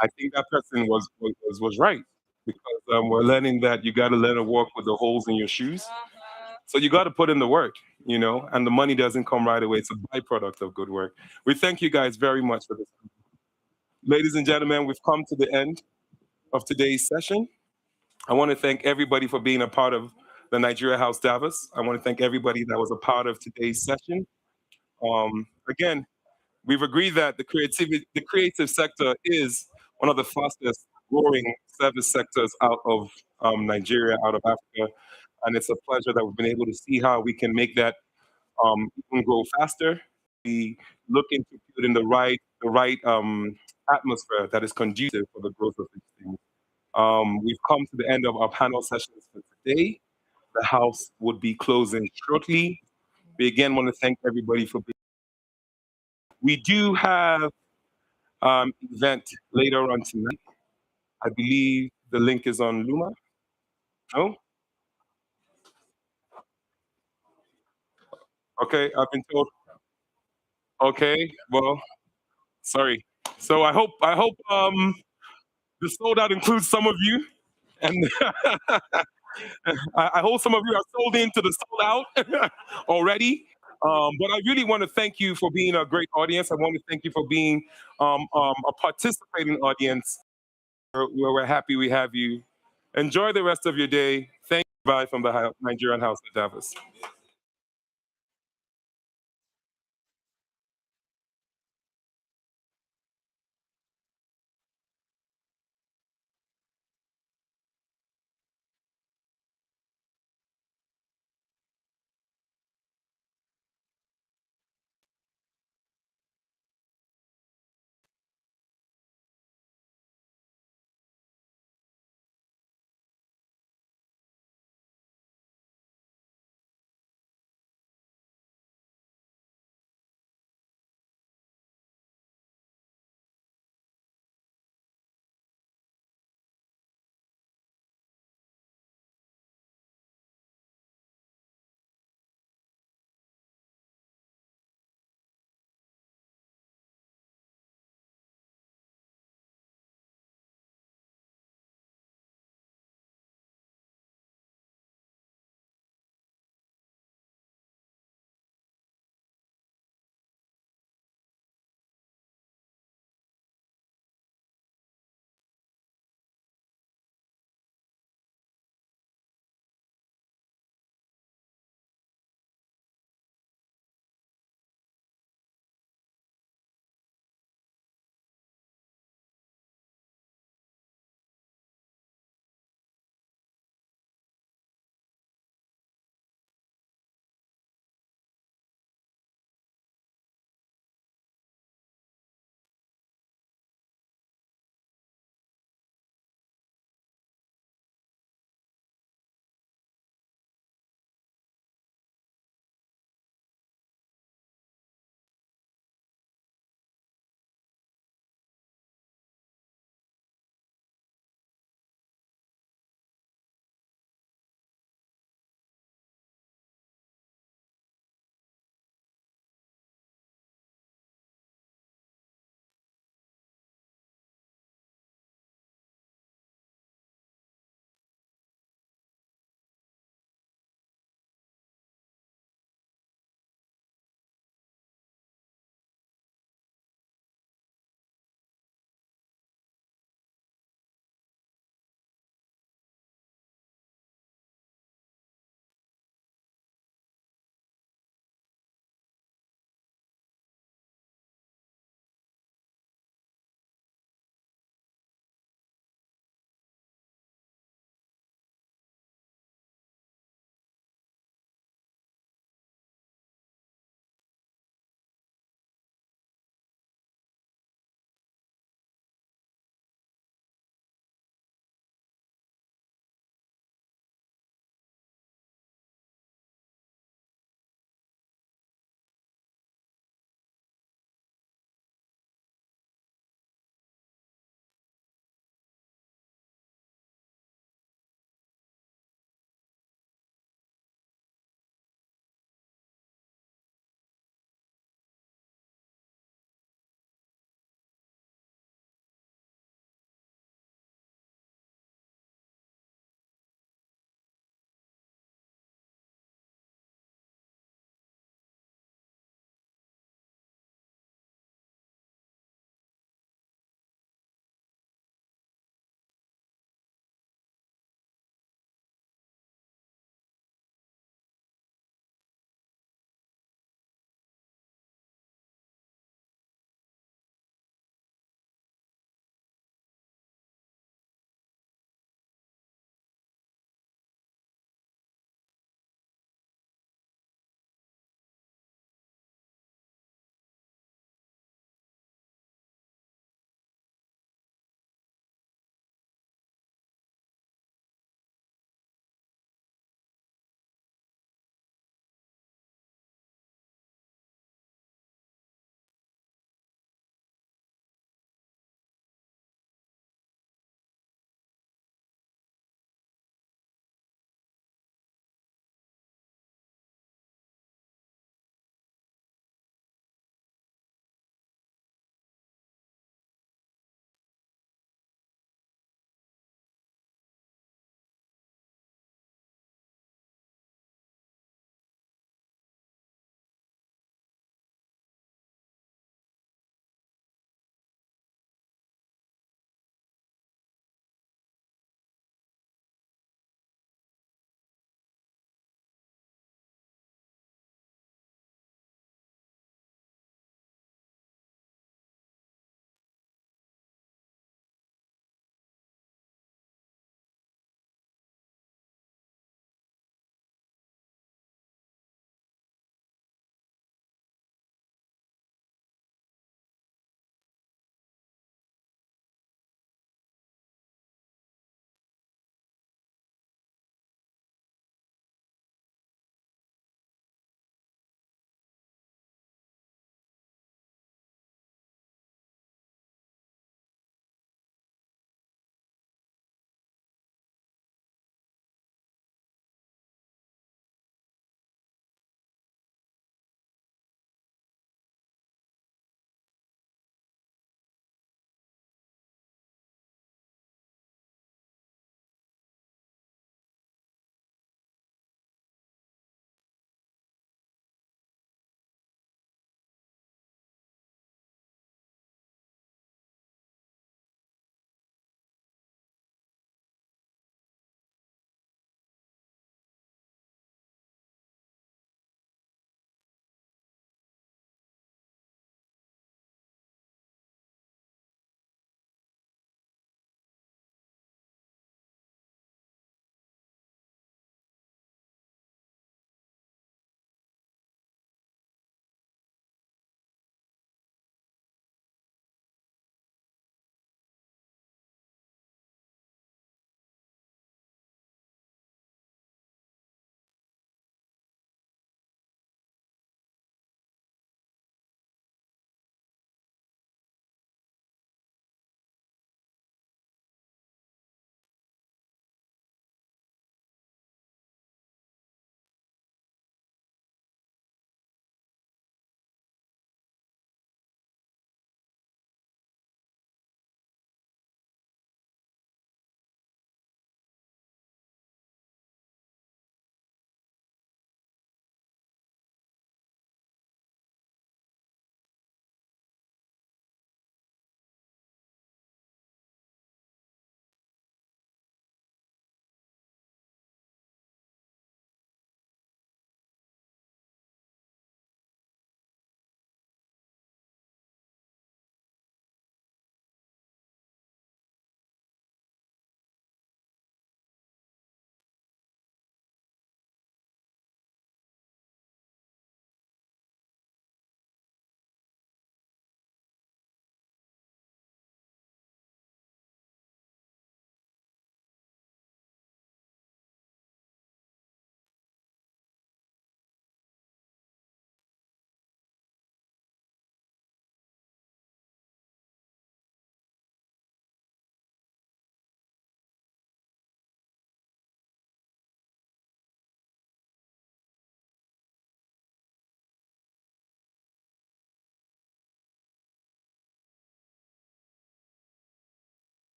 I think that person was right because we're learning that you got to learn to walk with the holes in your shoes. So you got to put in the work, and the money doesn't come right away. It's a byproduct of good work. We thank you guys very much for this. Ladies and gentlemen, we've come to the end of today's session. I want to thank everybody for being a part of the Nigeria House Davos. I want to thank everybody that was a part of today's session. Again, we've agreed that the creative sector is one of the fastest growing service sectors out of Nigeria, out of Africa. And it's a pleasure that we've been able to see how we can make that even grow faster. We look into building the right atmosphere that is conducive for the growth of these things. We've come to the end of our panel sessions for today. The house would be closing shortly. We again want to thank everybody for being. We do have event later on tonight. I believe the link is on Luma. No? Okay, I've been told. Okay, well, sorry. So I hope the sold out includes some of you, and I hope some of you are sold into the sold out already. But I really want to thank you for being a great audience. I want to thank you for being a participating audience. We're happy we have you. Enjoy the rest of your day. Thank you. Bye from the Nigerian House at Davos.